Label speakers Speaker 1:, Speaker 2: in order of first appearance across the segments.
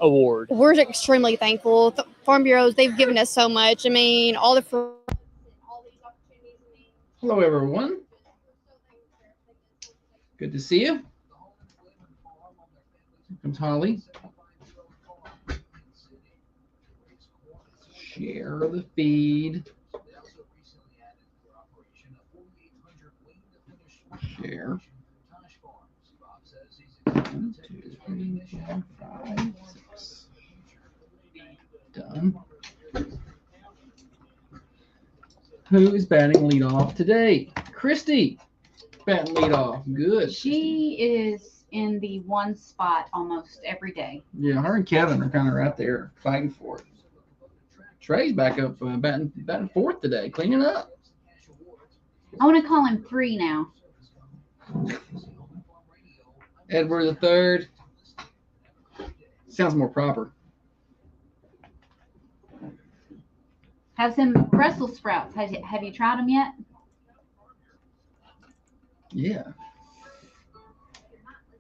Speaker 1: award.
Speaker 2: We're extremely thankful. Farm Bureaus, they've given us so much. I mean, all the all these opportunities.
Speaker 3: Hello, everyone. Good to see you. Here comes Holly. Share the feed. Share. 1, 2, 3, 4, 5, 6. Done. Who is batting leadoff today? Christy. Batting leadoff. Good.
Speaker 4: She is in the one spot almost every day.
Speaker 3: Yeah, her and Kevin are kind of right there fighting for it. Trey's back up batting fourth today, cleaning up.
Speaker 4: I want to call him 3 now.
Speaker 3: Edward the third. Sounds more proper.
Speaker 4: Have some Brussels sprouts. Have you tried them yet?
Speaker 3: Yeah.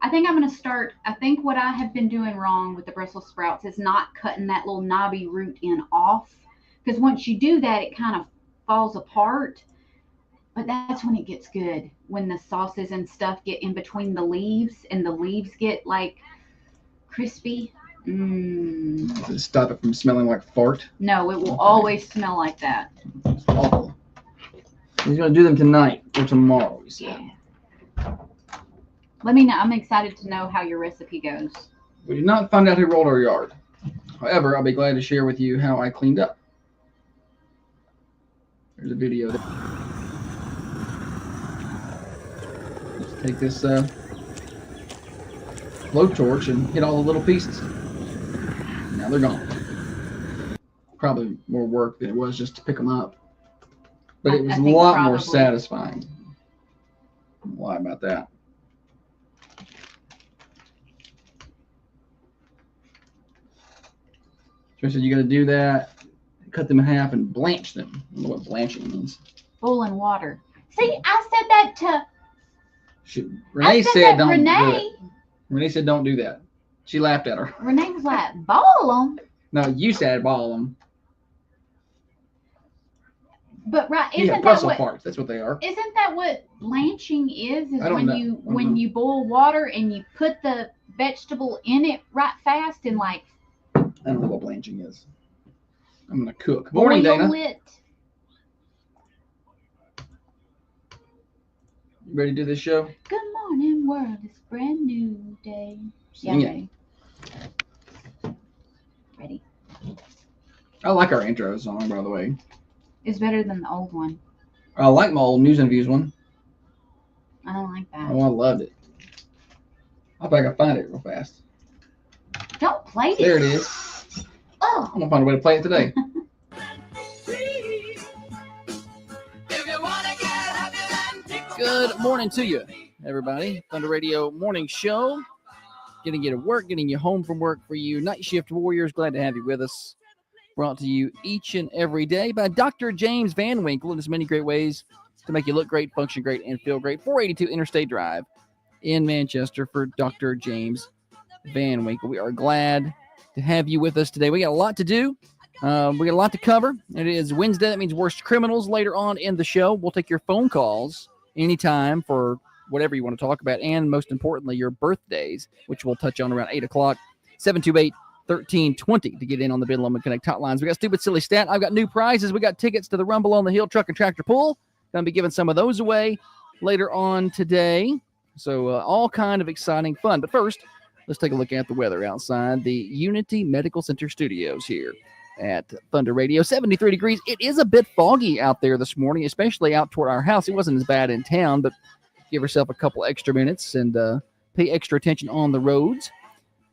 Speaker 4: I think I'm going to start. I think what I have been doing wrong with the Brussels sprouts is not cutting that little knobby root end off. Because once you do that, it kind of falls apart. But that's when it gets good. When the sauces and stuff get in between the leaves and the leaves get like crispy.
Speaker 3: Does it stop it from smelling like fart?
Speaker 4: No, it will always smell like that.
Speaker 3: It's awful. He's going to do them tonight or tomorrow, he said.
Speaker 4: Yeah. Let me know. I'm excited to know how your recipe goes.
Speaker 3: We did not find out who rolled our yard. However, I'll be glad to share with you how I cleaned up. There's a video. Let's take this blowtorch and hit all the little pieces. Now they're gone. Probably more work than it was just to pick them up. But it was a lot more satisfying. Don't lie about that. So you got to do that, cut them in half, and blanch them. I don't know what blanching means.
Speaker 4: Boiling water. See, I said that to.
Speaker 3: Renee said don't
Speaker 4: Renee.
Speaker 3: do it. Renee said don't do that. She laughed at her.
Speaker 4: Renee was like, boil them.
Speaker 3: No, you said boil them.
Speaker 4: But right,
Speaker 3: Yeah,
Speaker 4: isn't that
Speaker 3: Brussels
Speaker 4: what?
Speaker 3: parts. That's what they are.
Speaker 4: Isn't that what blanching is? Is
Speaker 3: I don't know.
Speaker 4: when you boil water and you put the vegetable in it right fast and like.
Speaker 3: I don't know what blanching is. I'm gonna cook. Morning, Dana.
Speaker 4: It.
Speaker 3: You ready to do this show?
Speaker 4: Good morning, world. It's a brand new day.
Speaker 3: Sing
Speaker 4: Yeah,
Speaker 3: it.
Speaker 4: ready.
Speaker 3: I like our intro song, by the way.
Speaker 4: It's better than the old one.
Speaker 3: I like my old News and Views one.
Speaker 4: I don't like that.
Speaker 3: Oh, I loved it. I'll bet I can find it real fast.
Speaker 4: Don't play this.
Speaker 3: There it is.
Speaker 4: Oh.
Speaker 3: I'm gonna find a way to play it today. Good morning to you, everybody. Thunder Radio Morning Show. Getting you to work, getting you home from work for you. Night Shift Warriors, glad to have you with us. Brought to you each and every day by Dr. James Van Winkle. And there's many great ways to make you look great, function great, and feel great. 482 Interstate Drive in Manchester for Dr. James Van Winkle. We are glad to have you with us today. We got a lot to do. We got a lot to cover. It is Wednesday. That means Worst Criminals later on in the show. We'll take your phone calls anytime for whatever you want to talk about, and most importantly, your birthdays, which we'll touch on around 8 o'clock, 728-1320 to get in on the Bid Loman Connect hotlines. We got Stupid Silly Stat. I've got new prizes. We got tickets to the Rumble on the Hill Truck and Tractor Pull. Going to be giving some of those away later on today. So all kind of exciting fun. But first, let's take a look at the weather outside the Unity Medical Center studios here at Thunder Radio. 73 degrees. It is a bit foggy out there this morning, especially out toward our house. It wasn't as bad in town, but give yourself a couple extra minutes and pay extra attention on the roads.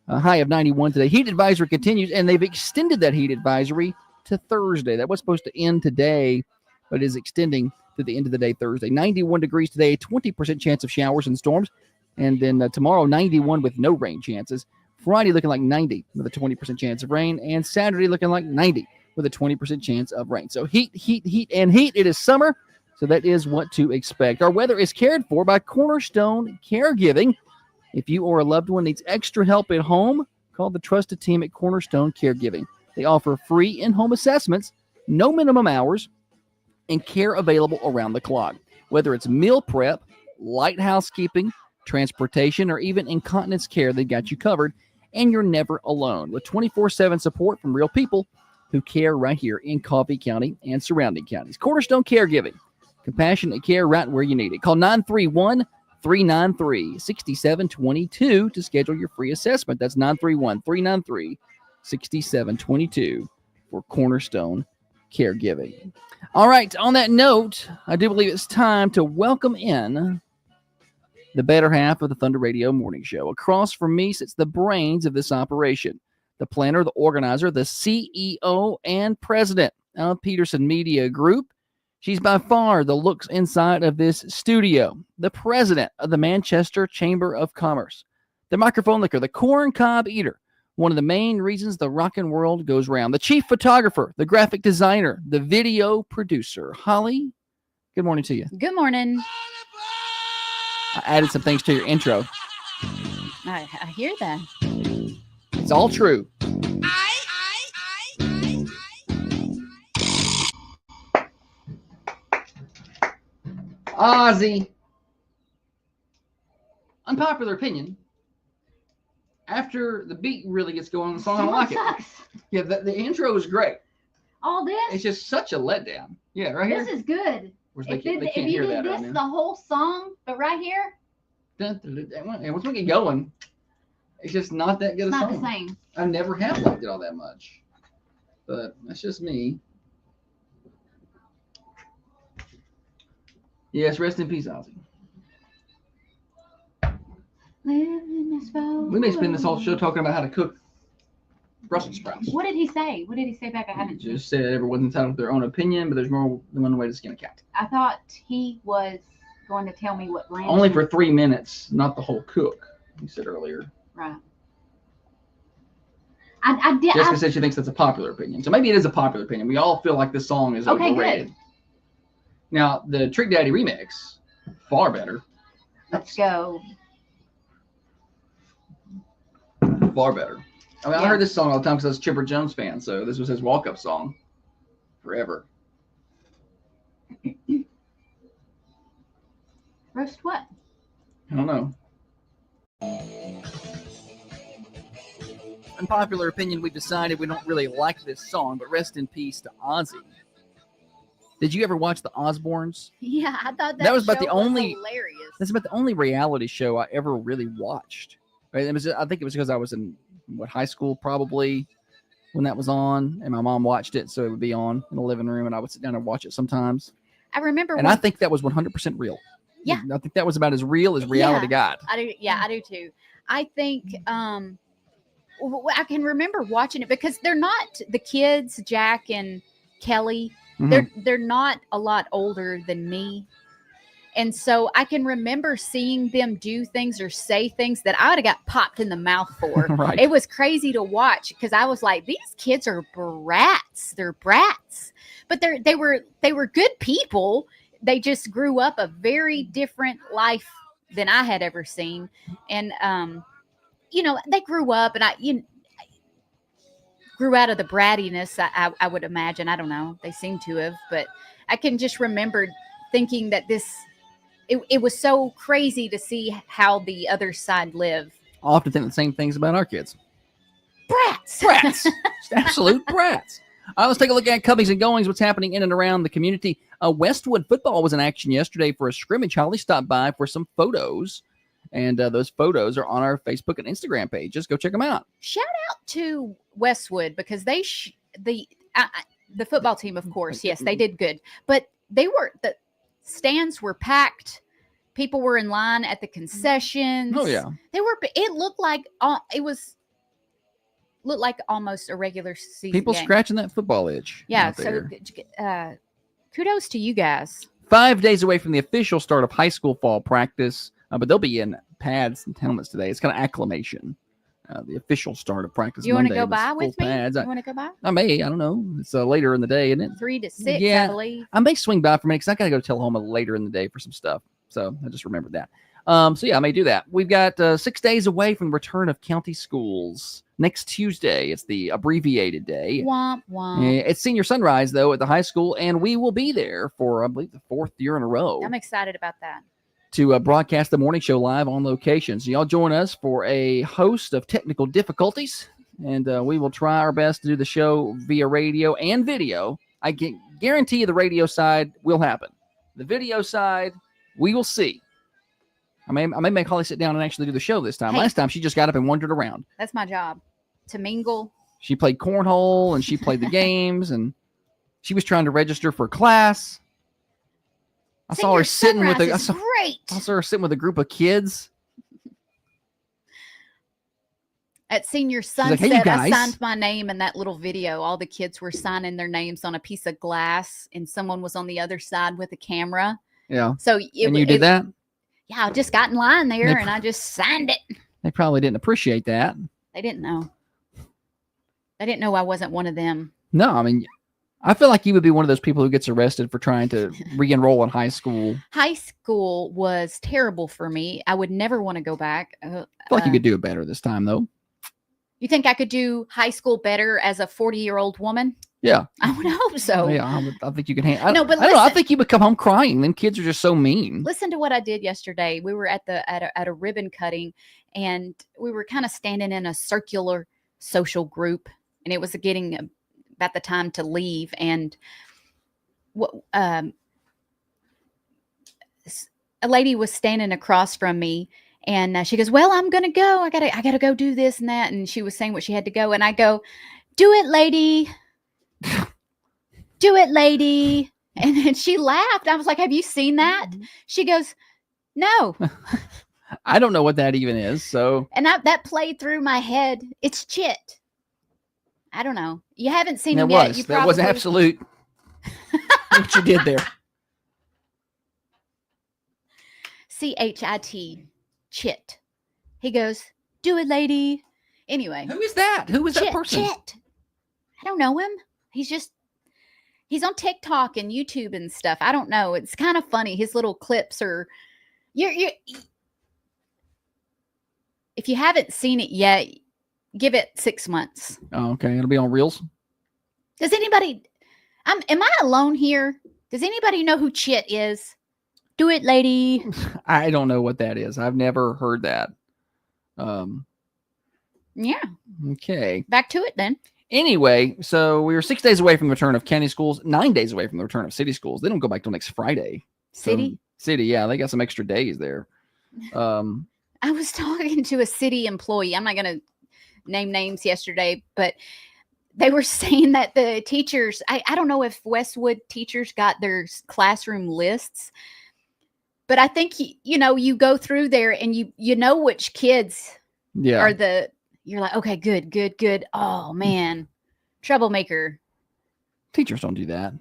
Speaker 3: A high of 91 today. Heat advisory continues, and they've extended that heat advisory to Thursday. That was supposed to end today, but is extending to the end of the day Thursday. 91 degrees today, 20% chance of showers and storms. And then tomorrow, 91 with no rain chances. Friday looking like 90 with a 20% chance of rain. And Saturday looking like 90 with a 20% chance of rain. So heat, and heat. It is summer, so that is what to expect. Our weather is cared for by Cornerstone Caregiving. If you or a loved one needs extra help at home, Call the trusted team at Cornerstone Caregiving. They offer free in-home assessments, no minimum hours, and care available around the clock. Whether it's meal prep, light housekeeping, transportation, or even incontinence care, they got you covered, and you're never alone. With 24/7 support from real people who care right here in Coffee County and surrounding counties. Cornerstone Caregiving. Compassionate care right where you need it. Call 931-393-6722 to schedule your free assessment. That's 931-393-6722 for Cornerstone Caregiving. All right, on that note, I do believe it's time to welcome in the better half of the Thunder Radio Morning Show. Across from me sits the brains of this operation, the planner, the organizer, the CEO, and president of Peterson Media Group. She's by far the looks inside of this studio, the president of the Manchester Chamber of Commerce, the microphone licker, the corn cob eater, one of the main reasons the rockin' world goes round, the chief photographer, the graphic designer, the video producer. Holly, good morning to you.
Speaker 1: Good morning.
Speaker 3: I added some things to your intro.
Speaker 1: I hear that.
Speaker 3: It's all true. Ozzy. Unpopular opinion. After the beat really gets going on the song, I don't like it.
Speaker 4: Sucks.
Speaker 3: Yeah, the intro is great.
Speaker 4: All this.
Speaker 3: It's just such a letdown. Yeah, right here.
Speaker 4: This is good.
Speaker 3: Whereas
Speaker 4: If,
Speaker 3: they
Speaker 4: you
Speaker 3: can't hear
Speaker 4: did
Speaker 3: that
Speaker 4: this
Speaker 3: right
Speaker 4: the
Speaker 3: now.
Speaker 4: whole song, but right here,
Speaker 3: Dun, dun, dun, dun. And once we get going, it's just not that good
Speaker 4: it's
Speaker 3: a
Speaker 4: not
Speaker 3: song.
Speaker 4: the same.
Speaker 3: I never have liked it all that much. But that's just me. Yes, rest in peace, Ozzy. We may spend this whole show talking about how to cook Brussels sprouts.
Speaker 4: What did he say? What did he say back? I
Speaker 3: He
Speaker 4: haven't.
Speaker 3: just said everyone's entitled to their own opinion, but there's more than one way to skin a cat.
Speaker 4: I thought he was going to tell me what brand.
Speaker 3: Only for 3 minutes, not the whole cook, he said earlier.
Speaker 4: Right. I did.
Speaker 3: Jessica said she thinks that's a popular opinion. So maybe it is a popular opinion. We all feel like this song is
Speaker 4: Okay,
Speaker 3: overrated.
Speaker 4: good.
Speaker 3: Now, the Trick Daddy remix, far better.
Speaker 4: Let's go.
Speaker 3: Far better. I mean, I
Speaker 4: Yeah.
Speaker 3: heard this song all the time because I was a Chipper Jones fan, so this was his walk-up song forever.
Speaker 4: Roast what?
Speaker 3: I don't know. Unpopular opinion, we've decided we don't really like this song, but rest in peace to Ozzy. Did you ever watch the Osbournes?
Speaker 1: Yeah, I thought
Speaker 3: That was about the
Speaker 1: show
Speaker 3: only-
Speaker 1: hilarious.
Speaker 3: That's about the only reality show I ever really watched. Right? I think it was because I was in high school probably when that was on, and my mom watched it, so it would be on in the living room, and I would sit down and watch it sometimes.
Speaker 1: I remember
Speaker 3: And I think that was 100% real.
Speaker 1: Yeah.
Speaker 3: I think that was about as real as reality got.
Speaker 1: I do. Yeah, I do too. I think I can remember watching it because they're not the kids, Jack and Kelly.
Speaker 3: Mhm.
Speaker 1: They're not a lot older than me. And so I can remember seeing them do things or say things that I would have got popped in the mouth for.
Speaker 3: Right.
Speaker 1: It was crazy to watch because I was like, these kids are brats. They're brats. But they were good people. They just grew up a very different life than I had ever seen. And they grew up and I grew out of the brattiness, I would imagine. I don't know. They seem to have, but I can just remember thinking that it was so crazy to see how the other side live.
Speaker 3: I often think the same things about our kids.
Speaker 1: Brats.
Speaker 3: Brats. Just absolute brats. All right, let's take a look at comings and goings, what's happening in and around the community. Westwood football was in action yesterday for a scrimmage. Holly stopped by for some photos, and those photos are on our Facebook and Instagram page. Just go check them out.
Speaker 1: Shout out to Westwood because the football team, of course, yes, they did good, but the stands were packed. People were in line at the concessions.
Speaker 3: Oh, yeah.
Speaker 1: It looked like almost a regular season
Speaker 3: People
Speaker 1: game.
Speaker 3: scratching that football itch.
Speaker 1: Yeah,
Speaker 3: out
Speaker 1: so
Speaker 3: there.
Speaker 1: kudos to you guys.
Speaker 3: 5 days away from the official start of high school fall practice, but they'll be in pads and helmets today. It's kind of acclimation. The official start of practice.
Speaker 1: You want to
Speaker 3: Monday
Speaker 1: go
Speaker 3: was
Speaker 1: by
Speaker 3: full
Speaker 1: with me?
Speaker 3: pads.
Speaker 1: You want to go by?
Speaker 3: I may. I don't know. It's later in the day, isn't it?
Speaker 1: 3 to 6,
Speaker 3: Yeah.
Speaker 1: I believe.
Speaker 3: I may swing by for a minute because I got to go to Tullahoma later in the day for some stuff. So I just remembered that. So yeah, I may do that. We've got 6 days away from the return of county schools. next Tuesday. It's the abbreviated day.
Speaker 1: Womp womp.
Speaker 3: It's senior sunrise, though, at the high school, and we will be there for, I believe, the 4th year in a row
Speaker 1: I'm excited about that.
Speaker 3: to broadcast the morning show live on location. So y'all join us for a host of technical difficulties, and we will try our best to do the show via radio and video. I can guarantee you the radio side will happen. The video side, we will see. I may make Holly sit down and actually do the show this time.
Speaker 1: Hey.
Speaker 3: Last time, she just got up and wandered around.
Speaker 1: That's my job, to mingle.
Speaker 3: She played cornhole, and she played the games, and she was trying to register for class. I saw her
Speaker 1: Senior
Speaker 3: sitting with
Speaker 1: Sunrise
Speaker 3: a, I
Speaker 1: is
Speaker 3: saw,
Speaker 1: great.
Speaker 3: I saw her sitting with a group of kids.
Speaker 1: At Senior
Speaker 3: like,
Speaker 1: Sunset,
Speaker 3: "Hey, you
Speaker 1: I
Speaker 3: guys."
Speaker 1: signed my name in that little video. All the kids were signing their names on a piece of glass, and someone was on the other side with a camera.
Speaker 3: Yeah.
Speaker 1: So
Speaker 3: And you did that?
Speaker 1: Yeah, I just got in line there,
Speaker 3: They
Speaker 1: and I just signed it.
Speaker 3: They probably didn't appreciate that.
Speaker 1: They didn't know. They didn't know I wasn't one of them.
Speaker 3: No, I mean, I feel like you would be one of those people who gets arrested for trying to re-enroll in high school.
Speaker 1: High school was terrible for me. I would never want to go back.
Speaker 3: I feel like you could do it better this time, though.
Speaker 1: You think I could do high school better as a 40-year-old woman?
Speaker 3: Yeah.
Speaker 1: I would hope so.
Speaker 3: Yeah, I think you can handle.
Speaker 1: No, but
Speaker 3: I don't know. I
Speaker 1: listen.
Speaker 3: think you would come home crying. Them kids are just so mean.
Speaker 1: Listen to what I did yesterday. We were at a ribbon cutting, and we were kind of standing in a circular social group, and it was getting about the time to leave. And a lady was standing across from me, and she goes, "Well, I'm gonna go. I gotta go do this and that." And she was saying what she had to go, and I go, "Do it, lady. Do it, lady." And then she laughed. I was like, "Have you seen that?" She goes, "No."
Speaker 3: I don't know what that even is. So
Speaker 1: And that played through my head. It's Chit. I don't know. You haven't seen him
Speaker 3: that
Speaker 1: yet. You
Speaker 3: was
Speaker 1: probably
Speaker 3: absolute. What you did there.
Speaker 1: CHIT. Chit. He goes, "Do it, lady." Anyway,
Speaker 3: Who is that? Who is that
Speaker 1: Chit,
Speaker 3: person?
Speaker 1: Chit. I don't know him. He's on TikTok and YouTube and stuff. I don't know. It's kind of funny. His little clips are. You. If you haven't seen it yet, give it 6 months.
Speaker 3: Oh, okay. It'll be on Reels.
Speaker 1: Does anybody? Am I alone here? Does anybody know who Chit is? Do it, lady.
Speaker 3: I don't know what that is. I've never heard that.
Speaker 1: Yeah.
Speaker 3: Okay.
Speaker 1: Back to it then.
Speaker 3: Anyway, so we were 6 days away from the return of county schools, 9 days away from the return of city schools. They don't go back till next Friday. So-
Speaker 1: City.
Speaker 3: City, yeah. They got some extra days there.
Speaker 1: I was talking to a city employee. I'm not going to name names yesterday, but they were saying that the teachers, I don't know if Westwood teachers got their classroom lists, but I think, you go through there and you know which kids
Speaker 3: Yeah.
Speaker 1: are you're like, okay, good. Oh man, troublemaker.
Speaker 3: Teachers don't do that.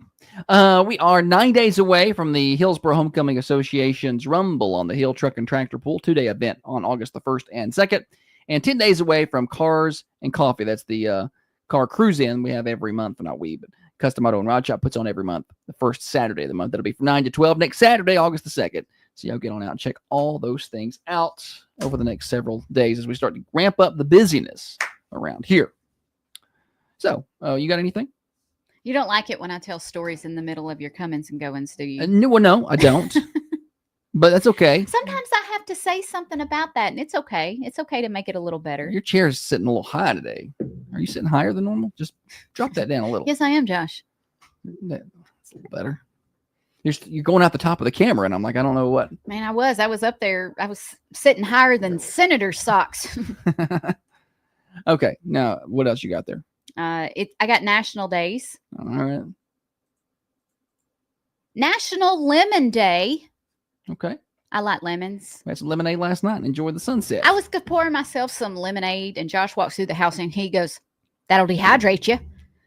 Speaker 3: We are 9 days away from the Hillsborough Homecoming Association's Rumble on the Hill Truck and Tractor Pool 2-day event on August the 1st and 2nd, and 10 days away from Cars and Coffee. That's the car cruise in we have every month, not we, but Custom Auto and Rod Shop puts on every month, the first Saturday of the month. That'll be from 9 to 12 next Saturday, August the 2nd. So y'all get on out and check all those things out over the next several days as we start to ramp up the busyness around here. So, you got anything?
Speaker 1: You don't like it when I tell stories in the middle of your comings and goings, do you?
Speaker 3: No, I don't. But that's okay.
Speaker 1: Sometimes I have to say something about that, and it's okay. It's okay to make it a little better.
Speaker 3: Your chair is sitting a little high today. Are you sitting higher than normal? Just drop that down a little.
Speaker 1: Yes, I am, Josh.
Speaker 3: That's a little better. You're going out the top of the camera, and I'm like, I don't know what.
Speaker 1: Man, I was up there. I was sitting higher than senator socks.
Speaker 3: Okay, now what else you got there?
Speaker 1: I got national days.
Speaker 3: All right.
Speaker 1: National Lemon Day.
Speaker 3: Okay.
Speaker 1: I like lemons.
Speaker 3: We had some lemonade last night and enjoyed the sunset.
Speaker 1: I was pouring myself some lemonade, and Josh walks through the house and he goes, "That'll dehydrate you."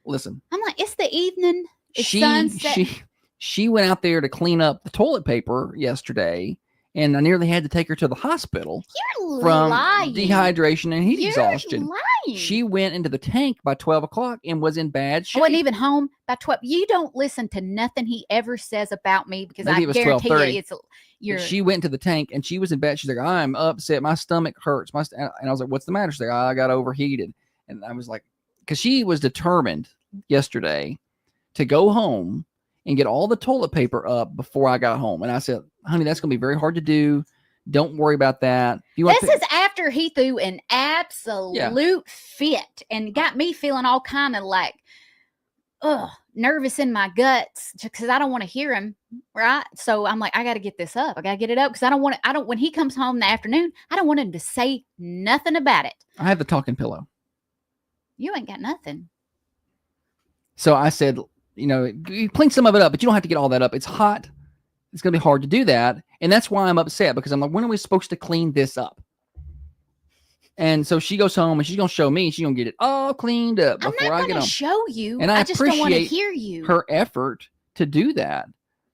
Speaker 3: Listen,
Speaker 1: I'm like, "It's the evening. It's sunset."
Speaker 3: she went out there to clean up the toilet paper yesterday, and I nearly had to take her to the hospital
Speaker 1: You're
Speaker 3: from
Speaker 1: lying.
Speaker 3: dehydration and heat
Speaker 1: You're
Speaker 3: exhaustion.
Speaker 1: lying.
Speaker 3: She went into the tank by 12 o'clock and was in bad
Speaker 1: I
Speaker 3: shape.
Speaker 1: wasn't even home by 12. You don't listen to nothing he ever says about me because
Speaker 3: Maybe it
Speaker 1: I
Speaker 3: was
Speaker 1: guarantee
Speaker 3: 12:30.
Speaker 1: you you're.
Speaker 3: She went into the tank and she was in bed. She's like, "I'm upset. My stomach hurts." And I was like, "What's the matter?" She's like, "I got overheated." And I was like, because she was determined yesterday to go home and get all the toilet paper up before I got home. And I said, honey, that's going to be very hard to do. Don't worry about that. If you want
Speaker 1: This is after he threw an absolute fit and got me feeling all kind of like, nervous in my guts because I don't want to hear him. Right. So I'm like, I got to get this up. I got to get it up because when he comes home in the afternoon, I don't want him to say nothing about it.
Speaker 3: I have the talking pillow.
Speaker 1: You ain't got nothing.
Speaker 3: So I said, you clean some of it up, but you don't have to get all that up. It's hot. It's going to be hard to do that. And that's why I'm upset because I'm like, when are we supposed to clean this up? And so she goes home and she's going to show me. She's going to get it all cleaned up
Speaker 1: I'm
Speaker 3: before
Speaker 1: not
Speaker 3: I get
Speaker 1: going to
Speaker 3: home.
Speaker 1: show you.
Speaker 3: And I
Speaker 1: just don't want to
Speaker 3: appreciate
Speaker 1: hear you.
Speaker 3: Her effort to do that.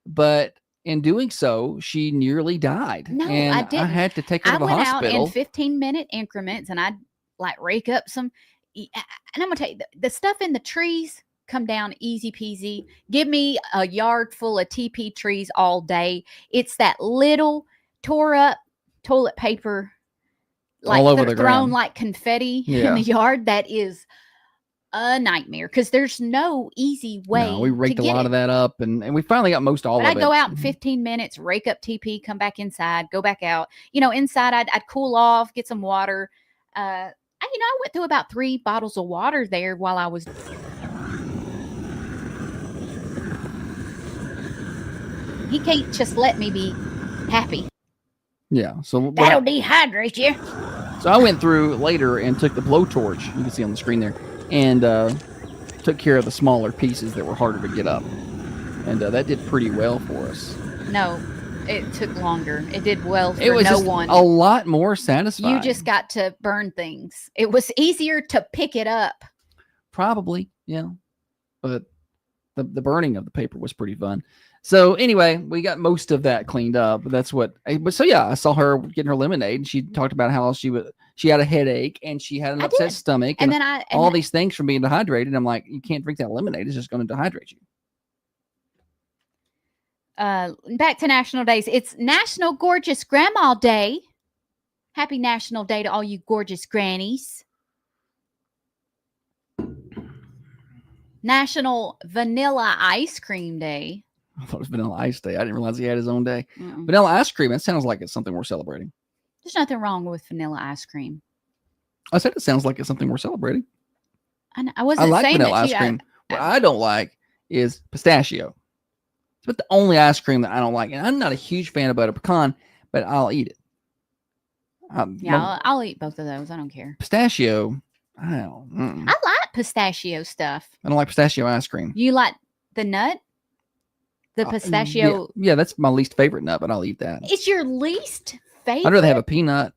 Speaker 3: But in doing so, she nearly died.
Speaker 1: No,
Speaker 3: and
Speaker 1: I didn't.
Speaker 3: I had to take her
Speaker 1: I
Speaker 3: to the
Speaker 1: went
Speaker 3: hospital.
Speaker 1: out in 15-minute increments and I'd like rake up some. And I'm going to tell you, the stuff in the trees come down easy peasy. Give me a yard full of TP trees all day. It's that little tore up toilet paper like
Speaker 3: all over the
Speaker 1: thrown
Speaker 3: ground.
Speaker 1: like confetti
Speaker 3: Yeah.
Speaker 1: in the yard. That is a nightmare because there's no easy way.
Speaker 3: No, we raked
Speaker 1: to
Speaker 3: a
Speaker 1: get
Speaker 3: lot
Speaker 1: it.
Speaker 3: of that up and we finally got most all
Speaker 1: But
Speaker 3: of
Speaker 1: I'd
Speaker 3: it.
Speaker 1: go out in 15 minutes, rake up TP, come back inside, go back out. Inside I'd cool off, get some water. I went through about 3 bottles of water there while I was. He can't just let me be happy.
Speaker 3: Yeah. So
Speaker 1: That'll dehydrate you.
Speaker 3: So I went through later and took the blowtorch, you can see on the screen there, and took care of the smaller pieces that were harder to get up. And that did pretty well for us.
Speaker 1: No, it took longer. It did well for
Speaker 3: It was
Speaker 1: no
Speaker 3: just
Speaker 1: one.
Speaker 3: a lot more satisfying.
Speaker 1: You just got to burn things. It was easier to pick it up.
Speaker 3: Probably, yeah. But the burning of the paper was pretty fun. So anyway, we got most of that cleaned up. That's what. But so yeah, I saw her getting her lemonade, and she talked about how she had a headache and she had an
Speaker 1: I
Speaker 3: upset
Speaker 1: did.
Speaker 3: stomach,
Speaker 1: And then
Speaker 3: all these things from being dehydrated. I'm like, you can't drink that lemonade; it's just going to dehydrate you.
Speaker 1: Back to national days. It's National Gorgeous Grandma Day. Happy National Day to all you gorgeous grannies. National Vanilla Ice Cream Day.
Speaker 3: I thought it was Vanilla Ice Day. I didn't realize he had his own day.
Speaker 1: Mm-mm.
Speaker 3: Vanilla ice cream. That sounds like it's something we're celebrating.
Speaker 1: There's nothing wrong with vanilla ice cream.
Speaker 3: I said it sounds like it's something we're celebrating.
Speaker 1: I wasn't
Speaker 3: I like
Speaker 1: saying
Speaker 3: vanilla
Speaker 1: that
Speaker 3: ice
Speaker 1: to you.
Speaker 3: cream. What I don't like is pistachio. It's about the only ice cream that I don't like. And I'm not a huge fan of butter pecan, but I'll eat it.
Speaker 1: I'll eat both of those. I don't care.
Speaker 3: Pistachio, I don't.
Speaker 1: I like pistachio stuff.
Speaker 3: I don't like pistachio ice cream.
Speaker 1: You like the nut? The pistachio.
Speaker 3: Yeah, that's my least favorite nut, but I'll eat that.
Speaker 1: It's your least favorite?
Speaker 3: I'd rather have a peanut.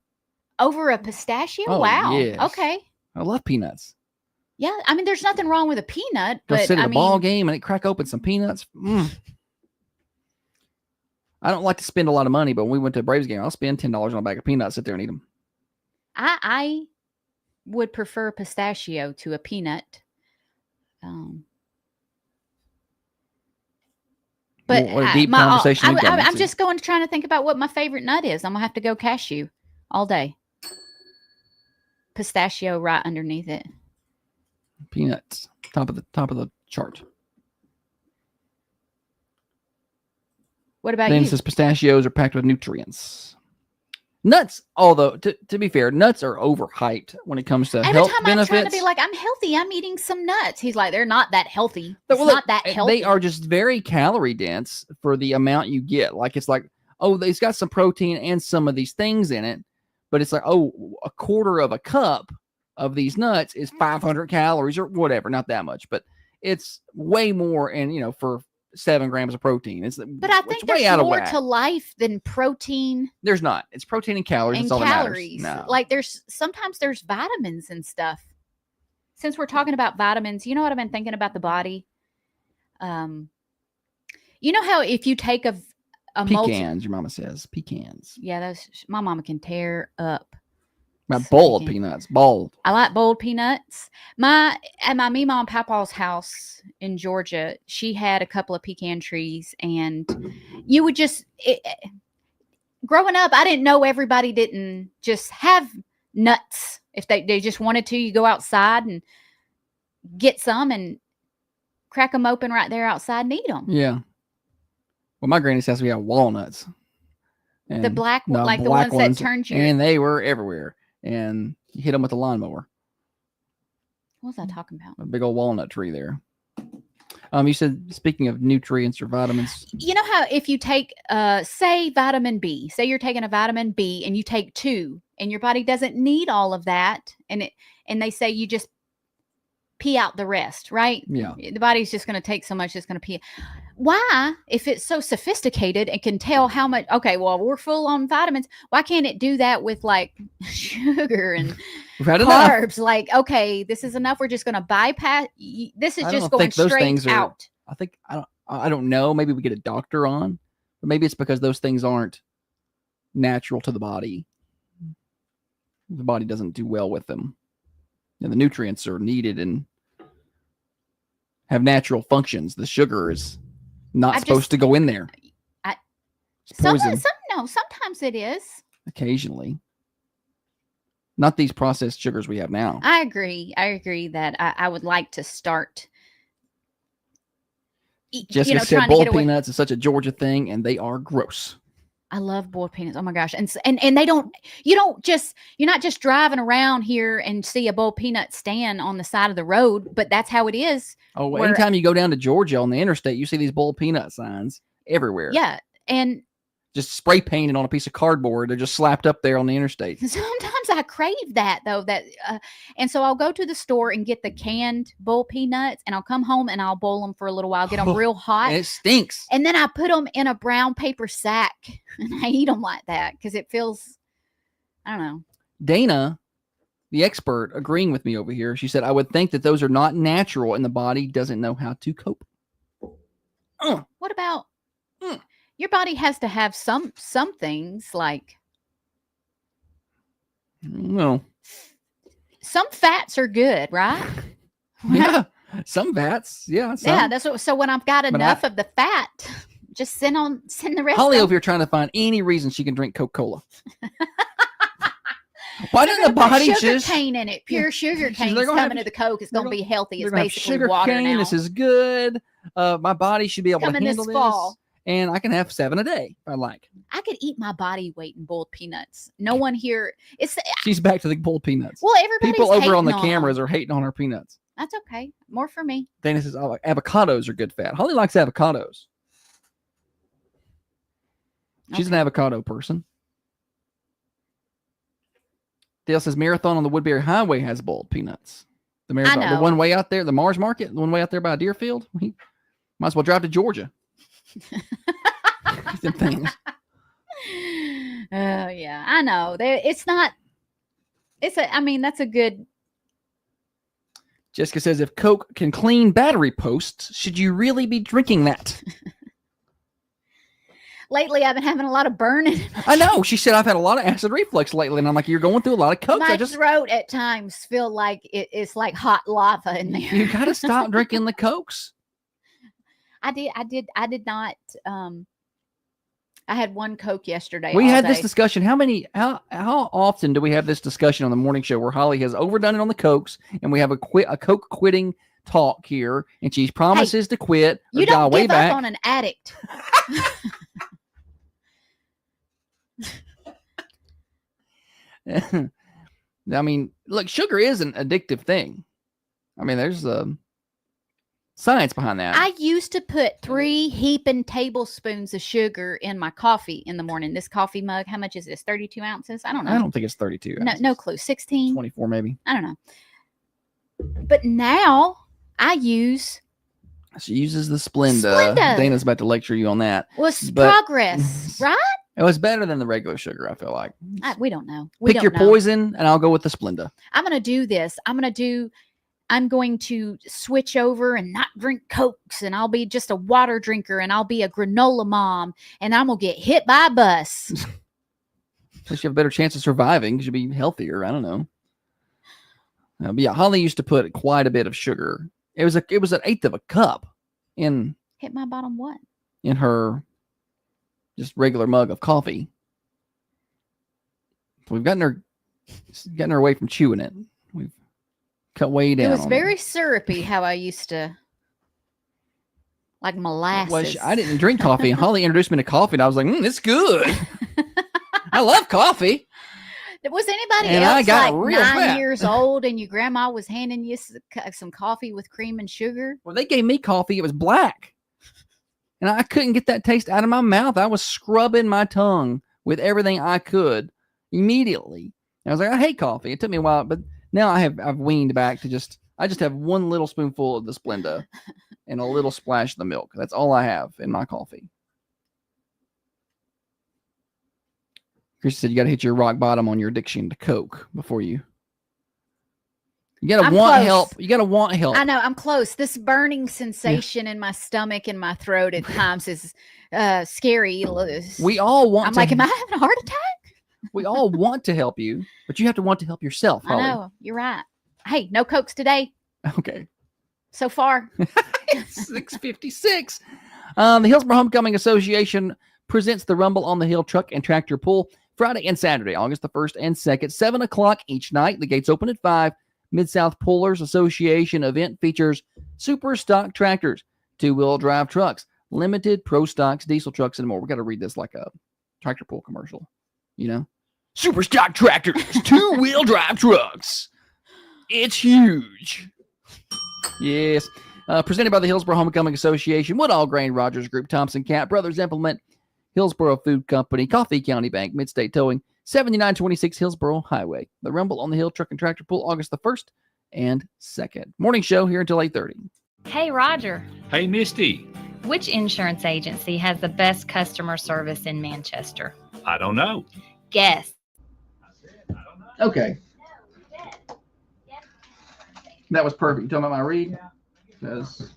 Speaker 1: Over a pistachio?
Speaker 3: Oh,
Speaker 1: Wow.
Speaker 3: yes.
Speaker 1: Okay.
Speaker 3: I love peanuts.
Speaker 1: Yeah. I mean, there's nothing wrong with a peanut,
Speaker 3: Go
Speaker 1: but
Speaker 3: sit at
Speaker 1: I
Speaker 3: a
Speaker 1: mean,
Speaker 3: ball game and it crack open some peanuts. I don't like to spend a lot of money, but when we went to a Braves game, I'll spend $10 on a bag of peanuts, sit there and eat them.
Speaker 1: I would prefer pistachio to a peanut. But
Speaker 3: What a deep conversation we've gotten
Speaker 1: I'm
Speaker 3: into.
Speaker 1: just trying to think about what my favorite nut is. I'm gonna have to go cashew all day. Pistachio right underneath it.
Speaker 3: Peanuts, top of the chart.
Speaker 1: What about
Speaker 3: Then
Speaker 1: you?
Speaker 3: it says pistachios are packed with nutrients. Nuts, although to be fair, nuts are overhyped when it comes to
Speaker 1: Every
Speaker 3: health
Speaker 1: time
Speaker 3: benefits.
Speaker 1: I'm trying to be like, I'm healthy, I'm eating some nuts. He's like, they're not that healthy.
Speaker 3: Well,
Speaker 1: It's
Speaker 3: look,
Speaker 1: not that healthy.
Speaker 3: They are just very calorie dense for the amount you get. Like it's like, oh, it's got some protein and some of these things in it, but it's like, oh, a quarter of a cup of these nuts is 500 calories or whatever. Not that much, but it's way more. And for 7 grams of protein,
Speaker 1: But I think there's more to life than protein
Speaker 3: There's not. It's protein and calories.
Speaker 1: and
Speaker 3: That's all
Speaker 1: calories.
Speaker 3: that matters. No.
Speaker 1: Like sometimes there's vitamins and stuff. Since we're talking about vitamins, you know what I've been thinking about the body? You know how if you take a
Speaker 3: pecans, your mama says pecans.
Speaker 1: yeah, my mama can tear up.
Speaker 3: My
Speaker 1: So
Speaker 3: boiled
Speaker 1: pecan.
Speaker 3: peanuts, boiled.
Speaker 1: I like boiled peanuts. At my Meemaw and Papa's house in Georgia, she had a couple of pecan trees, and you would growing up, I didn't know everybody didn't just have nuts. If they just wanted to, you go outside and get some and crack them open right there outside and eat them.
Speaker 3: Yeah. Well, my granny's house, we had walnuts.
Speaker 1: The
Speaker 3: And
Speaker 1: black,
Speaker 3: the
Speaker 1: like the
Speaker 3: black
Speaker 1: ones that turned your.
Speaker 3: and they were everywhere. And you hit them with a lawnmower.
Speaker 1: What was I talking about?
Speaker 3: A big old walnut tree there. You said, speaking of nutrients or vitamins.
Speaker 1: You know how if you take, say vitamin B, say you're taking a vitamin B and you take 2 and your body doesn't need all of that. And they say you just pee out the rest, right?
Speaker 3: Yeah.
Speaker 1: The body's just going to take so much, it's going to pee. Why, if it's so sophisticated and can tell how much, okay, well, we're full on vitamins. Why can't it do that with like sugar and
Speaker 3: We've had enough.
Speaker 1: carbs? Like, okay, this is enough. We're just going to bypass. This is
Speaker 3: I
Speaker 1: just
Speaker 3: don't
Speaker 1: going
Speaker 3: think those
Speaker 1: straight
Speaker 3: things are-
Speaker 1: out.
Speaker 3: I don't know. Maybe we get a doctor on, but maybe it's because those things aren't natural to the body. The body doesn't do well with them. And the nutrients are needed and have natural functions. The sugar is not supposed to go in there. It's poison
Speaker 1: Sometimes it is.
Speaker 3: occasionally. Not these processed sugars we have now.
Speaker 1: I agree that I would like to start.
Speaker 3: Jessica said
Speaker 1: trying to
Speaker 3: boiled
Speaker 1: get away.
Speaker 3: peanuts is such a Georgia thing, and they are gross.
Speaker 1: I love boiled peanuts. Oh my gosh. And they don't, you're not just driving around here and see a boiled peanut stand on the side of the road, but that's how it is.
Speaker 3: Oh,
Speaker 1: Where-
Speaker 3: anytime you go down to Georgia on the interstate, you see these boiled peanut signs everywhere.
Speaker 1: Yeah. And
Speaker 3: Just spray painted on a piece of cardboard. They're just slapped up there on the interstate.
Speaker 1: sometimes I crave that though, and so I'll go to the store and get the canned boiled peanuts and I'll come home and I'll boil them for a little while, get them real hot.
Speaker 3: And it stinks.
Speaker 1: And then I put them in a brown paper sack and I eat them like that because it feels, I don't know.
Speaker 3: Dana, the expert, agreeing with me over here. She said, I would think that those are not natural and the body doesn't know how to cope.
Speaker 1: What about
Speaker 3: Mm.
Speaker 1: your body has to have some things like
Speaker 3: No.
Speaker 1: some fats are good, right?
Speaker 3: Yeah. Some vats. Yeah. Some.
Speaker 1: Yeah, that's what. So when I've got
Speaker 3: But
Speaker 1: enough of the fat, just send the rest.
Speaker 3: Holly
Speaker 1: on.
Speaker 3: over here trying to find any reason she can drink Coca-Cola. Why
Speaker 1: They're
Speaker 3: doesn't the
Speaker 1: gonna put
Speaker 3: body
Speaker 1: sugar
Speaker 3: just
Speaker 1: cane in it? Pure sugar
Speaker 3: She's-
Speaker 1: cane
Speaker 3: they're
Speaker 1: is
Speaker 3: gonna have-
Speaker 1: coming to the Coke. It's
Speaker 3: they're
Speaker 1: going to be healthy.
Speaker 3: they're
Speaker 1: It's
Speaker 3: gonna have
Speaker 1: basically
Speaker 3: sugar
Speaker 1: water
Speaker 3: cane?
Speaker 1: now.
Speaker 3: This is good. My body should be able
Speaker 1: Coming
Speaker 3: to
Speaker 1: this
Speaker 3: handle
Speaker 1: fall.
Speaker 3: this. And I can have 7 a day if I like.
Speaker 1: I could eat my body weight in boiled peanuts. No one here. It's
Speaker 3: She's back to the boiled peanuts.
Speaker 1: well, everybody's
Speaker 3: People over on the
Speaker 1: hating
Speaker 3: cameras
Speaker 1: them.
Speaker 3: are hating on her peanuts.
Speaker 1: That's okay. More for me.
Speaker 3: Dana says, oh, avocados are good fat. Holly likes avocados. She's an
Speaker 1: Okay.
Speaker 3: avocado person. Dale says Marathon on the Woodbury Highway has boiled peanuts. The Marathon, the
Speaker 1: know.
Speaker 3: one way out there, the Mars Market, the one way out there by Deerfield. We might as well drive to Georgia. Them things.
Speaker 1: Oh yeah, I know. It's not. I mean, that's a good.
Speaker 3: Jessica says, if Coke can clean battery posts, should you really be drinking that?
Speaker 1: Lately, I've been having a lot of burning.
Speaker 3: I know. She said, I've had a lot of acid reflux lately. And I'm like, you're going through a lot of Cokes.
Speaker 1: My throat at times feel like it's like hot lava in there.
Speaker 3: You got to stop drinking the Cokes.
Speaker 1: I did not. I had one Coke yesterday.
Speaker 3: We
Speaker 1: all
Speaker 3: had this
Speaker 1: day.
Speaker 3: discussion. How often do we have this discussion on the morning show where Holly has overdone it on the Cokes and we have a Coke quitting talk here and she promises to quit or
Speaker 1: You
Speaker 3: dial
Speaker 1: don't
Speaker 3: way
Speaker 1: give
Speaker 3: back.
Speaker 1: up on an addict.
Speaker 3: I mean, look, sugar is an addictive thing. I mean, there's science behind that.
Speaker 1: I used to put 3 heaping tablespoons of sugar in my coffee in the morning. This coffee mug, how much is this? 32 ounces? I don't know.
Speaker 3: I don't think it's 32.
Speaker 1: No, no clue. 16?
Speaker 3: 24 maybe.
Speaker 1: I don't know. But now I use
Speaker 3: She uses the Splenda.
Speaker 1: Splenda.
Speaker 3: Dana's about to lecture you on that.
Speaker 1: But, progress, right?
Speaker 3: It was better than the regular sugar, I feel like.
Speaker 1: We don't know. We
Speaker 3: Pick
Speaker 1: don't
Speaker 3: your
Speaker 1: know.
Speaker 3: poison, and I'll go with the Splenda.
Speaker 1: I'm going to do this. I'm going to switch over and not drink Cokes, and I'll be just a water drinker, and I'll be a granola mom, and I'm going to get hit by a bus.
Speaker 3: At least you have a better chance of surviving because you'll be healthier. I don't know. But yeah, Holly used to put quite a bit of sugar. It was an eighth of a cup in
Speaker 1: Hit my bottom what?
Speaker 3: her just regular mug of coffee. So we've gotten her It's getting her away from chewing it. We've cut way down.
Speaker 1: It was
Speaker 3: on
Speaker 1: very syrupy how I used to like molasses.
Speaker 3: Well, I didn't drink coffee. Holly introduced me to coffee, and I was like, it's good. I love coffee.
Speaker 1: Was anybody
Speaker 3: And I
Speaker 1: else
Speaker 3: got
Speaker 1: like
Speaker 3: real
Speaker 1: 9
Speaker 3: fat.
Speaker 1: years old and your grandma was handing you some coffee with cream and sugar?
Speaker 3: Well, they gave me coffee. It was black. And I couldn't get that taste out of my mouth. I was scrubbing my tongue with everything I could immediately. And I was like, I hate coffee. It took me a while, but now I've weaned back to I just have one little spoonful of the Splenda and a little splash of the milk. That's all I have in my coffee. Chris said you got to hit your rock bottom on your addiction to Coke before you got to
Speaker 1: I'm
Speaker 3: want
Speaker 1: close.
Speaker 3: help. You got to want help.
Speaker 1: I know, I'm close. This burning sensation in my stomach and my throat at times is scary.
Speaker 3: We all want
Speaker 1: I'm
Speaker 3: to
Speaker 1: like, am I having a heart attack?
Speaker 3: We all want to help you, but you have to want to help yourself, Holly.
Speaker 1: I know, you're right. Hey, no Cokes today
Speaker 3: Okay.
Speaker 1: so far.
Speaker 3: 6:56. The Hillsborough Homecoming Association presents the Rumble on the Hill Truck and Tractor Pull Friday and Saturday, August the 1st and 2nd, 7 o'clock each night. The gates open at 5. Mid-South Pullers Association event features super stock tractors, two-wheel drive trucks, limited pro stocks, diesel trucks, and more. We got to read this like a tractor pull commercial, you know? Super stock tractors, two-wheel drive trucks. It's huge. Yes. Presented by the Hillsborough Homecoming Association, Woodall Grain, Rogers Group, Thompson Cat, Brothers Implement, Hillsborough Food Company, Coffee County Bank, Midstate Towing, 7926 Hillsborough Highway. The Rumble on the Hill Truck and Tractor Pull, August the 1st and 2nd. Morning show here until 8:30.
Speaker 5: Hey, Roger.
Speaker 6: Hey, Misty.
Speaker 5: Which insurance agency has the best customer service in Manchester?
Speaker 6: I don't know.
Speaker 5: Guess.
Speaker 3: Okay. That was perfect. You talking about my read? Because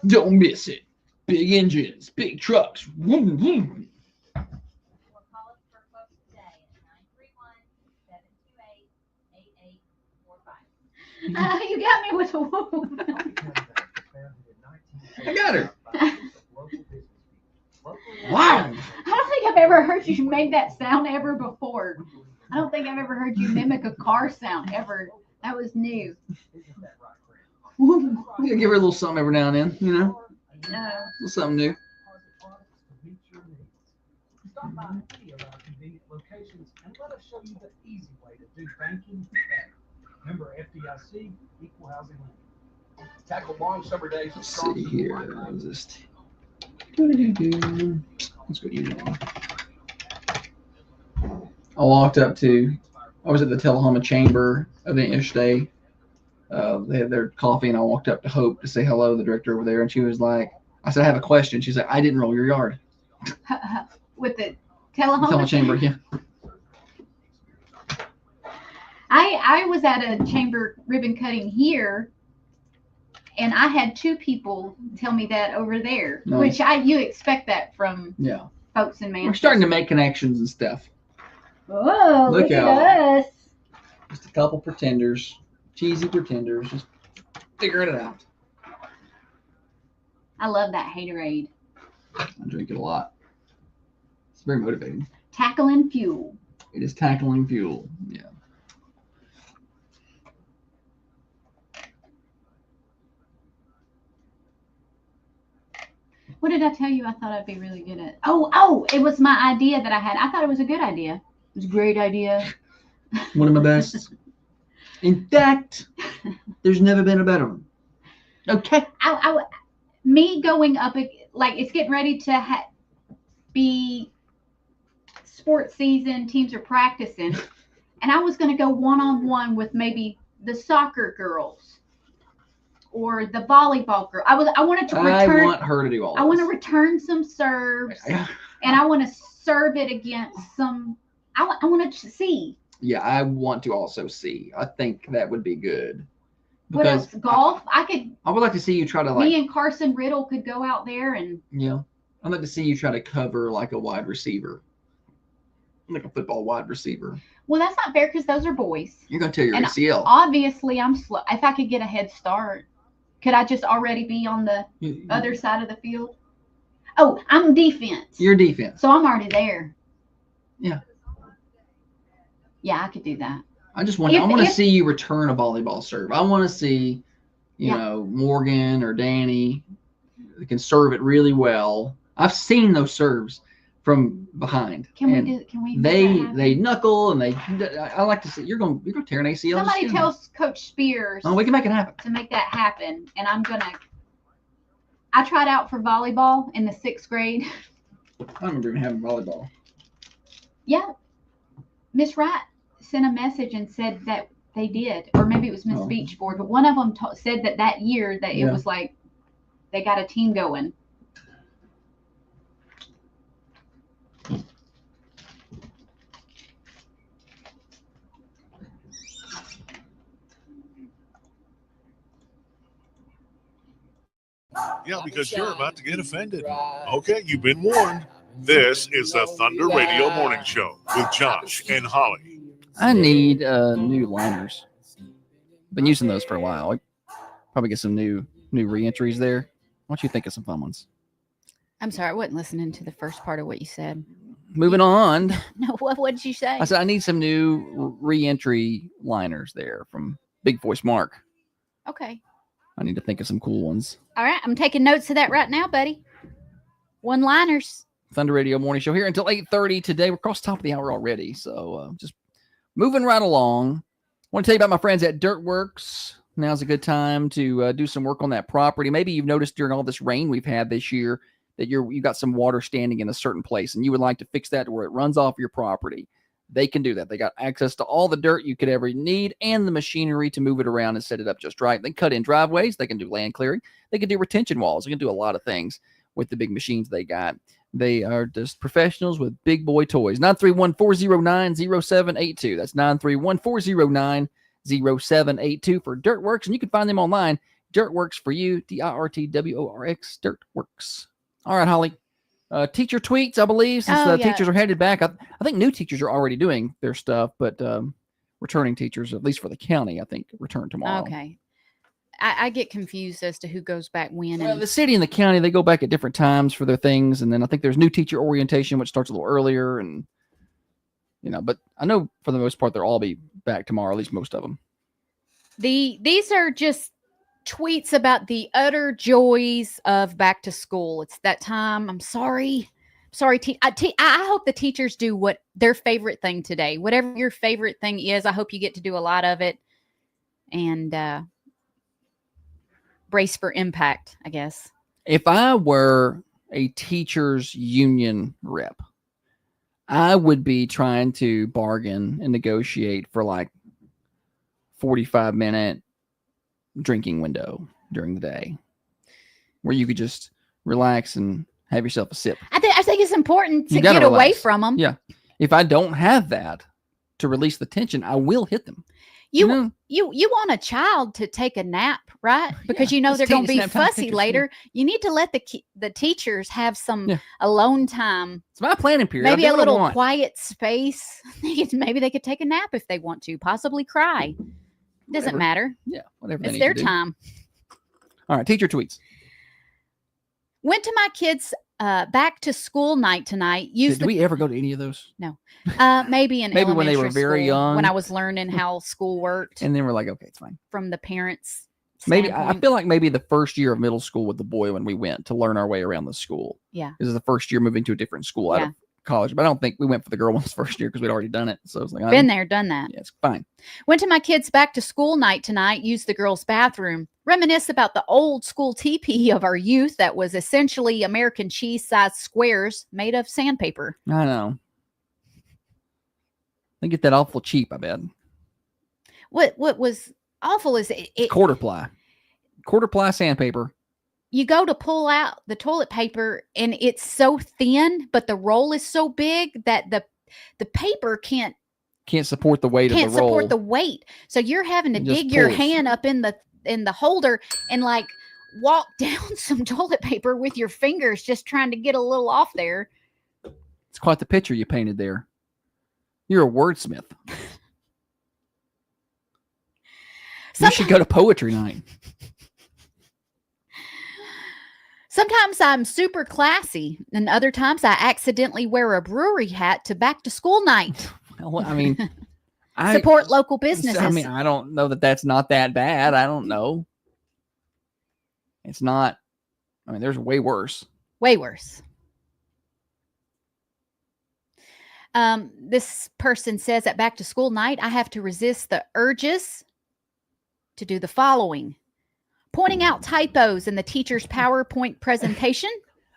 Speaker 3: don't miss it. Big engines, big trucks. Vroom, vroom.
Speaker 4: You got me with a whoop.
Speaker 3: I got her. Wow.
Speaker 4: I don't think I've ever heard you make that sound ever before. I don't think I've ever heard you mimic a car sound ever. That was new.
Speaker 3: You gotta give her a little something every now and then, you know? A
Speaker 4: No.
Speaker 3: little something new.
Speaker 7: Stop by any of our convenient locations and let us show you the easy way to do banking better. Remember FDIC, equal housing lender. Tackle long summer days.
Speaker 3: Let's see here. Just let's go easy. I walked up to, I was at the Tullahoma Chamber event yesterday. They had their coffee, and I walked up to Hope to say hello, the director over there, and she was like, I said, I have a question. She's like, I didn't roll your yard.
Speaker 4: With the
Speaker 3: Tullahoma
Speaker 4: Tullahoma
Speaker 3: Chamber, yeah.
Speaker 4: I was at a chamber ribbon cutting here, and I had 2 people tell me that over there,
Speaker 3: Nice.
Speaker 4: which you expect that from
Speaker 3: Yeah.
Speaker 4: folks in Manchester.
Speaker 3: We're starting to make connections and stuff.
Speaker 4: Oh,
Speaker 3: Look
Speaker 4: look at
Speaker 3: out.
Speaker 4: us.
Speaker 3: Just a couple pretenders, cheesy pretenders, just figuring it out.
Speaker 4: I love that haterade.
Speaker 3: I drink it a lot. It's very motivating.
Speaker 4: Tackling fuel.
Speaker 3: It is tackling fuel. Yeah.
Speaker 4: What did I tell you I thought I'd be really good at? Oh, it was my idea that I had. I thought it was a good idea. It was a great idea.
Speaker 3: One of my best. In fact, there's never been a better one. Okay.
Speaker 4: Me going up, like it's getting ready to be sports season, teams are practicing, and I was going to go one-on-one with maybe the soccer girls or the volleyball girl. I wanted to return.
Speaker 3: I want her to do all this.
Speaker 4: I want to return some serves, and I want to serve it against some. I want to see.
Speaker 3: Yeah, I want to also see. I think that would be good.
Speaker 4: What else? Golf. I
Speaker 3: would like to see you try to
Speaker 4: me and Carson Riddle could go out there and.
Speaker 3: Yeah. I'd like to see you try to cover like a wide receiver. Like a football wide receiver.
Speaker 4: Well, that's not fair because those are boys.
Speaker 3: You're going to tear your
Speaker 4: And
Speaker 3: ACL.
Speaker 4: Obviously, I'm slow. If I could get a head start, could I just already be on the other side of the field? Oh, I'm defense.
Speaker 3: Your defense.
Speaker 4: So I'm already there.
Speaker 3: Yeah.
Speaker 4: Yeah, I could do that.
Speaker 3: I just want I want to
Speaker 4: If-
Speaker 3: see you return a volleyball serve. I want to see, you
Speaker 4: Yeah.
Speaker 3: know, Morgan or Danny that can serve it really well. I've seen those serves from behind.
Speaker 4: Can
Speaker 3: and
Speaker 4: we make
Speaker 3: They
Speaker 4: that happen?
Speaker 3: they knuckle and they. I like to see you're gonna tear an ACL.
Speaker 4: Somebody
Speaker 3: just
Speaker 4: tells Coach Spears
Speaker 3: Oh, we can make it happen.
Speaker 4: to make that happen, and I tried out for volleyball in the 6th grade.
Speaker 3: I don't remember even having volleyball.
Speaker 4: Yeah, Miss Wright sent a message and said that they did, or maybe it was Miss
Speaker 3: Oh.
Speaker 4: Beachboard, but one of them said that year that it
Speaker 3: Yeah.
Speaker 4: was like they got a team going.
Speaker 6: Yeah, because you're about to get offended. Okay, you've been warned. This is the Thunder Radio Morning Show with Josh and Holly.
Speaker 3: I need new liners. Been using those for a while. I probably get some new re-entries there. Why don't you think of some fun ones?
Speaker 1: I'm sorry, I wasn't listening to the first part of what you said.
Speaker 3: Moving on.
Speaker 1: No, what did you say?
Speaker 3: I said I need some new re-entry liners there from Big Voice Mark.
Speaker 1: Okay.
Speaker 3: I need to think of some cool ones.
Speaker 1: All right, I'm taking notes of that right now, buddy. One-liners.
Speaker 3: Thunder Radio Morning Show here until 8:30 today. We're across the top of the hour already, so just moving right along. I want to tell you about my friends at Dirtworks. Now's a good time to do some work on that property. Maybe you've noticed during all this rain we've had this year that you've got some water standing in a certain place, and you would like to fix that to where it runs off your property. They can do that. They got access to all the dirt you could ever need and the machinery to move it around and set it up just right. They can cut in driveways. They can do land clearing. They can do retention walls. They can do a lot of things with the big machines they got. They are just professionals with big boy toys. 931-409-0782. That's 931-409-0782 for Dirtworks. And you can find them online. Dirtworks for you. DIRTWORX. Dirtworks. All right, Holly. Teacher tweets, I believe, since the teachers are headed back. I think new teachers are already doing their stuff, but returning teachers, at least for the county, I think, return tomorrow.
Speaker 1: Okay. I get confused as to who goes back when.
Speaker 3: Well,
Speaker 1: And
Speaker 3: the city and the county, they go back at different times for their things. And then I think there's new teacher orientation, which starts a little earlier. And, but I know for the most part, they'll all be back tomorrow, at least most of them.
Speaker 1: these are just tweets about the utter joys of back to school. It's that time. I'm sorry. I hope the teachers do what their favorite thing today, whatever your favorite thing is. I hope you get to do a lot of it and brace for impact, I guess.
Speaker 3: If I were a teachers union rep, I would be trying to bargain and negotiate for like 45-minute drinking window during the day where you could just relax and have yourself a sip.
Speaker 1: I think it's important to
Speaker 3: You gotta
Speaker 1: get away
Speaker 3: relax.
Speaker 1: from them.
Speaker 3: Yeah. If I don't have that to release the tension, I will hit them.
Speaker 1: You
Speaker 3: know?
Speaker 1: you want a child to take a nap, right? Because
Speaker 3: Yeah,
Speaker 1: you know
Speaker 3: it's
Speaker 1: they're going to
Speaker 3: teen-
Speaker 1: be
Speaker 3: it's nap time
Speaker 1: fussy
Speaker 3: teachers,
Speaker 1: later. You need to let the teachers have some
Speaker 3: Yeah.
Speaker 1: alone time,
Speaker 3: It's my planning period. I
Speaker 1: maybe
Speaker 3: do
Speaker 1: a
Speaker 3: what I
Speaker 1: little
Speaker 3: want.
Speaker 1: quiet space. Maybe they could take a nap if they want to, possibly cry. Doesn't
Speaker 3: Whatever.
Speaker 1: matter.
Speaker 3: Yeah, whatever they
Speaker 1: It's
Speaker 3: need
Speaker 1: their
Speaker 3: to do.
Speaker 1: time.
Speaker 3: All right, teacher tweets.
Speaker 1: Went to my kids' back to school night tonight.
Speaker 3: Did we ever go to any of those?
Speaker 1: Maybe in
Speaker 3: Maybe when they were
Speaker 1: elementary
Speaker 3: very
Speaker 1: school,
Speaker 3: young.
Speaker 1: when I was learning how school worked
Speaker 3: And then we're like, okay, it's fine.
Speaker 1: from the parents.
Speaker 3: Maybe I
Speaker 1: standpoint.
Speaker 3: feel like maybe the first year of middle school with the boy when we went to learn our way around the school.
Speaker 1: Yeah.
Speaker 3: This is the first year moving to a different school out
Speaker 1: Yeah.
Speaker 3: of college. But I don't think we went for the girl ones first year because we'd already done it. So it's like,
Speaker 1: Been there, done that.
Speaker 3: yeah, it's fine.
Speaker 1: Went to my kids' back to school night tonight, used the girls' bathroom, reminisce about the old school teepee of our youth that was essentially American cheese sized squares made of sandpaper.
Speaker 3: I know. They get that awful cheap, I bet.
Speaker 1: What was awful is it
Speaker 3: Quarter ply sandpaper.
Speaker 1: you go to pull out the toilet paper and it's so thin, but the roll is so big that the paper can't
Speaker 3: Support the weight of the roll.
Speaker 1: support the weight. So you're having to
Speaker 3: It just
Speaker 1: dig your
Speaker 3: pulls.
Speaker 1: hand up in the holder and like walk down some toilet paper with your fingers just trying to get a little off there.
Speaker 3: It's quite the picture you painted there. You're a wordsmith. You should go to poetry night.
Speaker 1: Sometimes I'm super classy, and other times I accidentally wear a brewery hat to back to school night.
Speaker 3: Well, I mean,
Speaker 1: Support local businesses.
Speaker 3: I mean, I don't know that that's not that bad. I don't know. It's not. I mean, there's way worse.
Speaker 1: Way worse. This person says at back to school night, I have to resist the urges to do the following: pointing out typos in the teacher's PowerPoint presentation.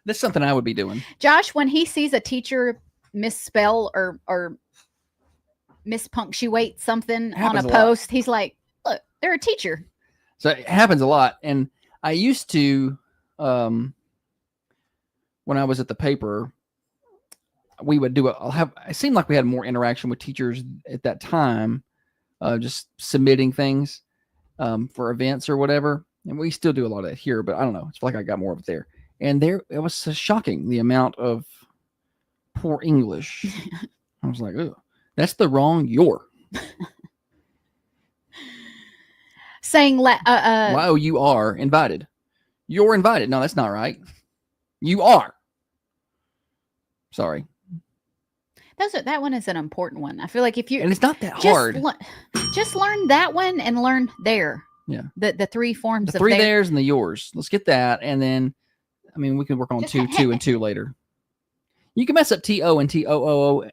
Speaker 3: That's something I would be doing.
Speaker 1: Josh, when he sees a teacher misspell or mispunctuate something on a
Speaker 3: Happens a lot.
Speaker 1: post, he's like, look, they're a teacher.
Speaker 3: So it happens a lot. And I used to, when I was at the paper, we would do it seemed like we had more interaction with teachers at that time, just submitting things for events or whatever. And we still do a lot of that here, but I don't know. It's like I got more of it there. And it was so shocking, the amount of poor English. I was like, oh, that's the wrong "you're."
Speaker 1: Saying,
Speaker 3: Wow, you are invited. You're invited. No, that's not right. You are. Sorry.
Speaker 1: that one is an important one. I feel like if you
Speaker 3: And it's not that hard.
Speaker 1: Just learn that one and learn there.
Speaker 3: Yeah.
Speaker 1: The three forms
Speaker 3: The
Speaker 1: of
Speaker 3: three
Speaker 1: there.
Speaker 3: theirs and the yours. Let's get that. And then, I mean, we can work on
Speaker 1: Just
Speaker 3: two and two later. You can mess up TO and TOOO.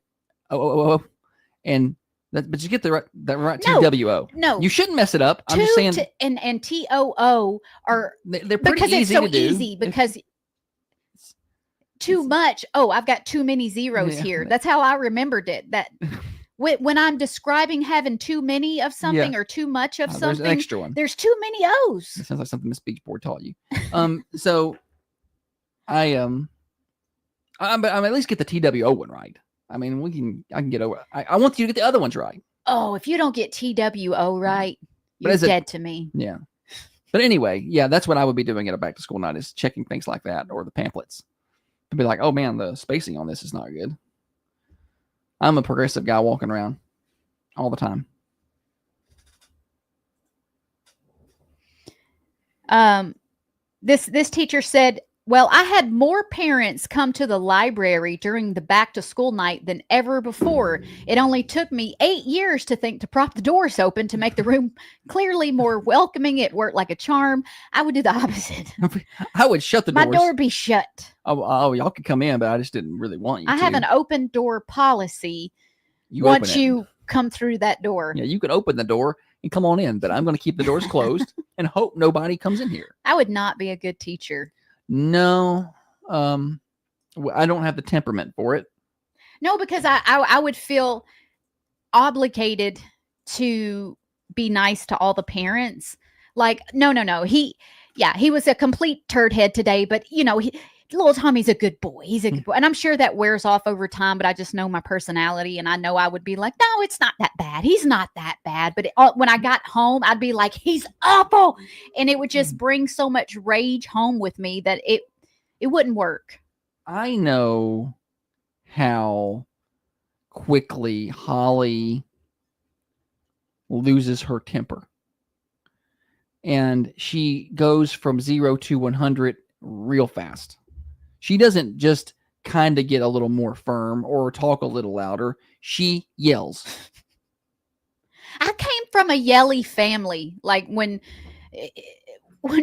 Speaker 3: And that, but you get the right
Speaker 1: No.
Speaker 3: TWO.
Speaker 1: No.
Speaker 3: You shouldn't mess it up. I'm just saying
Speaker 1: and TOO are
Speaker 3: they're pretty
Speaker 1: because it's
Speaker 3: easy
Speaker 1: so
Speaker 3: to do.
Speaker 1: easy because too much. Oh, I've got too many zeros
Speaker 3: Yeah.
Speaker 1: here. That's how I remembered it. That when I'm describing having too many of something or too much of
Speaker 3: There's
Speaker 1: something,
Speaker 3: an extra one.
Speaker 1: there's too many O's.
Speaker 3: That sounds like something the speech board taught you. So I'm at least get the TWO one right. I mean, I can get over. I want you to get the other ones right.
Speaker 1: Oh, if you don't get TWO right,
Speaker 3: But
Speaker 1: you're
Speaker 3: is it-
Speaker 1: dead to me.
Speaker 3: Yeah. But anyway, yeah, that's what I would be doing at a back to school night, is checking things like that, or the pamphlets. To be like, oh man, the spacing on this is not good. I'm a progressive guy walking around all the time.
Speaker 1: This teacher said, well, I had more parents come to the library during the back to school night than ever before. It only took me 8 years to think to prop the doors open to make the room clearly more welcoming. It worked like a charm. I would do the opposite.
Speaker 3: I would shut the
Speaker 1: My
Speaker 3: doors.
Speaker 1: door be shut.
Speaker 3: Oh, y'all could come in, but I just didn't really want you
Speaker 1: I
Speaker 3: to.
Speaker 1: have an open door policy
Speaker 3: You open
Speaker 1: once
Speaker 3: it.
Speaker 1: you come through that door.
Speaker 3: Yeah, you could open the door and come on in, but I'm going to keep the doors closed and hope nobody comes in here.
Speaker 1: I would not be a good teacher.
Speaker 3: No, I don't have the temperament for it.
Speaker 1: No, because I would feel obligated to be nice to all the parents. Like, no. He was a complete turd head today, but little Tommy's a good boy. He's a good boy. And I'm sure that wears off over time, but I just know my personality, and I know I would be like, no, it's not that bad. He's not that bad. But when I got home, I'd be like, he's awful. And it would just bring so much rage home with me that it wouldn't work.
Speaker 3: I know how quickly Holly loses her temper. And she goes from 0 to 100 real fast. She doesn't just kind of get a little more firm or talk a little louder. She yells.
Speaker 1: I came from a yelly family. Like when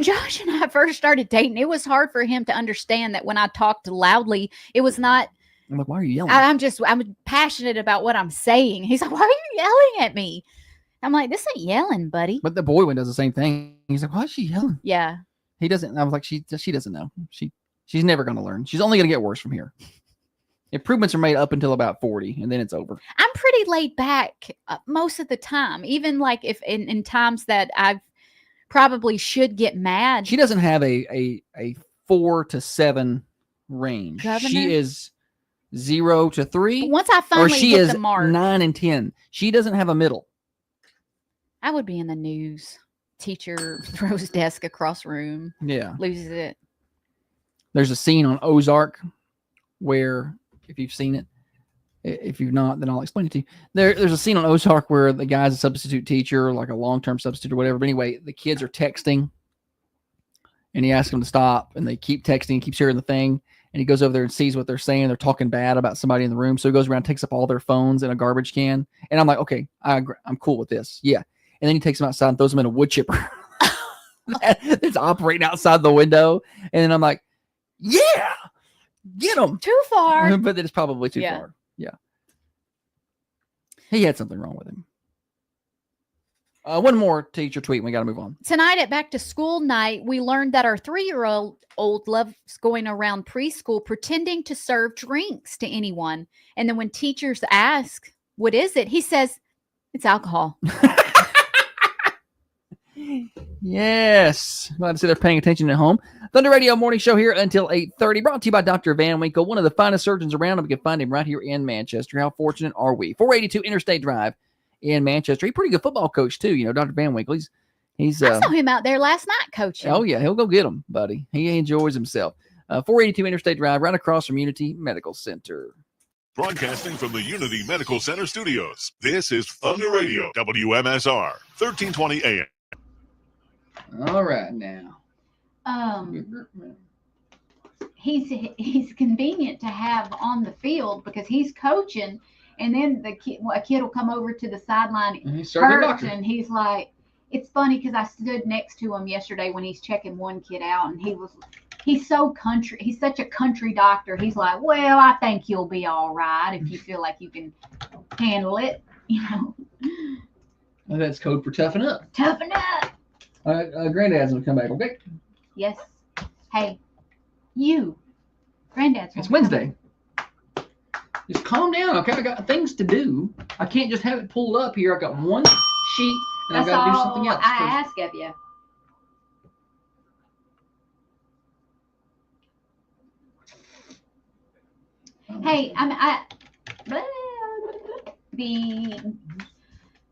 Speaker 1: Josh and I first started dating, it was hard for him to understand that when I talked loudly, it was not.
Speaker 3: I'm like, why are you yelling?
Speaker 1: I'm passionate about what I'm saying. He's like, why are you yelling at me? I'm like, this ain't yelling, buddy.
Speaker 3: But the boy one does the same thing. He's like, why is she yelling?
Speaker 1: Yeah.
Speaker 3: He doesn't. I was like, she doesn't know. She's never going to learn. She's only going to get worse from here. Improvements are made up until about 40, and then it's over.
Speaker 1: I'm pretty laid back most of the time, even like if in times that I probably should get mad.
Speaker 3: She doesn't have a 4 to 7 range.
Speaker 1: Governor?
Speaker 3: She is 0 to 3,
Speaker 1: Once I
Speaker 3: or
Speaker 1: finally
Speaker 3: she
Speaker 1: hit
Speaker 3: is
Speaker 1: the mark,
Speaker 3: 9 and 10. She doesn't have a middle.
Speaker 1: I would be in the news. Teacher throws desk across room,
Speaker 3: Yeah.
Speaker 1: loses it.
Speaker 3: There's a scene on Ozark where, if you've seen it, if you've not, then I'll explain it to you. There's a scene on Ozark where the guy's a substitute teacher, like a long-term substitute or whatever. But anyway, the kids are texting, and he asks them to stop, and they keep texting, keep sharing the thing, and he goes over there and sees what they're saying. They're talking bad about somebody in the room. So he goes around, takes up all their phones in a garbage can. And I'm like, okay, I'm cool with this. Yeah. And then he takes them outside and throws them in a wood chipper that's operating outside the window. And then I'm like, yeah, get them.
Speaker 1: Too far.
Speaker 3: But then it's probably too
Speaker 1: Yeah.
Speaker 3: far. Yeah. He had something wrong with him. One more teacher tweet. We got to move on.
Speaker 1: Tonight at back to school night, we learned that our 3-year-old loves going around preschool pretending to serve drinks to anyone. And then when teachers ask, what is it? He says, it's alcohol.
Speaker 3: Yes. Glad to see they're paying attention at home. Thunder Radio Morning Show here until 8:30. Brought to you by Dr. Van Winkle, one of the finest surgeons around. And we can find him right here in Manchester. How fortunate are we? 482 Interstate Drive in Manchester. He's a pretty good football coach, too. You know, Dr. Van Winkle. He's
Speaker 1: I saw him out there last night coaching.
Speaker 3: oh, yeah. He'll go get him, buddy. He enjoys himself. 482 Interstate Drive, right across from Unity Medical Center.
Speaker 6: Broadcasting from the Unity Medical Center studios. This is Thunder Radio, WMSR, 1320 AM.
Speaker 3: All right, now.
Speaker 4: He's convenient to have on the field because he's coaching, and then a kid will come over to the sideline
Speaker 3: And he started
Speaker 4: hurt,
Speaker 3: doctor.
Speaker 4: and he's like, it's funny because I stood next to him yesterday when he's checking one kid out, and he's so country. He's such a country doctor. He's like, well, I think you'll be all right if you feel like you can handle it. You know,
Speaker 3: Well, that's code for toughen up.
Speaker 4: toughen up.
Speaker 3: Granddad's going to come back, okay?
Speaker 4: Yes. Hey, Granddad's.
Speaker 3: It's
Speaker 4: gonna come.
Speaker 3: Wednesday. Just calm down, okay? I got things to do. I can't just have it pulled up here. I got one sheet, and
Speaker 4: That's
Speaker 3: I've got to do
Speaker 4: all
Speaker 3: something else.
Speaker 4: I ask of you. Hey, the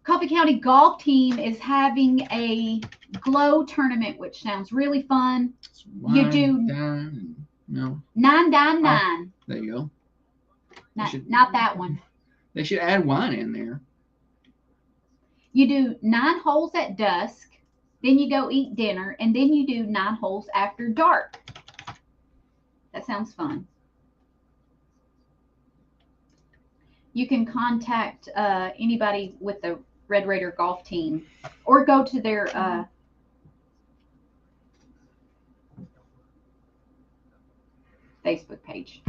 Speaker 4: Coffee County golf team is having a glow tournament, which sounds really fun. You do-
Speaker 3: No,
Speaker 4: 999.
Speaker 3: there you go.
Speaker 4: Not that one.
Speaker 3: They should add wine in there.
Speaker 4: You do 9 holes at dusk, then you go eat dinner, and then you do 9 holes after dark. That sounds fun. You can contact anybody with the Red Raider golf team or go to their Facebook page.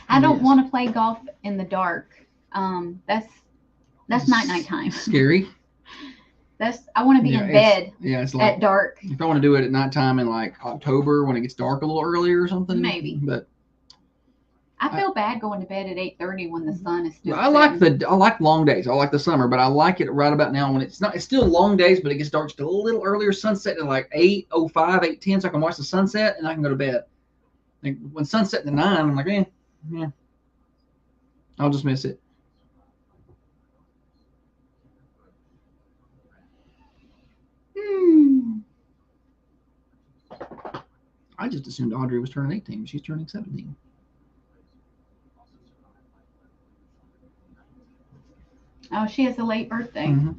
Speaker 4: I don't
Speaker 3: Yes.
Speaker 4: want to play golf in the dark. That's night time.
Speaker 3: Scary.
Speaker 4: I want to be
Speaker 3: Yeah,
Speaker 4: in
Speaker 3: it's-
Speaker 4: bed
Speaker 3: Yeah, it's like
Speaker 4: at dark.
Speaker 3: if I want to do it at nighttime in like October when it gets dark a little earlier or something.
Speaker 4: Maybe.
Speaker 3: But
Speaker 4: I feel bad going to bed at 8:30 when the sun is still.
Speaker 3: I like
Speaker 4: setting.
Speaker 3: I like long days. I like the summer, but I like it right about now when it's still long days, but it gets dark just a little earlier. Sunset at like 8:05, 8:10, so I can watch the sunset and I can go to bed. Like when sunset at 9, I'm like, yeah, I'll just miss it. I just assumed Audrey was turning 18. She's turning 17.
Speaker 4: Oh, she has a late birthday.
Speaker 3: Mhm.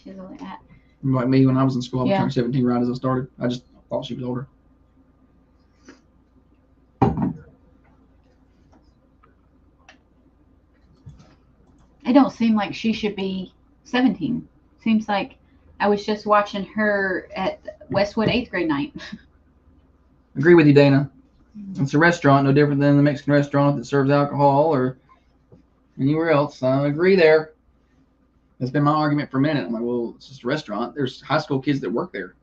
Speaker 4: She has a late.
Speaker 3: Like me when I was in school, I
Speaker 4: Yeah.
Speaker 3: turned 17 right as I started. I just thought she was older.
Speaker 4: It don't seem like she should be 17. Seems like I was just watching her at Westwood 8th grade night.
Speaker 3: Agree with you, Dana. It's a restaurant, no different than the Mexican restaurant that serves alcohol or anywhere else. I agree there. That's been my argument for a minute. I'm like, well, it's just a restaurant. There's high school kids that work there.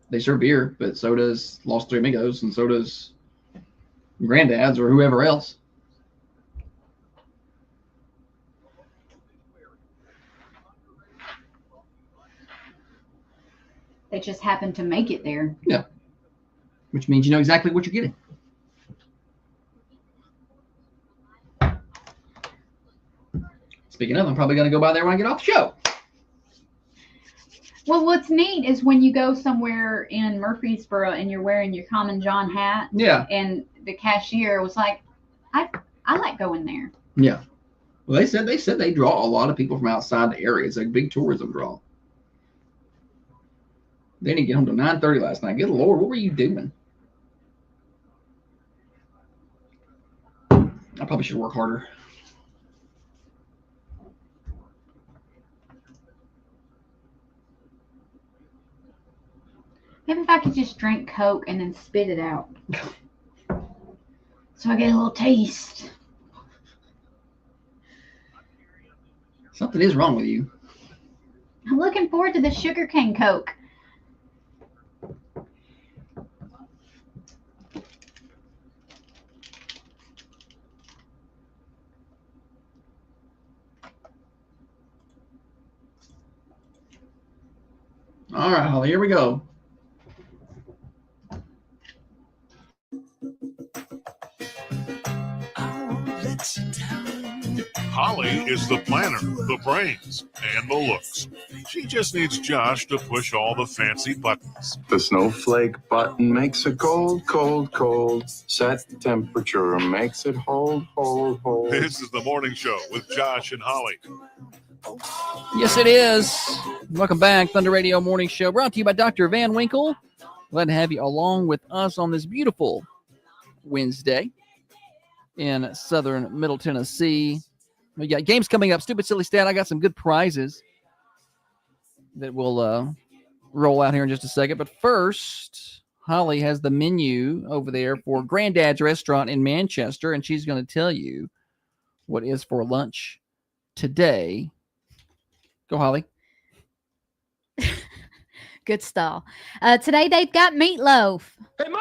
Speaker 3: They serve beer, but so does Los Tres Amigos, and so does Granddad's or whoever else.
Speaker 4: They just happened to make it there.
Speaker 3: Which means you know exactly what you're getting. Speaking of, I'm probably going to go by there when I get off the show.
Speaker 4: Well, what's neat is when you go somewhere in Murfreesboro and you're wearing your Common John hat,
Speaker 3: Yeah.
Speaker 4: and the cashier was like, I like going there.
Speaker 3: Yeah. Well, they said they draw a lot of people from outside the area. It's a big tourism draw. They didn't get home till 9:30 last night. Good Lord, what were you doing? I probably should work harder.
Speaker 4: Maybe if I could just drink Coke and then spit it out. So I get a little taste.
Speaker 3: Something is wrong with you.
Speaker 4: I'm looking forward to the sugarcane Coke.
Speaker 3: All right, Holly, here we go.
Speaker 6: Holly is the planner, the brains, and the looks. She just needs Josh to push all the fancy buttons.
Speaker 8: The snowflake button makes it cold, cold, cold. Set the temperature, makes it hold, hold, hold.
Speaker 6: This is the morning show with Josh and Holly.
Speaker 3: Yes, it is. Welcome back. Thunder Radio Morning Show brought to you by Dr. Van Winkle. Glad to have you along with us on this beautiful Wednesday in southern Middle Tennessee. We got games coming up. Stupid Silly Stat. I got some good prizes that will roll out here in just a second. But first, Holly has the menu over there for Granddad's Restaurant in Manchester, and she's going to tell you what is for lunch today. Go, Holly.
Speaker 1: Good stall. Today they've got meatloaf.
Speaker 9: Hey, Ma!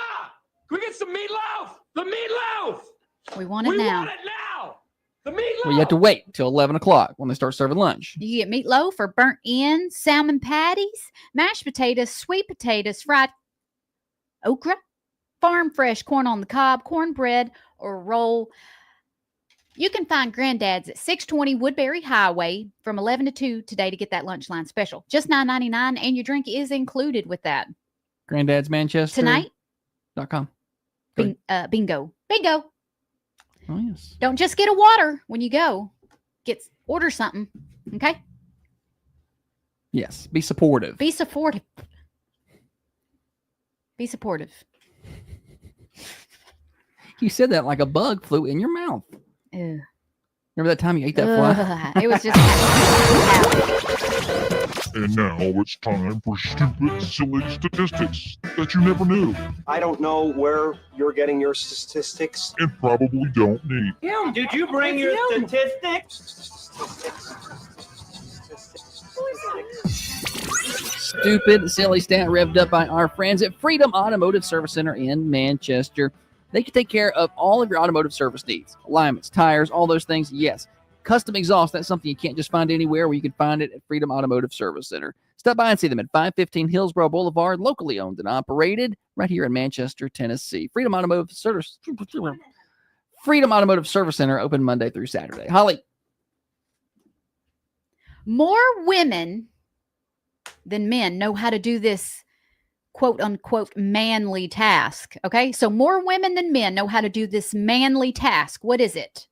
Speaker 9: Can we get some meatloaf? The meatloaf!
Speaker 1: We want it now.
Speaker 9: Want it now! The meatloaf!
Speaker 3: Well, you have to wait till 11 o'clock when they start serving lunch.
Speaker 1: You get meatloaf or burnt ends, salmon patties, mashed potatoes, sweet potatoes, fried okra, farm fresh corn on the cob, cornbread, or roll. You can find Granddad's at 620 Woodbury Highway from 11 to 2 today to get that lunch line special. Just $9.99, and your drink is included with that.
Speaker 3: Granddad's Manchester.
Speaker 1: Tonight.com. Bingo. Bingo.
Speaker 3: Oh, yes.
Speaker 1: Don't just get a water when you go. Order something. Okay?
Speaker 3: Yes. Be supportive.
Speaker 1: Be supportive. Be supportive.
Speaker 3: You said that like a bug flew in your mouth.
Speaker 1: Ew.
Speaker 3: Remember that time you ate that fly?
Speaker 1: It was just.
Speaker 6: And now it's time for stupid, silly statistics that you never knew
Speaker 10: I don't know where you're getting your statistics.
Speaker 6: and probably don't need.
Speaker 9: Kim, did you bring your statistics?
Speaker 3: Stupid, silly stat revved up by our friends at Freedom Automotive Service Center in Manchester. They can take care of all of your automotive service needs. Alignments, tires, all those things. Yes. Custom exhaust, that's something you can't just find anywhere. Where you can find it at Freedom Automotive Service Center. Stop by and see them at 515 Hillsborough Boulevard, locally owned and operated right here in Manchester, Tennessee. Freedom Automotive Service Center, open Monday through Saturday. Holly.
Speaker 1: More women than men know how to do this quote unquote manly task. Okay. So more women than men know how to do this manly task. What is it?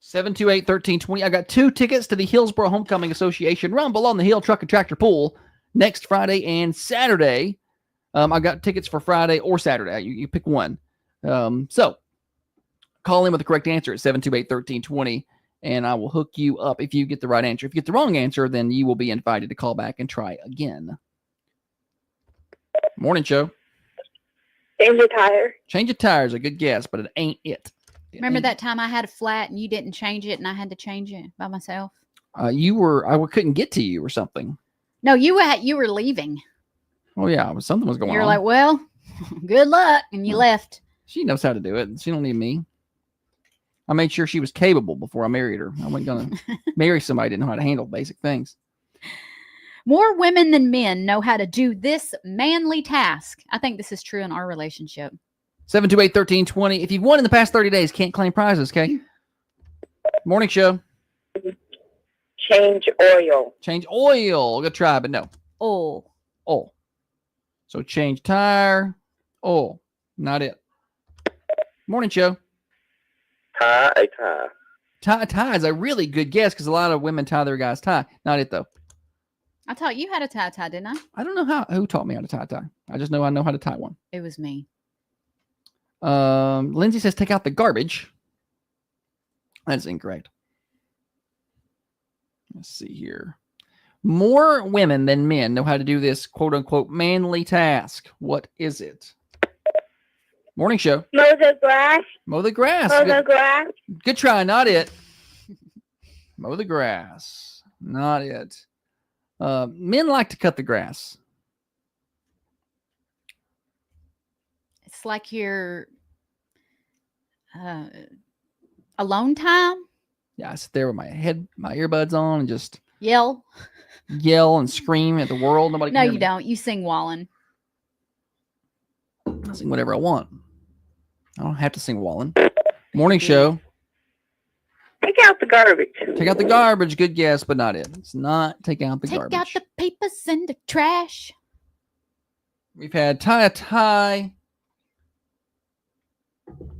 Speaker 3: 728-1320. I got 2 tickets to the Hillsborough Homecoming Association Rumble on the Hill Truck and Tractor Pool next Friday and Saturday. I got tickets for Friday or Saturday. You pick one. So call in with the correct answer at 728-1320, and I will hook you up if you get the right answer. If you get the wrong answer, then you will be invited to call back and try again. Morning show.
Speaker 11: Change your tire.
Speaker 3: Change your tires, a good guess, but it ain't it.
Speaker 1: Remember that time I had a flat and you didn't change it and I had to change it by myself?
Speaker 3: I couldn't get to you or something.
Speaker 1: No, you were leaving.
Speaker 3: Oh yeah, something was going on.
Speaker 1: You're like, well, good luck. And you left.
Speaker 3: She knows how to do it. She don't need me. I made sure she was capable before I married her. I wasn't going to marry somebody who didn't know how to handle basic things.
Speaker 1: More women than men know how to do this manly task. I think this is true in our relationship.
Speaker 3: 728-1320. If you've won in the past 30 days, can't claim prizes, okay? Morning show.
Speaker 11: Change oil.
Speaker 3: Change oil. Good try, but no.
Speaker 1: Oil.
Speaker 3: Oil. So change tire. Oil. Not it. Morning show.
Speaker 11: Tie a tie.
Speaker 3: Tie is a really good guess because a lot of women tie their guys' tie. Not it, though.
Speaker 1: I taught you how to tie, didn't I?
Speaker 3: I don't know who taught me how to tie. I just know I know how to tie one.
Speaker 1: It was me.
Speaker 3: Lindsay says take out the garbage. That's incorrect. Let's see here. More women than men know how to do this quote unquote manly task. What is it? Morning show.
Speaker 11: Mow the grass.
Speaker 3: Mow the grass.
Speaker 11: Mow
Speaker 3: Good,
Speaker 11: the grass.
Speaker 3: good try. Not it. Mow the grass. Not it. Men like to cut the grass.
Speaker 1: It's like your alone time.
Speaker 3: Yeah, I sit there with my earbuds on and just
Speaker 1: Yell.
Speaker 3: yell and scream at the world. Nobody
Speaker 1: No,
Speaker 3: can hear
Speaker 1: you
Speaker 3: me.
Speaker 1: don't. You sing Wallen.
Speaker 3: I sing whatever I want. I don't have to sing Wallen. Morning show.
Speaker 11: Take out the garbage.
Speaker 3: Take out the garbage. Good guess, but not it. It's not take out the
Speaker 1: Take
Speaker 3: garbage.
Speaker 1: out the papers and the trash.
Speaker 3: We've had tie a tie,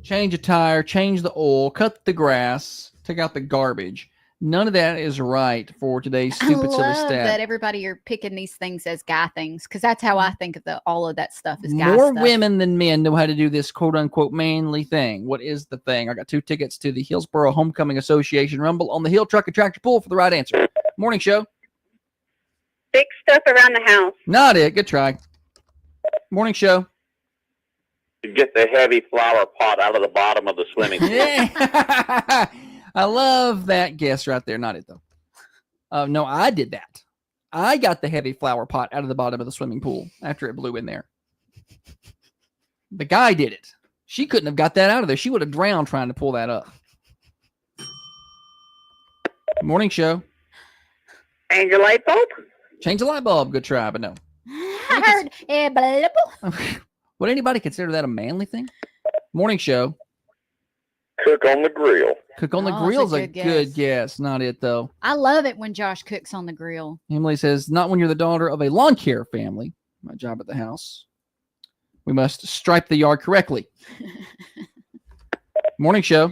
Speaker 3: change a tire, change the oil, cut the grass, take out the garbage. None of that is right for today's stupid
Speaker 1: I
Speaker 3: silly
Speaker 1: love
Speaker 3: stat.
Speaker 1: that everybody are picking these things as guy things because that's how I think of all of that stuff is guy
Speaker 3: More
Speaker 1: stuff.
Speaker 3: women than men know how to do this quote unquote manly thing. What is the thing? I got 2 tickets to the Hillsboro Homecoming Association Rumble on the Hill Truck and Tractor Pull for the right answer. Morning show.
Speaker 11: Fix stuff around the house.
Speaker 3: Not it. Good try. Morning show.
Speaker 12: Get the heavy flower pot out of the bottom of the swimming pool.
Speaker 3: Yeah. I love that guess right there. Not it though. No, I did that. I got the heavy flower pot out of the bottom of the swimming pool after it blew in there. The guy did it. She couldn't have got that out of there. She would have drowned trying to pull that up. Morning show.
Speaker 11: Change your light bulb.
Speaker 3: Change the light bulb. Good try, but no.
Speaker 1: I heard
Speaker 3: Would anybody consider that a manly thing? Morning show.
Speaker 12: Cook on the grill.
Speaker 3: Cook on the
Speaker 1: Oh, that's a
Speaker 3: grill's a
Speaker 1: good
Speaker 3: good
Speaker 1: guess.
Speaker 3: guess. Not it though.
Speaker 1: I love it when Josh cooks on the grill.
Speaker 3: Emily says, not when you're the daughter of a lawn care family. My job at the house. We must stripe the yard correctly. Morning show.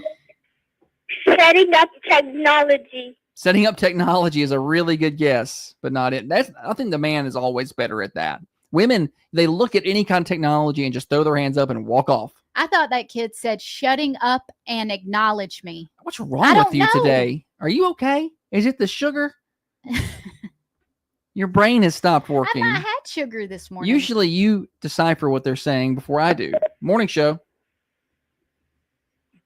Speaker 11: Setting up technology.
Speaker 3: Setting up technology is a really good guess, but not it. I think the man is always better at that. Women, they look at any kind of technology and just throw their hands up and walk off.
Speaker 1: I thought that kid said shutting up and acknowledge me.
Speaker 3: What's wrong with you today? Are you okay? Is it the sugar? Your brain has stopped
Speaker 1: I've
Speaker 3: working.
Speaker 1: not had sugar this morning.
Speaker 3: Usually you decipher what they're saying before I do. Morning show.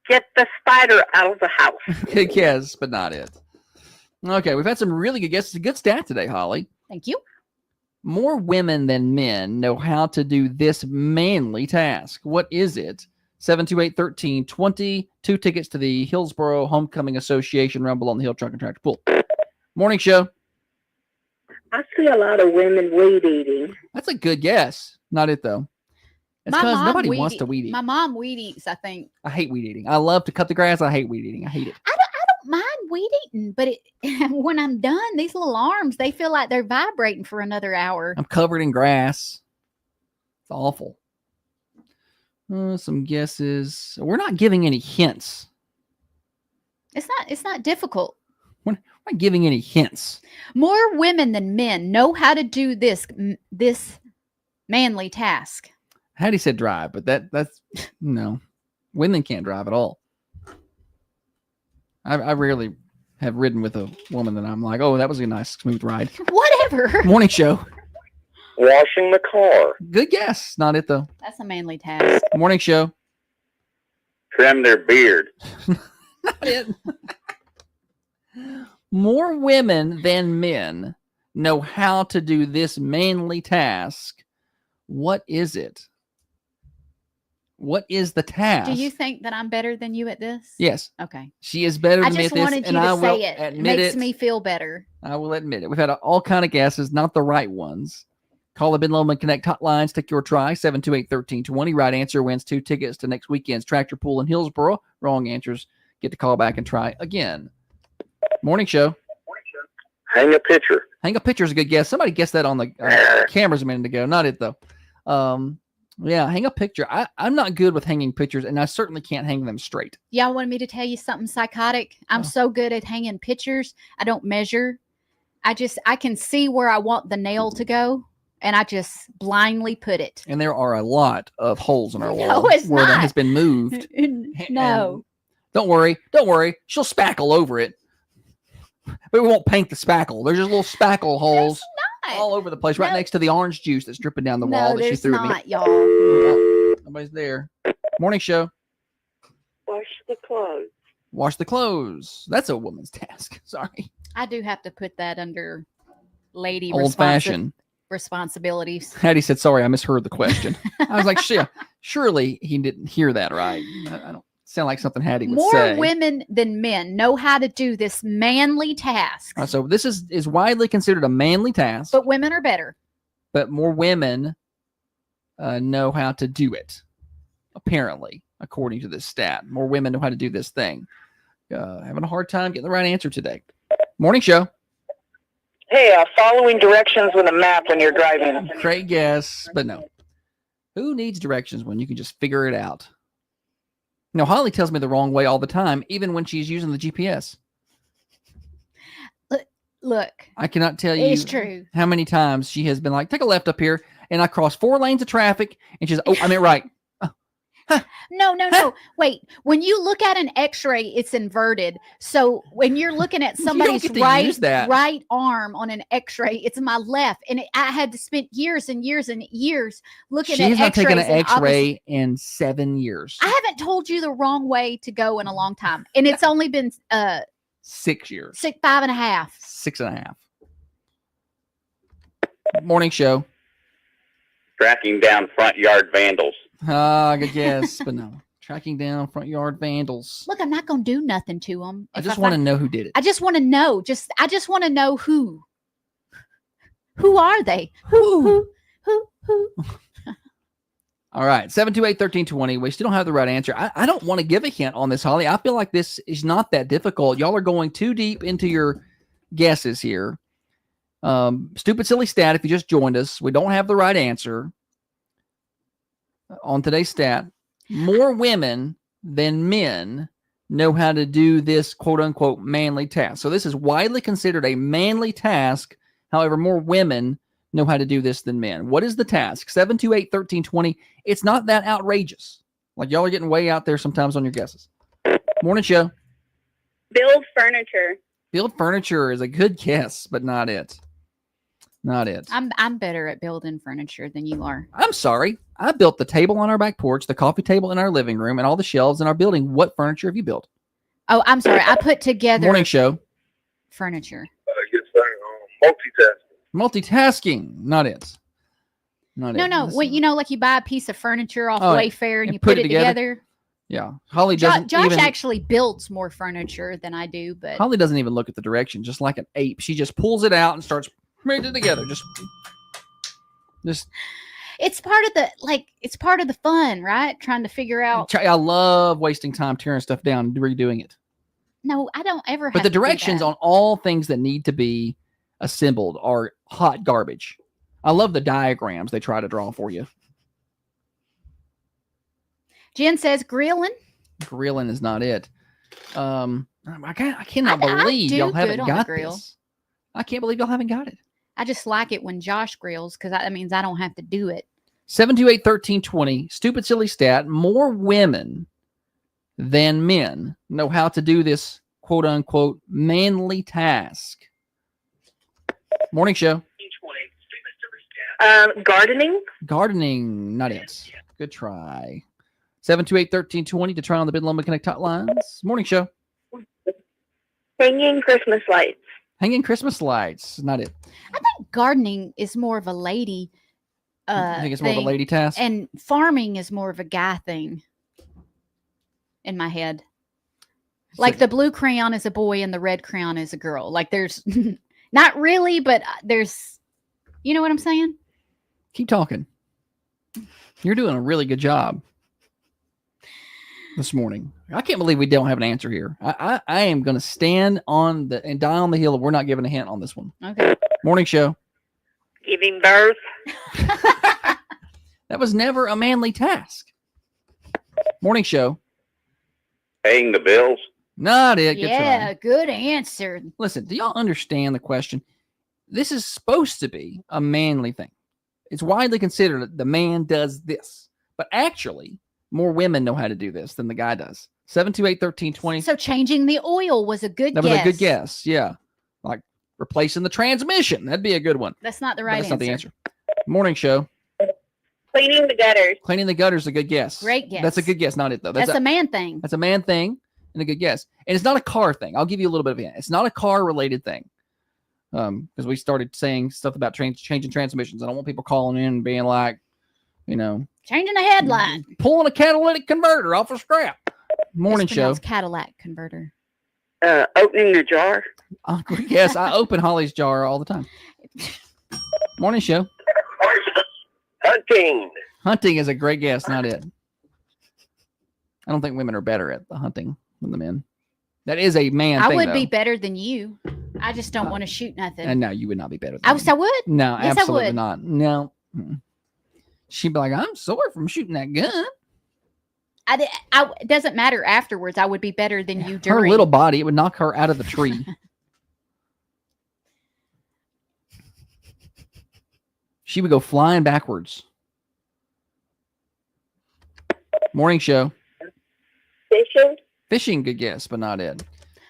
Speaker 11: Get the spider out of the house.
Speaker 3: Good guess, but not it. Okay, we've had some really good guesses. A good stat today, Holly.
Speaker 1: Thank you.
Speaker 3: More women than men know how to do this manly task. What is it? 728-1320. 2 tickets to the Hillsboro Homecoming Association Rumble on the Hill Truck and Tractor Pull. Morning show.
Speaker 11: I see a lot of women weed eating.
Speaker 3: That's a good guess. Not it, though. It's
Speaker 1: My
Speaker 3: because
Speaker 1: mom
Speaker 3: nobody
Speaker 1: weed
Speaker 3: wants
Speaker 1: eat-
Speaker 3: to weed eat.
Speaker 1: My mom weed eats, I think.
Speaker 3: I hate weed eating. I love to cut the grass. I hate weed eating. I hate it.
Speaker 1: I don't mind weed eating, but when I'm done, these little arms, they feel like they're vibrating for another hour.
Speaker 3: I'm covered in grass. It's awful. Some guesses. We're not giving any hints.
Speaker 1: It's not difficult.
Speaker 3: We're not giving any hints.
Speaker 1: More women than men know how to do this manly task.
Speaker 3: Hattie said drive, but that's no. Women can't drive at all. I rarely have ridden with a woman that I'm like, oh, that was a nice smooth ride.
Speaker 1: Whatever.
Speaker 3: Morning show.
Speaker 12: Washing the car.
Speaker 3: Good guess. Not it though.
Speaker 1: That's a manly task.
Speaker 3: Morning show.
Speaker 12: Trim their beard.
Speaker 3: Not it. More women than men know how to do this manly task. What is it? What is the task?
Speaker 1: Do you think that I'm better than you at this?
Speaker 3: Yes.
Speaker 1: Okay.
Speaker 3: She is better
Speaker 1: I
Speaker 3: than me
Speaker 1: just
Speaker 3: at this,
Speaker 1: wanted
Speaker 3: and
Speaker 1: you
Speaker 3: I
Speaker 1: to
Speaker 3: will
Speaker 1: say it. It
Speaker 3: admit
Speaker 1: makes
Speaker 3: it.
Speaker 1: me feel better.
Speaker 3: I will admit it. We've had all kind of guesses, not the right ones. Call the Ben Lomond Connect hotlines. Take your try. 728-1320. Right answer wins 2 tickets to next weekend's Tractor Pool in Hillsboro. Wrong answers get to call back and try again. Morning show.
Speaker 12: Hang a picture.
Speaker 3: Hang a picture is a good guess. Somebody guessed that on the cameras a minute ago. Not it, though. Yeah, hang a picture. I'm not good with hanging pictures, and I certainly can't hang them straight.
Speaker 1: Y'all wanted me to tell you something psychotic? I'm so good at hanging pictures. I don't measure. I can see where I want the nail to go, and I just blindly put it.
Speaker 3: And there are a lot of holes in our
Speaker 1: No,
Speaker 3: wall
Speaker 1: it's
Speaker 3: where that
Speaker 1: not.
Speaker 3: has been moved.
Speaker 1: No.
Speaker 3: Don't worry. She'll spackle over it. But we won't paint the spackle. There's just little spackle holes all over the place, right next to the orange juice that's dripping down the wall that she
Speaker 1: there's
Speaker 3: threw at me.
Speaker 1: not, y'all.
Speaker 3: Nobody's there. Morning show.
Speaker 11: Wash the clothes.
Speaker 3: Wash the clothes. That's a woman's task. Sorry.
Speaker 1: I do have to put that under lady
Speaker 3: Old fashioned
Speaker 1: responsibilities.
Speaker 3: Hattie said, sorry, I misheard the question. I was like, surely he didn't hear that right. I don't sound like something Hattie would
Speaker 1: More
Speaker 3: say.
Speaker 1: women than men know how to do this manly task,
Speaker 3: So this is widely considered a manly task,
Speaker 1: but women are better.
Speaker 3: but more women know how to do it. Apparently, according to this stat, more women know how to do this thing. Having a hard time getting the right answer today. Morning show.
Speaker 11: Hey, following directions with a map when you're driving.
Speaker 3: Great guess, but no. Who needs directions when you can just figure it out? No, Holly tells me the wrong way all the time, even when she's using the GPS.
Speaker 1: Look,
Speaker 3: I cannot tell you
Speaker 1: it's true.
Speaker 3: how many times she has been like, take a left up here, and I cross 4 lanes of traffic, and she's, oh, I meant right.
Speaker 1: No. Wait. When you look at an X-ray, it's inverted. So when you're looking at somebody's
Speaker 3: get to use that.
Speaker 1: right arm on an X-ray, it's my left, and I had to spend years and years and years looking at
Speaker 3: She's not
Speaker 1: X-rays.
Speaker 3: taken an
Speaker 1: and obviously-
Speaker 3: X-ray in 7 years.
Speaker 1: I haven't told you the wrong way to go in a long time, and it's only been
Speaker 3: 6 years.
Speaker 1: 5.5.
Speaker 3: 6.5. Morning show.
Speaker 12: Tracking down front yard vandals.
Speaker 3: Good guess, but no. Tracking down front yard vandals.
Speaker 1: Look, I'm not going to do nothing to them.
Speaker 3: I just want to know who did it.
Speaker 1: I just want to know. I just want to know who. Who are they? Who?
Speaker 3: All right, 728-1320. We still don't have the right answer. I don't want to give a hint on this, Holly. I feel like this is not that difficult. Y'all are going too deep into your guesses here. Stupid silly stat, if you just joined us, we don't have the right answer on today's stat. More women than men know how to do this quote-unquote manly task. So this is widely considered a manly task. However, more women know how to do this than men. What is the task? 728-1320. It's not that outrageous. Like, y'all are getting way out there sometimes on your guesses. Morning show.
Speaker 11: Build furniture.
Speaker 3: Build furniture is a good guess, but not it. Not it.
Speaker 1: I'm better at building furniture than you are.
Speaker 3: I'm sorry. I built the table on our back porch, the coffee table in our living room, and all the shelves in our building. What furniture have you built?
Speaker 1: Oh, I'm sorry. I put together
Speaker 3: Morning show.
Speaker 1: furniture.
Speaker 3: Multitasking. Not it. Not it.
Speaker 1: No. Well, you know, like you buy a piece of furniture off
Speaker 3: Oh,
Speaker 1: Wayfair and you put it together.
Speaker 3: Yeah. Holly doesn't
Speaker 1: Josh
Speaker 3: even,
Speaker 1: actually builds more furniture than I do, but
Speaker 3: Holly doesn't even look at the direction, just like an ape. She just pulls it out and starts putting it together. Just
Speaker 1: it's part of the fun, right? Trying to figure out.
Speaker 3: I love wasting time tearing stuff down and redoing it.
Speaker 1: No, I don't ever.
Speaker 3: But the directions on all things that need to be assembled are hot garbage. I love the diagrams they try to draw for you.
Speaker 1: Jen says grilling.
Speaker 3: Grilling is not it. I cannot believe y'all haven't got this. I can't believe y'all haven't got it.
Speaker 1: I just like it when Josh grills because that means I don't have to do it.
Speaker 3: 728-1320. Stupid silly stat. More women than men know how to do this quote unquote manly task. Morning show.
Speaker 11: Gardening.
Speaker 3: Gardening, not it. Good try. 728-1320 to try on the Bidlum Connect hotlines. Morning show.
Speaker 11: Hanging Christmas lights.
Speaker 3: Hanging Christmas lights, not it.
Speaker 1: I think gardening is more of a lady.
Speaker 3: I think it's more of a lady task.
Speaker 1: And farming is more of a guy thing. In my head, like the blue crayon is a boy and the red crayon is a girl. Like there's not really, but there's, you know what I'm saying?
Speaker 3: Keep talking. You're doing a really good job this morning. I can't believe we don't have an answer here. I am going to stand on and die on the hill if we're not giving a hint on this one.
Speaker 1: Okay.
Speaker 3: Morning show.
Speaker 11: Giving birth.
Speaker 3: That was never a manly task. Morning show.
Speaker 12: Paying the bills.
Speaker 3: Not it. Good
Speaker 1: yeah,
Speaker 3: try.
Speaker 1: good answer.
Speaker 3: Listen, do y'all understand the question? this is supposed to be a manly thing. It's widely considered that the man does this, but actually, more women know how to do this than the guy does. 728-1320.
Speaker 1: So changing the oil was a good
Speaker 3: That
Speaker 1: guess.
Speaker 3: was a good guess. Yeah. Like replacing the transmission. That'd be a good one.
Speaker 1: That's not the
Speaker 3: But
Speaker 1: right
Speaker 3: that's
Speaker 1: answer.
Speaker 3: not the answer. Morning show.
Speaker 11: Cleaning the gutters.
Speaker 3: Cleaning the gutters is a good guess.
Speaker 1: Great guess.
Speaker 3: That's a good guess. Not it, though.
Speaker 1: That's a man thing.
Speaker 3: That's a man thing and a good guess. And it's not a car thing. I'll give you a little bit of it. It's not a car related thing. Because we started saying stuff about changing transmissions. I don't want people calling in and being like,
Speaker 1: Changing the headline.
Speaker 3: pulling a catalytic converter off a scrap. Morning
Speaker 1: It's
Speaker 3: show.
Speaker 1: pronounced Cadillac converter.
Speaker 11: Opening the jar.
Speaker 3: Yes, I open Holly's jar all the time. Morning show.
Speaker 11: Hunting.
Speaker 3: Hunting is a great guess, not it. I don't think women are better at the hunting than the men. That is a man
Speaker 1: I
Speaker 3: thing,
Speaker 1: would
Speaker 3: though.
Speaker 1: be better than you. I just don't want to shoot nothing.
Speaker 3: And no, you would not be better than
Speaker 1: I
Speaker 3: me.
Speaker 1: would.
Speaker 3: No,
Speaker 1: Yes, I
Speaker 3: absolutely
Speaker 1: would.
Speaker 3: not. No. Mm-mm. She'd be like, I'm sore from shooting that gun.
Speaker 1: It doesn't matter afterwards. I would be better than you
Speaker 3: Her
Speaker 1: during.
Speaker 3: little body, it would knock her out of the tree. She would go flying backwards. Morning show.
Speaker 11: Fishing.
Speaker 3: Fishing, good guess, but not it.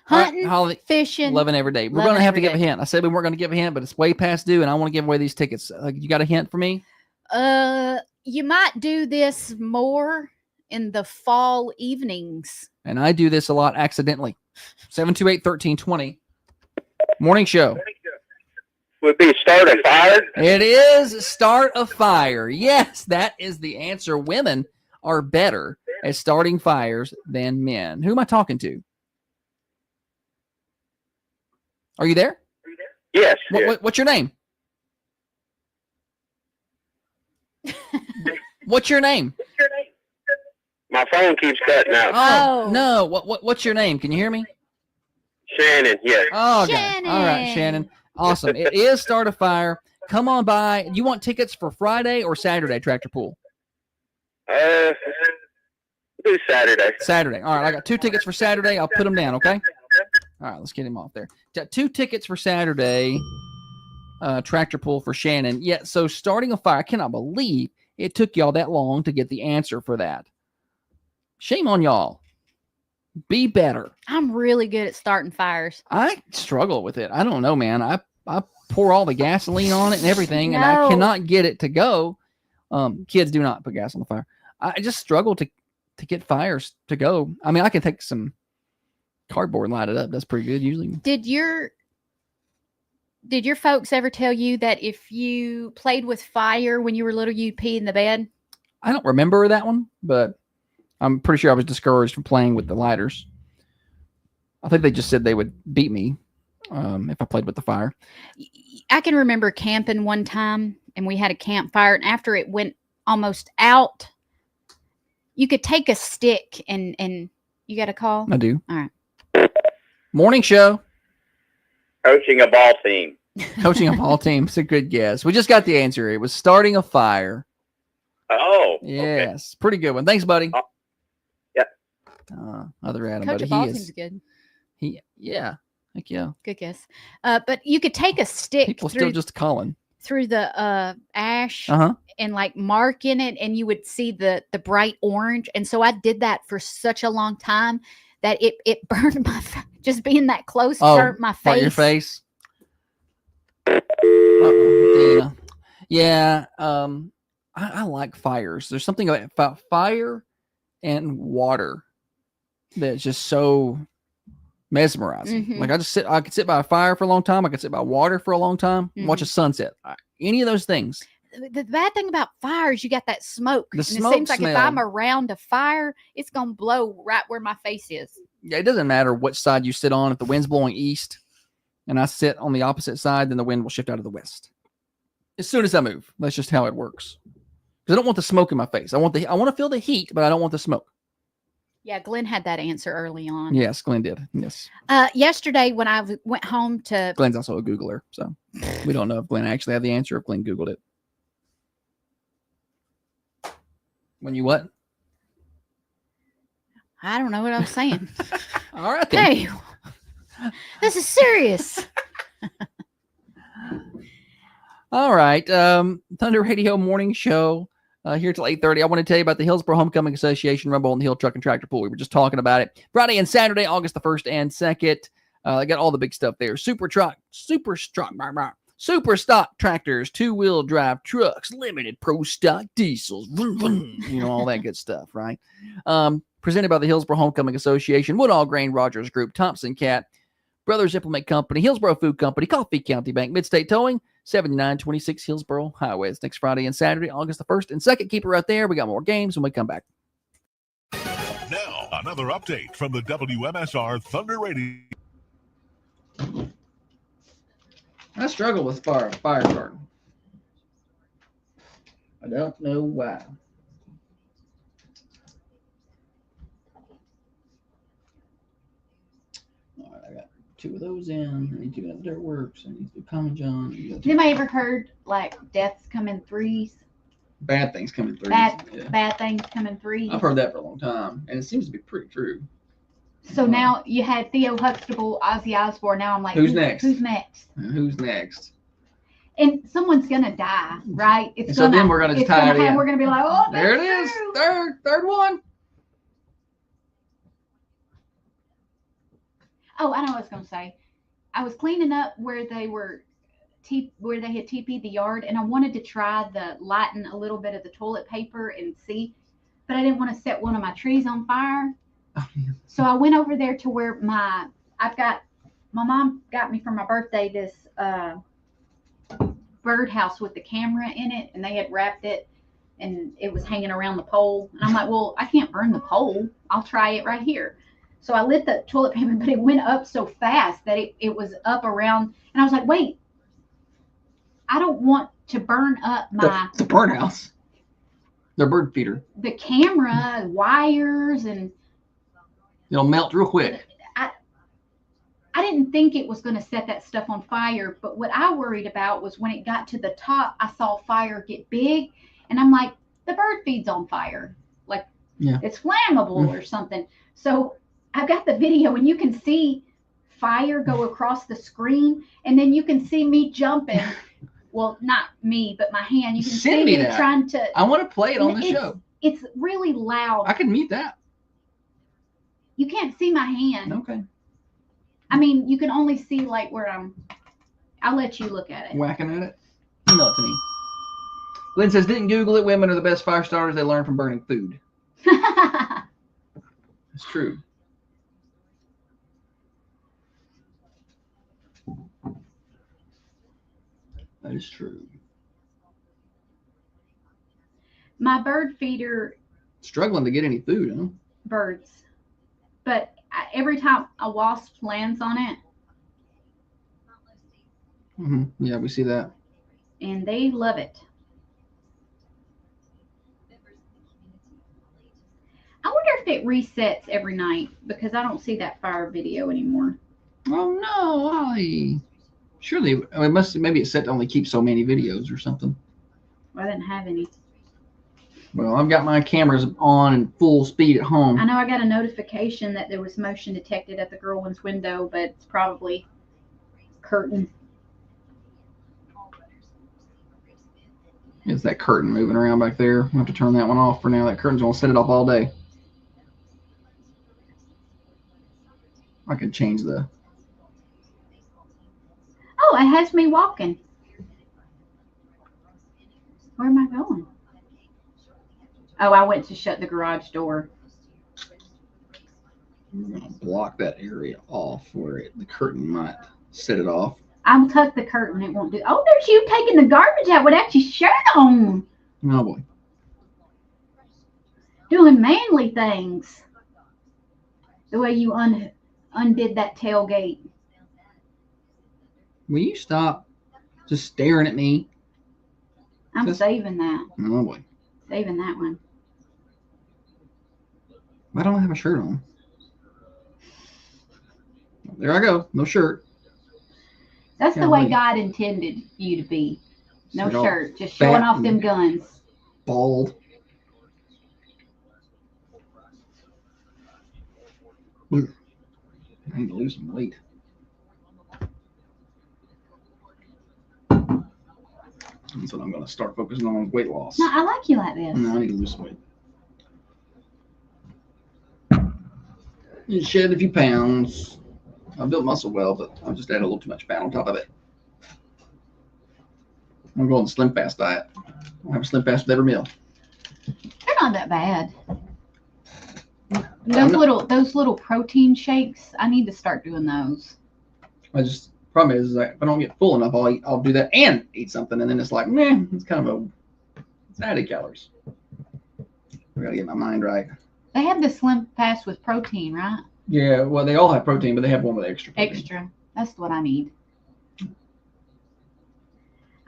Speaker 1: Hunting,
Speaker 3: All right, Holly,
Speaker 1: fishing.
Speaker 3: loving every day. We're
Speaker 1: loving
Speaker 3: going to have to
Speaker 1: every
Speaker 3: give a
Speaker 1: day.
Speaker 3: hint. I said we weren't going to give a hint, but it's way past due, and I want to give away these tickets. You got a hint for me?
Speaker 1: You might do this more in the fall evenings.
Speaker 3: And I do this a lot accidentally. 728-1320. Morning show.
Speaker 12: Would be start a fire.
Speaker 3: It is start a fire. Yes, that is the answer. Women are better at starting fires than men. Who am I talking to? Are you there?
Speaker 12: Yes.
Speaker 3: What's your name? What's your name?
Speaker 12: My phone keeps cutting out.
Speaker 3: Oh, no. What's your name? Can you hear me?
Speaker 12: Shannon, yes.
Speaker 3: Oh, okay. All right, Shannon. Awesome. It is Start a Fire. Come on by. You want tickets for Friday or Saturday, Tractor Pool?
Speaker 12: Do Saturday.
Speaker 3: Saturday. All right. I got 2 tickets for Saturday. I'll put them down, okay? All right. Let's get him off there. Got 2 tickets for Saturday. Tractor Pool for Shannon. Yeah, so starting a fire. I cannot believe it took y'all that long to get the answer for that. Shame on y'all. Be better.
Speaker 1: I'm really good at starting fires.
Speaker 3: I struggle with it. I don't know, man. I pour all the gasoline on it and everything, and I
Speaker 1: No.
Speaker 3: cannot get it to go. Kids do not put gas on the fire. I just struggle to get fires to go. I mean, I can take some cardboard and light it up. That's pretty good usually.
Speaker 1: Did your folks ever tell you that if you played with fire when you were little, you'd pee in the bed?
Speaker 3: I don't remember that one, but I'm pretty sure I was discouraged from playing with the lighters. I think they just said they would beat me if I played with the fire.
Speaker 1: I can remember camping one time, and we had a campfire, and after it went almost out, you could take a stick and you got a call?
Speaker 3: I do.
Speaker 1: All right.
Speaker 3: Morning show.
Speaker 12: Coaching a ball team.
Speaker 3: Coaching a ball team. It's a good guess. We just got the answer. It was starting a fire.
Speaker 12: Oh.
Speaker 3: Yes. Pretty good one. Thanks, buddy.
Speaker 12: Yeah.
Speaker 3: Other Adam,
Speaker 1: Coach
Speaker 3: buddy.
Speaker 1: of ball
Speaker 3: He
Speaker 1: team's
Speaker 3: is.
Speaker 1: good.
Speaker 3: Yeah. Heck yeah.
Speaker 1: Good guess. But you could take a stick
Speaker 3: People still just calling.
Speaker 1: through the ash
Speaker 3: Uh-huh.
Speaker 1: and like mark in it, and you would see the bright orange. And so I did that for such a long time that it burned my just being that close burnt my face.
Speaker 3: Burnt your face. Uh-oh, Dana. Yeah. I like fires. There's something about fire and water that's just so mesmerizing.
Speaker 1: Mhm.
Speaker 3: Like I could sit by a fire for a long time. I could sit by water for a long time. Watch a sunset. Any of those things.
Speaker 1: The bad thing about fires, you got that smoke.
Speaker 3: The
Speaker 1: And
Speaker 3: smoke
Speaker 1: it seems like
Speaker 3: smell.
Speaker 1: if I'm around a fire, it's gonna blow right where my face is.
Speaker 3: Yeah, it doesn't matter which side you sit on. If the wind's blowing east and I sit on the opposite side, then the wind will shift out of the west. As soon as I move. That's just how it works. Because I don't want the smoke in my face. I want to feel the heat, but I don't want the smoke.
Speaker 1: Yeah, Glenn had that answer early on.
Speaker 3: Yes, Glenn did. Yes.
Speaker 1: Yesterday when I went home to
Speaker 3: Glenn's also a Googler, so we don't know if Glenn actually had the answer or if Glenn Googled it. When you what?
Speaker 1: I don't know what I was saying.
Speaker 3: All right then.
Speaker 1: Hey, this is serious.
Speaker 3: All right. Thunder Radio Morning Show here till 8:30. I want to tell you about the Hillsborough Homecoming Association Rumble on the Hill Truck and Tractor Pool. We were just talking about it. Friday and Saturday, August the 1st and 2nd. I got all the big stuff there. Super stock tractors, two-wheel drive trucks, limited pro stock diesels, all that good stuff, right? Presented by the Hillsborough Homecoming Association, Woodall Grain, Rogers Group, Thompson Cat, Brothers Implement Company, Hillsborough Food Company, Coffee County Bank, Midstate Towing, 7926 Hillsborough Highway. It's next Friday and Saturday, August the 1st and 2nd. Keep it right there. We got more games when we come back.
Speaker 6: Now, another update from the WMSR Thunder Radio.
Speaker 3: I struggle with fire starting. I don't know why. All right, I got 2 of those in. I need to get Dirt Works. I need to do Common John.
Speaker 4: Has anybody ever heard like deaths come in threes?
Speaker 3: Bad things coming through.
Speaker 4: Bad things come in threes.
Speaker 3: I've heard that for a long time, and it seems to be pretty true.
Speaker 4: So now you had Theo Huxtable, Ozzy Osbourne. Now I'm like,
Speaker 3: who's next?
Speaker 4: Who's next?
Speaker 3: Who's next?
Speaker 4: And someone's gonna die, right? It's
Speaker 3: so then we're gonna just tie it in.
Speaker 4: We're gonna be like, oh,
Speaker 3: there it is.
Speaker 4: True.
Speaker 3: Third one.
Speaker 4: Oh, I know what I was gonna say. I was cleaning up where they were, where they had TP'd the yard, and I wanted to try the lighten a little bit of the toilet paper and see, but I didn't want to set one of my trees on fire. So I went over there to where my mom got me for my birthday this birdhouse with the camera in it, and they had wrapped it and it was hanging around the pole. And I'm like, well, I can't burn the pole. I'll try it right here. So I lit the toilet paper, but it went up so fast that it was up around. And I was like, wait, I don't want to burn up
Speaker 3: the birdhouse. The bird feeder.
Speaker 4: The camera, wires, and
Speaker 3: it'll melt real quick.
Speaker 4: I didn't think it was going to set that stuff on fire, but what I worried about was when it got to the top, I saw fire get big, and I'm like, the bird feed's on fire. Like, it's flammable or something. So I've got the video, and you can see fire go across the screen, and then you can see me jumping. Well, not me, but my hand. You can see me trying to.
Speaker 3: I want to play it on the show.
Speaker 4: It's really loud.
Speaker 3: I can mute that.
Speaker 4: You can't see my hand.
Speaker 3: Okay.
Speaker 4: I mean, you can only see like where I'll let you look at it.
Speaker 3: Whacking at it? Email it to me. Lynn says, didn't Google it. Women are the best fire starters. They learn from burning food. It's true. That is true.
Speaker 4: My bird feeder.
Speaker 3: Struggling to get any food, huh?
Speaker 4: Birds. But every time a wasp lands on it.
Speaker 3: Yeah, we see that.
Speaker 4: And they love it. I wonder if it resets every night because I don't see that fire video anymore.
Speaker 3: Oh no, Ollie. Surely, maybe it's set to only keep so many videos or something.
Speaker 4: Well, I didn't have any.
Speaker 3: Well, I've got my cameras on in full speed at home.
Speaker 4: I know I got a notification that there was motion detected at the Gerwin's window, but it's probably curtain.
Speaker 3: It's that curtain moving around back there. I'll have to turn that one off for now. That curtain's going to set it off all day. I could change the...
Speaker 4: Oh, it has me walking. Where am I going? Oh, I went to shut the garage door.
Speaker 3: I'm going to block that area off where the curtain might set it off.
Speaker 4: I'll tuck the curtain. It won't do. Oh, there's you taking the garbage out without your shirt on.
Speaker 3: Oh, boy.
Speaker 4: Doing manly things. The way you undid that tailgate.
Speaker 3: Will you stop just staring at me?
Speaker 4: I'm saving that.
Speaker 3: Oh, boy.
Speaker 4: Saving that one.
Speaker 3: Why don't I have a shirt on? There I go. No shirt.
Speaker 4: That's the way God intended you to be. No shirt. Just showing off them guns.
Speaker 3: Bald. I need to lose some weight. That's what I'm going to start focusing on, weight loss.
Speaker 4: No, I like you like this.
Speaker 3: No, I need to lose some weight. You shed a few pounds. I built muscle well, but I've just added a little too much fat on top of it. I'm going on the Slim Fast diet. I'll have a Slim Fast with every meal.
Speaker 4: They're not that bad. Those little protein shakes, I need to start doing those.
Speaker 3: Problem is like, if I don't get full enough, I'll do that and eat something, and then it's like, meh, it's kind of it's added calories. I gotta get my mind right.
Speaker 4: They have the Slim Fast with protein, right?
Speaker 3: Yeah, well, they all have protein, but they have one with extra protein.
Speaker 4: Extra. That's what I need.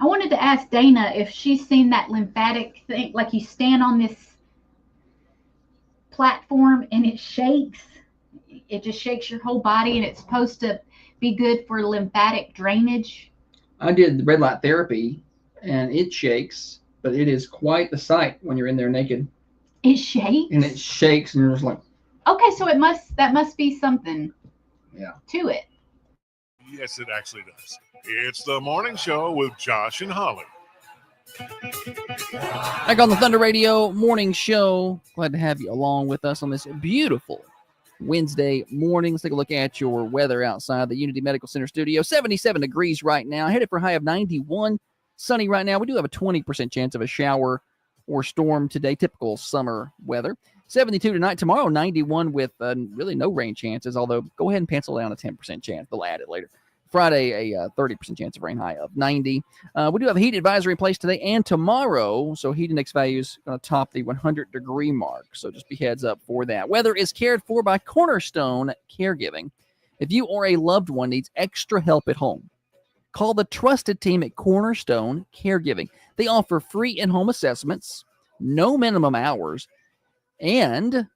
Speaker 4: I wanted to ask Dana if she's seen that lymphatic thing, like you stand on this platform and it shakes. It just shakes your whole body, and it's supposed to be good for lymphatic drainage.
Speaker 3: I did the red light therapy, and it shakes, but it is quite the sight when you're in there naked.
Speaker 4: It shakes?
Speaker 3: And it shakes, and you're just like...
Speaker 4: Okay, so that must be something to it.
Speaker 6: Yes, it actually does. It's the morning show with Josh and Holly.
Speaker 3: Back on the Thunder Radio morning show. Glad to have you along with us on this beautiful Wednesday morning. Let's take a look at your weather outside the Unity Medical Center studio. 77 degrees right now. Headed for a high of 91. Sunny right now. We do have a 20% chance of a shower or storm today. Typical summer weather. 72 tonight. Tomorrow, 91 with really no rain chances, although go ahead and pencil down a 10% chance. They'll add it later. Friday, a 30% chance of rain, high of 90. We do have a heat advisory in place today and tomorrow, so heat index values going to top the 100-degree mark, so just be heads up for that. Weather is cared for by Cornerstone Caregiving. If you or a loved one needs extra help at home, call the trusted team at Cornerstone Caregiving. They offer free in-home assessments, no minimum hours, and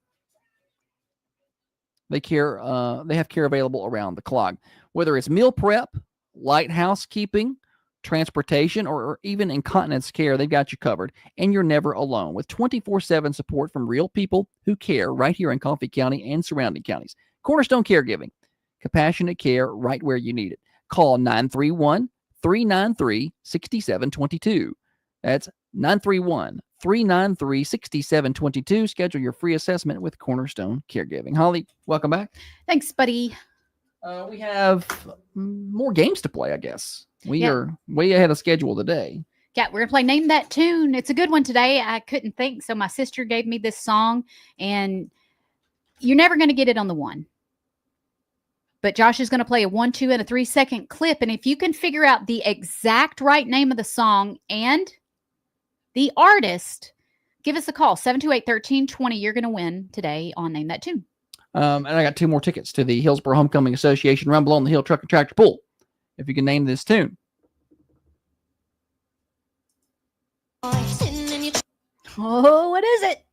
Speaker 3: they have care available around the clock. Whether it's meal prep, light housekeeping, transportation, or even incontinence care, they've got you covered. And you're never alone with 24/7 support from real people who care right here in Coffee County and surrounding counties. Cornerstone Caregiving, compassionate care right where you need it. Call 931-393-6722. That's 931-393-6722. Schedule your free assessment with Cornerstone Caregiving. Holly, welcome back.
Speaker 1: Thanks, buddy.
Speaker 3: We have more games to play, I guess. We are way ahead of schedule today.
Speaker 1: Yeah, we're going to play Name That Tune. It's a good one today. I couldn't think, so my sister gave me this song, and you're never going to get it on the one. But Josh is going to play a 1, 2, and a 3-second clip, and if you can figure out the exact right name of the song and the artist, give us a call, 728-1320. You're going to win today on Name That Tune.
Speaker 3: And I got 2 more tickets to the Hillsborough Homecoming Association Rumble on the Hill Truck and Tractor Pull. If you can name this tune.
Speaker 1: Oh, what is it?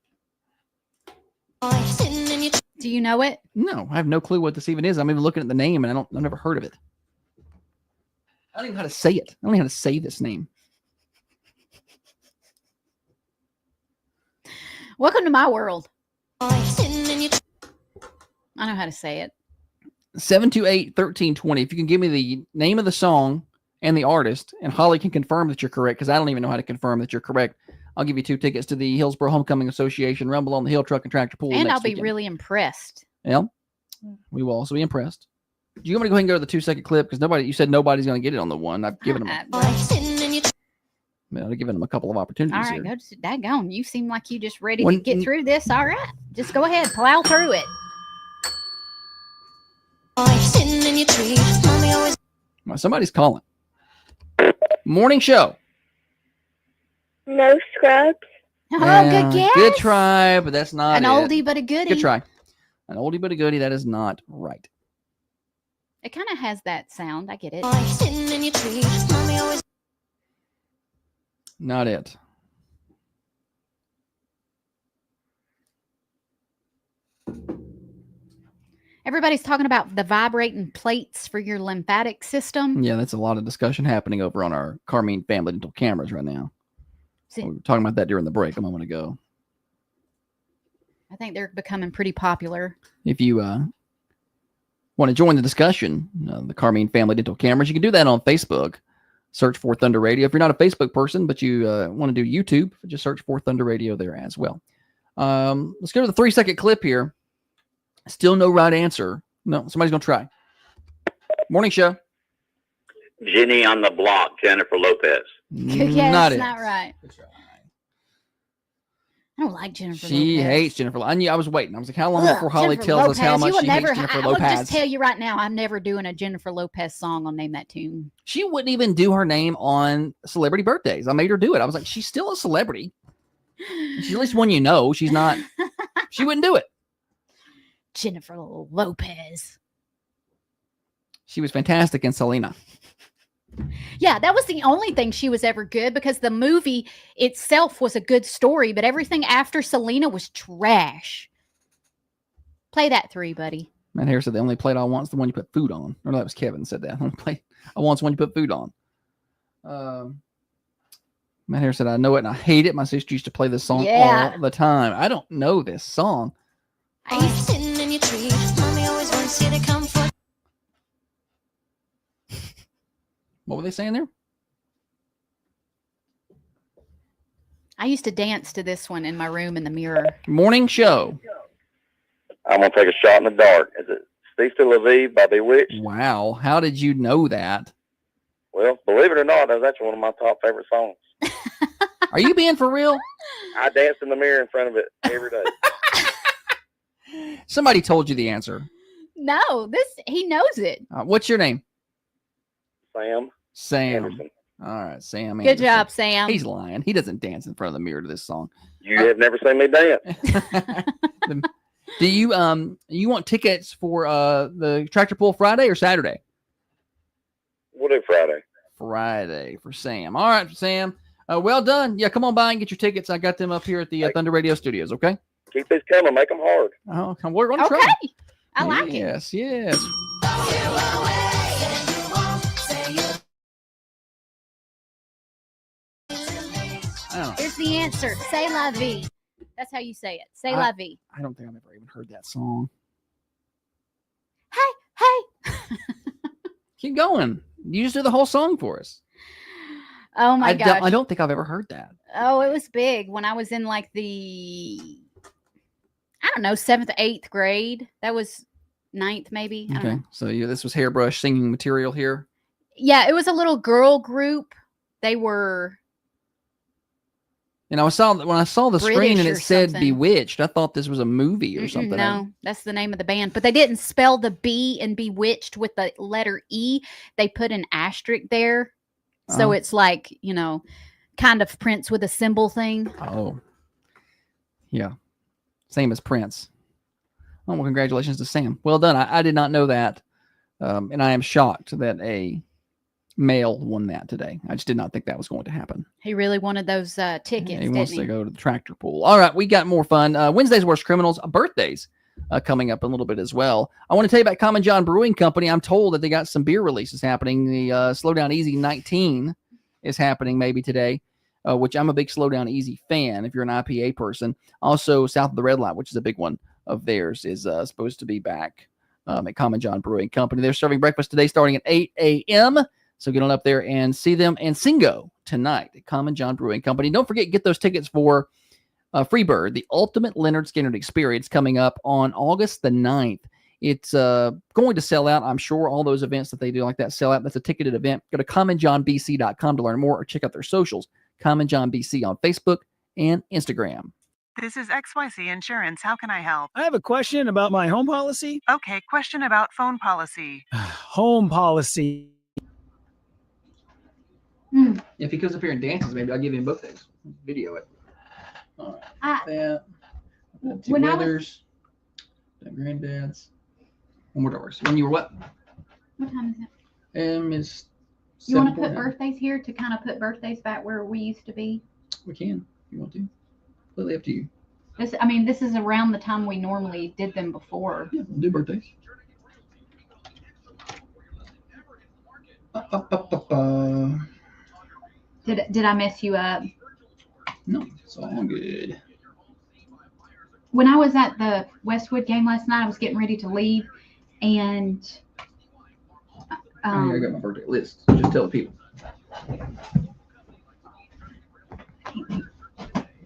Speaker 1: Do you know it?
Speaker 3: No, I have no clue what this even is. I'm even looking at the name, and I've never heard of it. I don't even know how to say it. I don't know how to say this name.
Speaker 1: Welcome to my world. I know how to say it.
Speaker 3: 728-1320. If you can give me the name of the song and the artist, and Holly can confirm that you're correct, because I don't even know how to confirm that you're correct, I'll give you 2 tickets to the Hillsborough Homecoming Association Rumble on the Hill Truck and Tractor Pull.
Speaker 1: And I'll be really impressed.
Speaker 3: Yeah, we will also be impressed. Do you want me to go ahead and go to the 2-second clip? Because you said nobody's going to get it on the one. I've given them. I've given them a couple of opportunities.
Speaker 1: All right,
Speaker 3: here.
Speaker 1: go to daggone. You seem like you just ready to get through this. All right, just go ahead, plow through it.
Speaker 3: Well, somebody's calling. Morning show.
Speaker 13: No Scrubs.
Speaker 1: Oh,
Speaker 3: Yeah,
Speaker 1: good guess.
Speaker 3: Good try, but that's not
Speaker 1: An
Speaker 3: it.
Speaker 1: oldie but a goodie.
Speaker 3: Good try. An oldie but a goodie. That is not right.
Speaker 1: It kind of has that sound. I get it.
Speaker 3: Not it.
Speaker 1: Everybody's talking about the vibrating plates for your lymphatic system.
Speaker 3: Yeah, that's a lot of discussion happening over on our Carmine Family Dental cameras right now. We were talking about that during the break a moment ago.
Speaker 1: I think they're becoming pretty popular.
Speaker 3: If you want to join the discussion, the Carmine Family Dental cameras, you can do that on Facebook. Search for Thunder Radio. If you're not a Facebook person, but you want to do YouTube, just search for Thunder Radio there as well. Let's go to the 3-second clip here. Still no right answer. No, somebody's going to try. Morning show.
Speaker 12: Jenny on the block, Jennifer Lopez.
Speaker 1: Yeah,
Speaker 3: Not
Speaker 1: that's
Speaker 3: it.
Speaker 1: not right. I don't like Jennifer
Speaker 3: She
Speaker 1: Lopez.
Speaker 3: hates Jennifer. I knew. I was waiting. I was like, how long
Speaker 1: Ugh,
Speaker 3: before Holly
Speaker 1: Jennifer
Speaker 3: tells us how
Speaker 1: Lopez.
Speaker 3: much
Speaker 1: You will
Speaker 3: she
Speaker 1: never,
Speaker 3: hates Jennifer
Speaker 1: I will
Speaker 3: Lopez?
Speaker 1: just tell you right now, I'm never doing a Jennifer Lopez song on Name That Tune.
Speaker 3: She wouldn't even do her name on celebrity birthdays. I made her do it. I was like, she's still a celebrity. She's at least one you know. She's not. She wouldn't do it.
Speaker 1: Jennifer Lopez.
Speaker 3: She was fantastic in Selena.
Speaker 1: Yeah, that was the only thing she was ever good because the movie itself was a good story, but everything after Selena was trash. Play that 3, buddy.
Speaker 3: Matt Harris said the only plate I want is the one you put food on. Or no, that was Kevin said that. Only plate I want is the one you put food on. Matt Harris said, I know it and I hate it. My sister used to play this song all the time. I don't know this song.
Speaker 14: Sitting in your tree. Mommy always wants you to come for.
Speaker 3: What were they saying there?
Speaker 1: I used to dance to this one in my room in the mirror.
Speaker 3: Morning show.
Speaker 12: I'm going to take a shot in the dark. Is it Sister Lviv by Bewitched?
Speaker 3: Wow. How did you know that?
Speaker 12: Well, believe it or not, that's actually one of my top favorite songs.
Speaker 3: Are you being for real?
Speaker 12: I dance in the mirror in front of it every day.
Speaker 3: Somebody told you the answer.
Speaker 1: No, he knows it.
Speaker 3: What's your name?
Speaker 12: Sam.
Speaker 3: Anderson. All right, Sam.
Speaker 1: Good
Speaker 3: Anderson.
Speaker 1: job, Sam.
Speaker 3: He's lying. He doesn't dance in front of the mirror to this song.
Speaker 12: You have never seen me dance.
Speaker 3: Do you want tickets for the Tractor Pull Friday or Saturday?
Speaker 12: We'll do Friday.
Speaker 3: Friday for Sam. All right, Sam. Well done. Yeah, come on by and get your tickets. I got them up here at the Thunder Radio Studios. Okay.
Speaker 12: Keep these coming. Make them hard.
Speaker 3: Oh, we're going to try.
Speaker 1: Okay. I like it.
Speaker 3: Yes, yes.
Speaker 1: Here's the answer. C'est la vie. That's how you say it. C'est la vie.
Speaker 3: I don't think I've ever even heard that song.
Speaker 1: Hey.
Speaker 3: Keep going. You just do the whole song for us.
Speaker 1: Oh my gosh.
Speaker 3: I don't think I've ever heard that.
Speaker 1: Oh, it was big when I was in like the, I don't know, 7th, 8th grade. That was 9th maybe. I don't know.
Speaker 3: So this was Hairbrush singing material here.
Speaker 1: Yeah, it was a little girl group. They were.
Speaker 3: And when I saw the screen
Speaker 1: British
Speaker 3: and it
Speaker 1: or
Speaker 3: said
Speaker 1: something.
Speaker 3: Bewitched, I thought this was a movie or something.
Speaker 1: No, that's the name of the band. But they didn't spell the B in Bewitched with the letter E. They put an asterisk there. So it's like, kind of Prince with a symbol thing.
Speaker 3: Oh. Yeah. Same as Prince. Oh, well, congratulations to Sam. Well done. I did not know that. And I am shocked that a male won that today. I just did not think that was going to happen.
Speaker 1: He really wanted those tickets,
Speaker 3: He wants to go to the Tractor Pull. All right, we got more fun. Wednesday's Worst Criminals, birthdays coming up in a little bit as well. I want to tell you about Common John Brewing Company. I'm told that they got some beer releases happening. The Slow Down Easy 19 is happening maybe today, which I'm a big Slow Down Easy fan if you're an IPA person. Also, South of the Red Light, which is a big one of theirs, is supposed to be back at Common John Brewing Company. They're serving breakfast today starting at 8 a.m., so get on up there and see them and Singo tonight at Common John Brewing Company. Don't forget, get those tickets for Freebird, the Ultimate Leonard Skinner Experience, coming up on August the 9th. It's going to sell out. I'm sure all those events that they do like that sell out. That's a ticketed event. Go to commonjohnbc.com to learn more or check out their socials. Common John BC on Facebook and Instagram.
Speaker 15: This is XYZ Insurance. How can I help?
Speaker 16: I have a question about my home policy.
Speaker 15: Okay, question about phone policy.
Speaker 16: Home policy.
Speaker 3: If he comes up here and dances, maybe I'll give him both days. Video it. All right. Two
Speaker 4: when I
Speaker 3: brothers, granddads. One more doors. When you were what?
Speaker 4: What time is it?
Speaker 3: Is
Speaker 4: You want to put
Speaker 3: 7:49.
Speaker 4: birthdays here to kind of put birthdays back where we used to be?
Speaker 3: We can, if you want to. Completely up to you.
Speaker 4: This is around the time we normally did them before.
Speaker 3: Yeah, we'll do birthdays.
Speaker 4: Did I mess you up?
Speaker 3: No, it's all good.
Speaker 4: When I was at the Westwood game last night, I was getting ready to leave, and
Speaker 3: I got my birthday list. So just tell the people. Can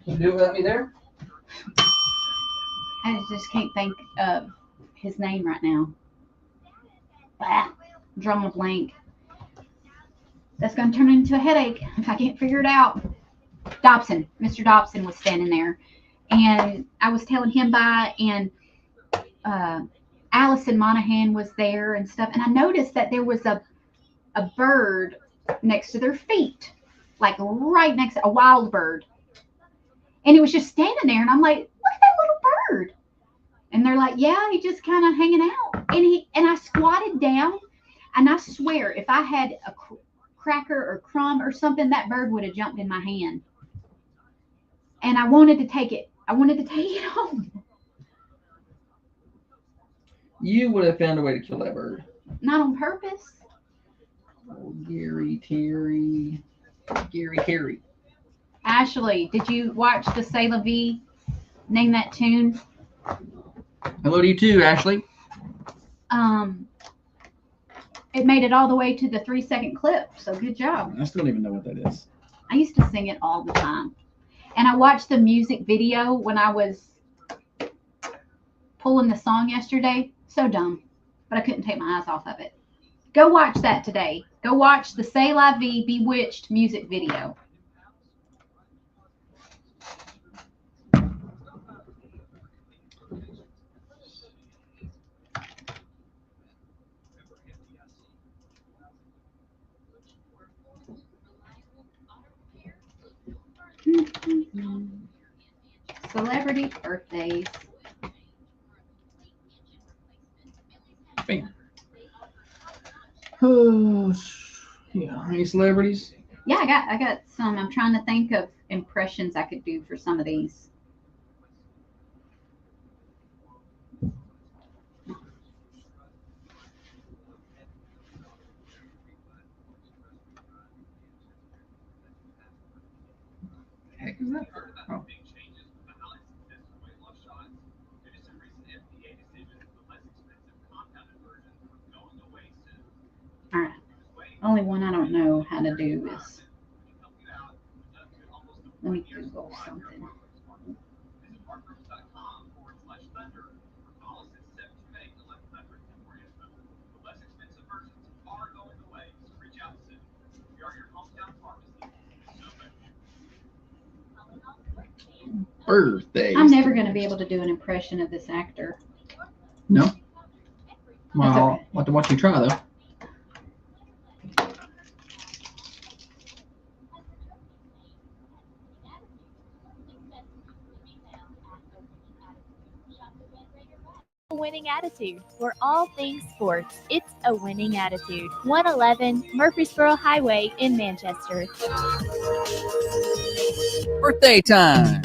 Speaker 3: you do it without me there?
Speaker 4: I just can't think of his name right now. Ah, drawing a blank. That's going to turn into a headache if I can't figure it out. Dobson. Mr. Dobson was standing there. And I was telling him bye, and Allison Monahan was there and stuff. And I noticed that there was a bird next to their feet, like right next to a wild bird. And it was just standing there. And I'm like, look at that little bird. And they're like, yeah, he's just kind of hanging out. And I squatted down, and I swear, if I had a cracker or crumb or something, that bird would have jumped in my hand. And I wanted to take it. I wanted to take it home.
Speaker 3: You would have found a way to kill that bird.
Speaker 4: Not on purpose.
Speaker 3: Oh, Gary Terry.
Speaker 4: Ashley, did you watch the C'est La Vie? Name that tune.
Speaker 3: Hello to you too, Ashley.
Speaker 4: It made it all the way to the 3-second clip, so good job.
Speaker 3: I still don't even know what that is.
Speaker 4: I used to sing it all the time. And I watched the music video when I was pulling the song yesterday. So dumb, but I couldn't take my eyes off of it. Go watch that today. Go watch the C'est La Vie Bewitched music video. Celebrity birthdays.
Speaker 3: Bam. Oh, yeah. Any celebrities?
Speaker 4: Yeah, I got some. I'm trying to think of impressions I could do for some of these.
Speaker 3: Heck is that? Oh.
Speaker 4: All right. Only one I don't know how to do is. Let me Google something.
Speaker 3: Birthdays.
Speaker 4: I'm never going to be able to do an impression of this actor.
Speaker 3: No. Well,
Speaker 4: okay.
Speaker 3: I'll have to watch you try though.
Speaker 17: Winning attitude for all things sports. It's a winning attitude. 111 Murfreesboro Highway in Manchester.
Speaker 3: Birthday time.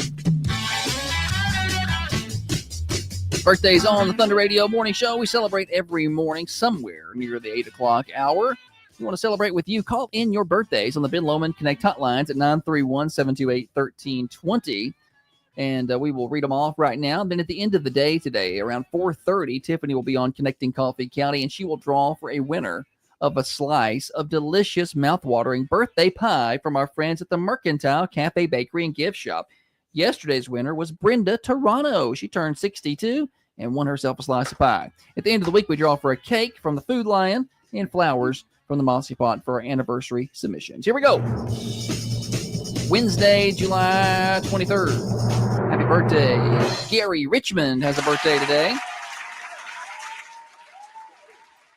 Speaker 3: Birthdays on the Thunder Radio Morning Show. We celebrate every morning somewhere near the 8 o'clock hour. If you want to celebrate with you, call in your birthdays on the Ben Lomond Connect hotlines at 931-728-1320. And we will read them off right now. Then at the end of the day today, around 4:30, Tiffany will be on Connecting Coffee County, and she will draw for a winner of a slice of delicious, mouthwatering birthday pie from our friends at the Mercantile Cafe Bakery and Gift Shop. Yesterday's winner was Brenda Toronto. She turned 62 and won herself a slice of pie. At the end of the week, we draw for a cake from the Food Lion and flowers from the Mossy Pot for our anniversary submissions. Here we go. Wednesday, July 23rd. Happy birthday. Gary Richmond has a birthday today.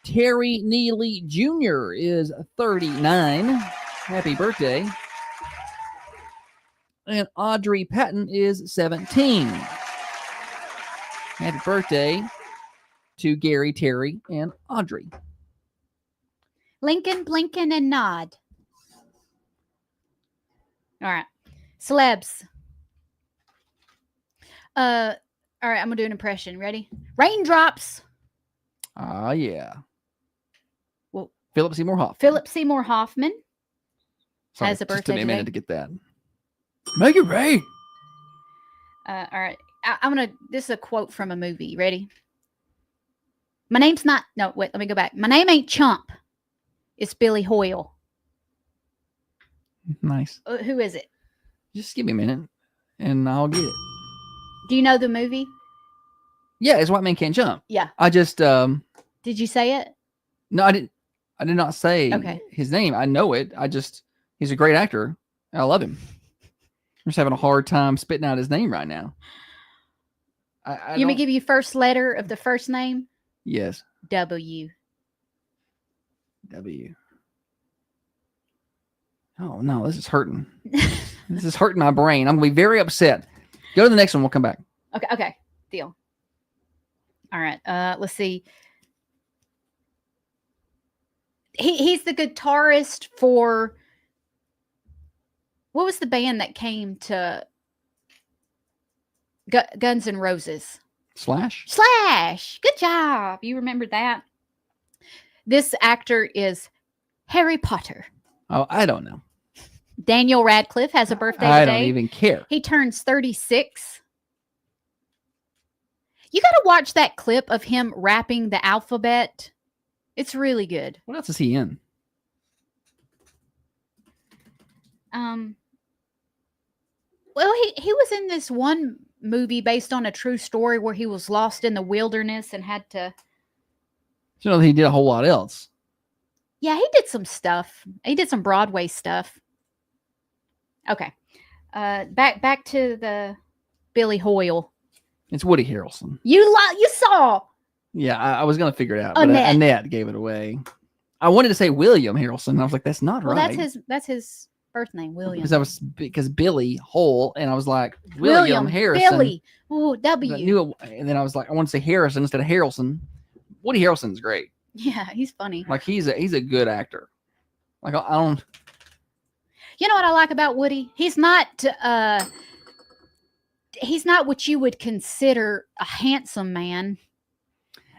Speaker 3: Terry Neely Jr. is 39. Happy birthday. And Audrey Patton is 17. Happy birthday to Gary, Terry, and Audrey.
Speaker 1: Lincoln, Blinken, and Nod. All right. Celebs. All right, I'm gonna do an impression. Ready? Raindrops.
Speaker 3: Ah, yeah.
Speaker 1: Well,
Speaker 3: Philip Seymour Hoffman.
Speaker 1: Philip Seymour Hoffman
Speaker 3: Sorry,
Speaker 1: has a birthday
Speaker 3: just took me a
Speaker 1: today.
Speaker 3: minute to get that. Make it rain.
Speaker 1: All right. This is a quote from a movie. Ready? My name's not, no, wait, let me go back. My name ain't Chump. It's Billy Hoyle.
Speaker 3: Nice.
Speaker 1: Who is it?
Speaker 3: Just give me a minute, and I'll get it.
Speaker 1: Do you know the movie?
Speaker 3: Yeah, it's White Man Can't Jump.
Speaker 1: Yeah.
Speaker 3: I just
Speaker 1: Did you say it?
Speaker 3: no, I did not say
Speaker 1: Okay.
Speaker 3: his name. I know it. He's a great actor. I love him. I'm just having a hard time spitting out his name right now.
Speaker 1: You may give you first letter of the first name?
Speaker 3: Yes.
Speaker 1: W.
Speaker 3: Oh no, this is hurting. This is hurting my brain. I'm gonna be very upset. Go to the next one. We'll come back.
Speaker 1: Okay. Deal. All right. Let's see. He's the guitarist for what was the band that came to Guns N' Roses?
Speaker 3: Slash.
Speaker 1: Good job. You remembered that. This actor is Harry Potter.
Speaker 3: Oh, I don't know.
Speaker 1: Daniel Radcliffe has a birthday
Speaker 3: I
Speaker 1: today.
Speaker 3: don't even care.
Speaker 1: He turns 36. You got to watch that clip of him rapping the alphabet. It's really good.
Speaker 3: What else is he in?
Speaker 1: Well, he was in this one movie based on a true story where he was lost in the wilderness and had to.
Speaker 3: You know, he did a whole lot else.
Speaker 1: Yeah, he did some stuff. He did some Broadway stuff. Okay. Back to the Billy Hoyle.
Speaker 3: It's Woody Harrelson.
Speaker 1: You saw.
Speaker 3: Yeah, I was gonna figure it out, but
Speaker 1: Annette.
Speaker 3: Annette gave it away. I wanted to say William Harrelson. I was like, that's not
Speaker 1: Well,
Speaker 3: right.
Speaker 1: that's his birth name, William.
Speaker 3: Because Billy Hole, and I was like, William Harrison.
Speaker 1: Billy. Ooh,
Speaker 3: I
Speaker 1: W.
Speaker 3: knew it, and then I was like, I want to say Harrison instead of Harrelson. Woody Harrelson's great.
Speaker 1: Yeah, he's funny.
Speaker 3: Like he's a good actor. Like I don't.
Speaker 1: You know what I like about Woody? He's not what you would consider a handsome man.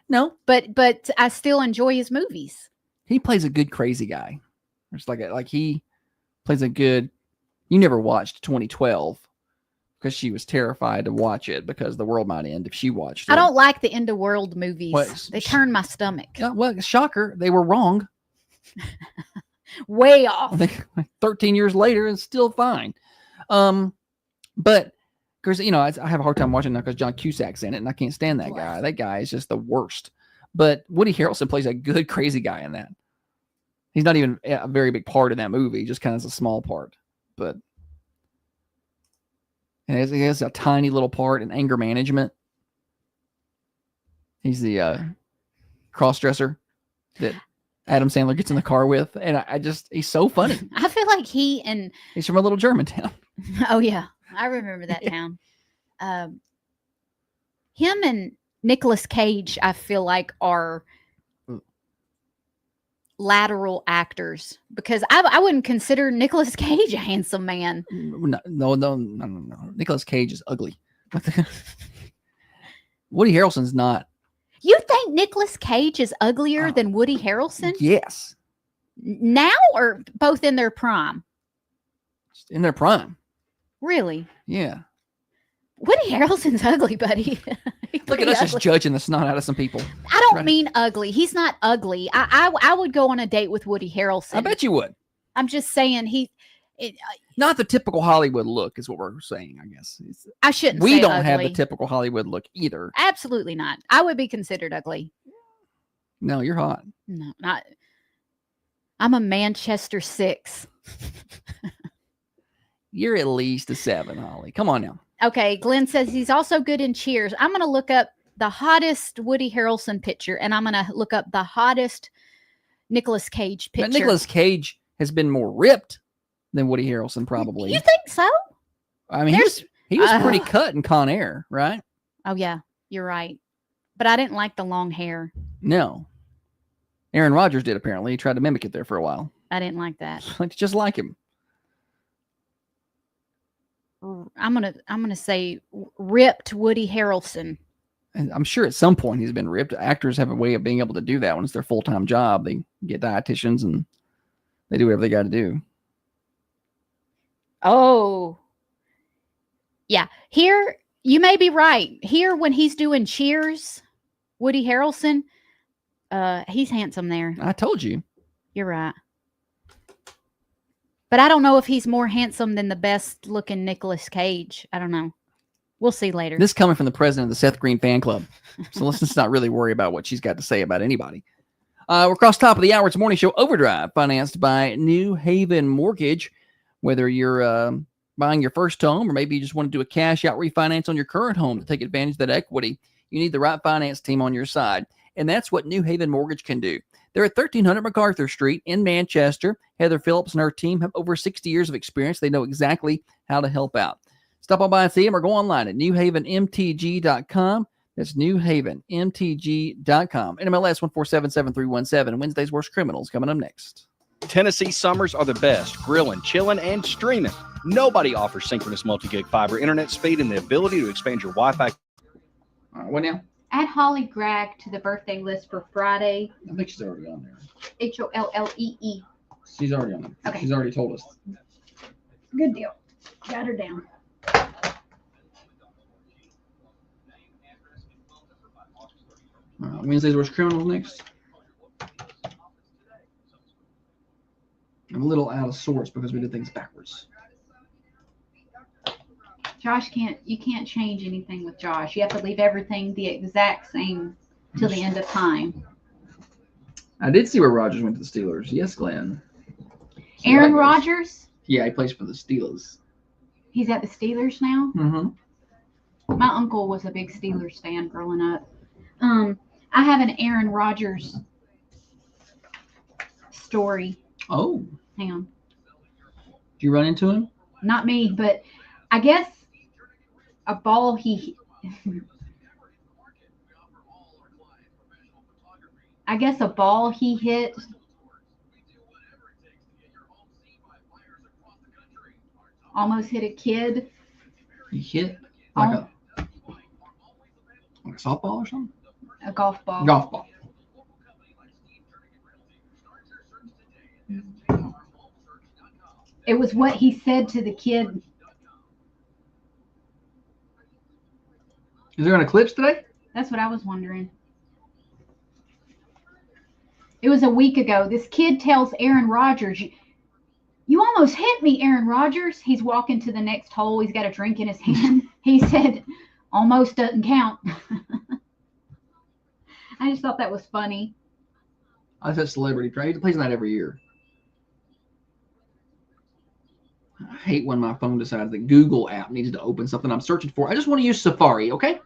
Speaker 3: No,
Speaker 1: but I still enjoy his movies.
Speaker 3: He plays a good crazy guy. It's like he plays a good. You never watched 2012 because she was terrified to watch it because the world might end if she watched it.
Speaker 1: I don't like the end of world movies.
Speaker 3: What?
Speaker 1: They turn my stomach.
Speaker 3: Well, shocker, they were wrong.
Speaker 1: Way off.
Speaker 3: I think 13 years later, it's still fine. But because I have a hard time watching that because John Cusack's in it, and I can't stand that guy. That guy is just the worst. But Woody Harrelson plays a good crazy guy in that. He's not even a very big part in that movie, just kind of a small part. But and he has a tiny little part in anger management. He's the cross-dresser that Adam Sandler gets in the car with, and he's so funny.
Speaker 1: I feel like he's
Speaker 3: from a little German town.
Speaker 1: Oh yeah, I remember that town. Him and Nicolas Cage, I feel like are lateral actors because I wouldn't consider Nicolas Cage a handsome man.
Speaker 3: No. Nicolas Cage is ugly. Woody Harrelson's not.
Speaker 1: You think Nicolas Cage is uglier than Woody Harrelson?
Speaker 3: Yes.
Speaker 1: Now or both in their prime?
Speaker 3: In their prime.
Speaker 1: Really?
Speaker 3: Yeah.
Speaker 1: Woody Harrelson's ugly, buddy.
Speaker 3: Look at us just judging the snot out of some people.
Speaker 1: I don't mean ugly. He's not ugly. I would go on a date with Woody Harrelson.
Speaker 3: I bet you would.
Speaker 1: I'm just saying
Speaker 3: not the typical Hollywood look is what we're saying, I guess.
Speaker 1: I shouldn't
Speaker 3: We
Speaker 1: say
Speaker 3: don't
Speaker 1: ugly.
Speaker 3: have the typical Hollywood look either.
Speaker 1: Absolutely not. I would be considered ugly.
Speaker 3: No, you're hot.
Speaker 1: No, not. I'm a Manchester 6.
Speaker 3: You're at least a 7, Holly. Come on now.
Speaker 1: Okay, Glenn says he's also good in Cheers. I'm going to look up the hottest Woody Harrelson picture, and I'm going to look up the hottest Nicolas Cage picture.
Speaker 3: But Nicolas Cage has been more ripped than Woody Harrelson, probably.
Speaker 1: You think so?
Speaker 3: I mean, he was pretty cut in Con Air, right?
Speaker 1: Oh, yeah, you're right. But I didn't like the long hair.
Speaker 3: No. Aaron Rodgers did, apparently. He tried to mimic it there for a while.
Speaker 1: I didn't like that.
Speaker 3: Just like him.
Speaker 1: I'm gonna say ripped Woody Harrelson.
Speaker 3: And I'm sure at some point he's been ripped. Actors have a way of being able to do that when it's their full-time job. They get dietitians and they do whatever they got to do.
Speaker 1: Oh, yeah. Here, you may be right. Here, when he's doing Cheers, Woody Harrelson, he's handsome there.
Speaker 3: I told you.
Speaker 1: You're right. But I don't know if he's more handsome than the best looking Nicolas Cage. I don't know. We'll see later.
Speaker 3: This coming from the president of the Seth Green fan club. So let's just not really worry about what she's got to say about anybody. We're across top of the hour. It's Morning Show Overdrive, financed by New Haven Mortgage. Whether you're buying your first home or maybe you just want to do a cash out refinance on your current home to take advantage of that equity, you need the right finance team on your side. And that's what New Haven Mortgage can do. They're at 1300 MacArthur Street in Manchester. Heather Phillips and her team have over 60 years of experience. They know exactly how to help out. Stop on by and see them or go online at newhavenmtg.com. That's newhavenmtg.com. NMLS 1477317. Wednesday's Worst Criminals coming up next.
Speaker 18: Tennessee summers are the best. Grilling, chilling, and streaming. Nobody offers synchronous multi-gig fiber internet speed and the ability to expand your Wi-Fi.
Speaker 3: All right, what now?
Speaker 4: Add Holly Gregg to the birthday list for Friday.
Speaker 3: I think she's already on there.
Speaker 4: HOLLEE.
Speaker 3: She's already on there.
Speaker 4: Okay.
Speaker 3: She's already told us.
Speaker 4: Good deal. Got her down.
Speaker 3: Wednesday's Worst Criminals next. I'm a little out of sorts because we did things backwards.
Speaker 4: Josh you can't change anything with Josh. You have to leave everything the exact same till the end of time.
Speaker 3: I did see where Rodgers went to the Steelers. Yes, Glenn.
Speaker 4: Aaron Rodgers?
Speaker 3: Yeah, he plays for the Steelers.
Speaker 4: He's at the Steelers now?
Speaker 3: Mm-hmm.
Speaker 4: My uncle was a big Steelers fan growing up. I have an Aaron Rodgers story.
Speaker 3: Oh.
Speaker 4: Hang on.
Speaker 3: Did you run into him?
Speaker 4: Not me, but I guess a ball he hit almost hit a kid.
Speaker 3: He hit like a softball or something?
Speaker 4: A golf ball.
Speaker 3: Golf ball.
Speaker 4: It was what he said to the kid.
Speaker 3: Is there an eclipse today?
Speaker 4: That's what I was wondering. It was a week ago. This kid tells Aaron Rodgers, "You almost hit me, Aaron Rodgers." He's walking to the next hole. He's got a drink in his hand. He said, "Almost doesn't count." I just thought that was funny.
Speaker 3: I said celebrity trade. He plays that every year. I hate when my phone decides the Google app needs to open something I'm searching for. I just want to use Safari, okay?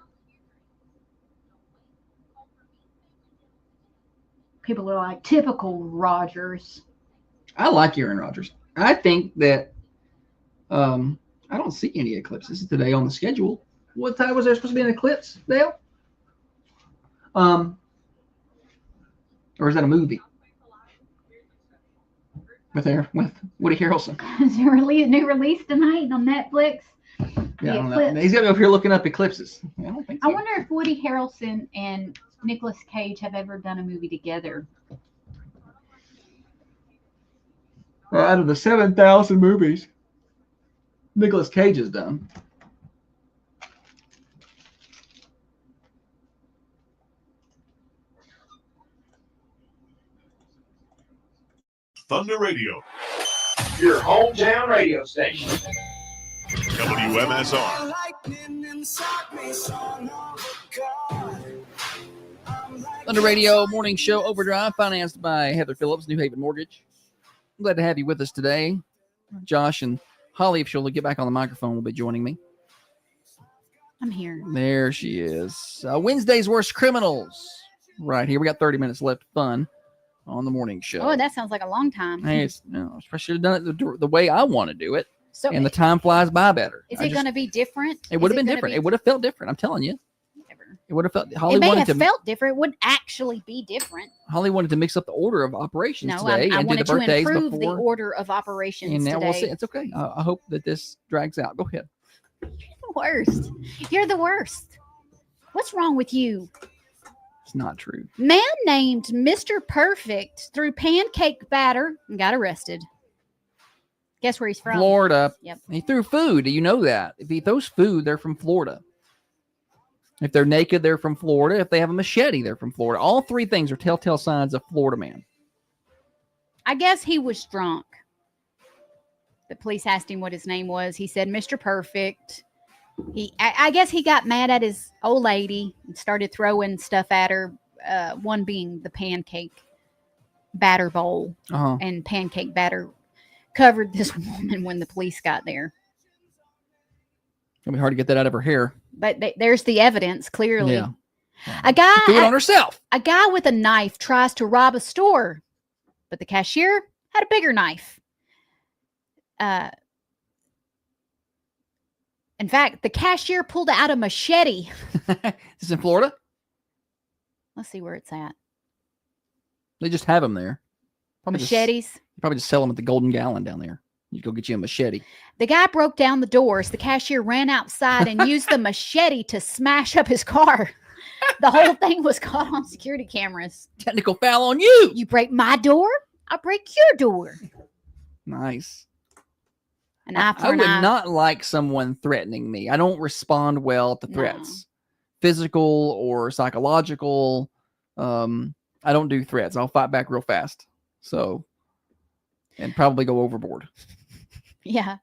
Speaker 4: People are like, typical Rodgers.
Speaker 3: I like Aaron Rodgers. I think that I don't see any eclipses today on the schedule. What time was there supposed to be an eclipse, Dale? Or is that a movie? With Woody Harrelson.
Speaker 4: Is there a new release tonight on Netflix?
Speaker 3: Yeah, I don't know. He's got to be over here looking up eclipses. I don't think so.
Speaker 4: I wonder if Woody Harrelson and Nicolas Cage have ever done a movie together.
Speaker 3: Out of the 7,000 movies Nicolas Cage has done.
Speaker 6: Thunder Radio,
Speaker 9: Your hometown radio station.
Speaker 6: WMSR.
Speaker 3: Thunder Radio Morning Show Overdrive, financed by Heather Phillips, New Haven Mortgage. I'm glad to have you with us today. Josh and Holly, if she'll get back on the microphone, will be joining me.
Speaker 1: I'm here.
Speaker 3: There she is. Wednesday's Worst Criminals. Right here. We got 30 minutes left. Fun on the morning show.
Speaker 1: Oh, that sounds like a long time.
Speaker 3: Hey, I should have done it the way I want to do it.
Speaker 1: So
Speaker 3: and the time flies by better.
Speaker 1: Is it going to be different?
Speaker 3: It would have been different. It would have felt different. I'm telling you. It would have felt. Holly
Speaker 1: it may
Speaker 3: wanted
Speaker 1: have
Speaker 3: to,
Speaker 1: felt different. It would actually be different.
Speaker 3: Holly wanted to mix up the order of operations
Speaker 1: No,
Speaker 3: today
Speaker 1: I
Speaker 3: and do
Speaker 1: wanted
Speaker 3: the birthdays
Speaker 1: to improve
Speaker 3: before.
Speaker 1: the order of operations
Speaker 3: And now
Speaker 1: today.
Speaker 3: we'll see. It's okay. I hope that this drags out. Go ahead.
Speaker 1: You're the worst. You're the worst. What's wrong with you?
Speaker 3: It's not true.
Speaker 1: Man named Mr. Perfect threw pancake batter and got arrested. Guess where he's from?
Speaker 3: Florida.
Speaker 1: Yep.
Speaker 3: He threw food. Do you know that? If he throws food, they're from Florida. If they're naked, they're from Florida. If they have a machete, they're from Florida. All three things are telltale signs of Florida man.
Speaker 1: I guess he was drunk. The police asked him what his name was. He said, Mr. Perfect. I guess he got mad at his old lady and started throwing stuff at her. One being the pancake batter bowl, and pancake batter covered this woman when the police got there.
Speaker 3: It'll be hard to get that out of her hair.
Speaker 1: But there's the evidence clearly.
Speaker 3: Yeah.
Speaker 1: A guy
Speaker 3: She threw it on herself.
Speaker 1: A guy with a knife tries to rob a store, but the cashier had a bigger knife. In fact, the cashier pulled out a machete.
Speaker 3: Is this in Florida?
Speaker 1: Let's see where it's at.
Speaker 3: They just have them there.
Speaker 1: Machetes.
Speaker 3: Probably just sell them at the Golden Gallon down there. You go get you a machete.
Speaker 1: The guy broke down the doors. The cashier ran outside and used the machete to smash up his car. The whole thing was caught on security cameras.
Speaker 3: Technical foul on you.
Speaker 1: You break my door, I'll break your door.
Speaker 3: Nice.
Speaker 1: An eye for
Speaker 3: I
Speaker 1: an
Speaker 3: would
Speaker 1: eye.
Speaker 3: not like someone threatening me. I don't respond well to threats, physical or psychological. I don't do threats. I'll fight back real fast. So, and probably go overboard.
Speaker 1: Yeah.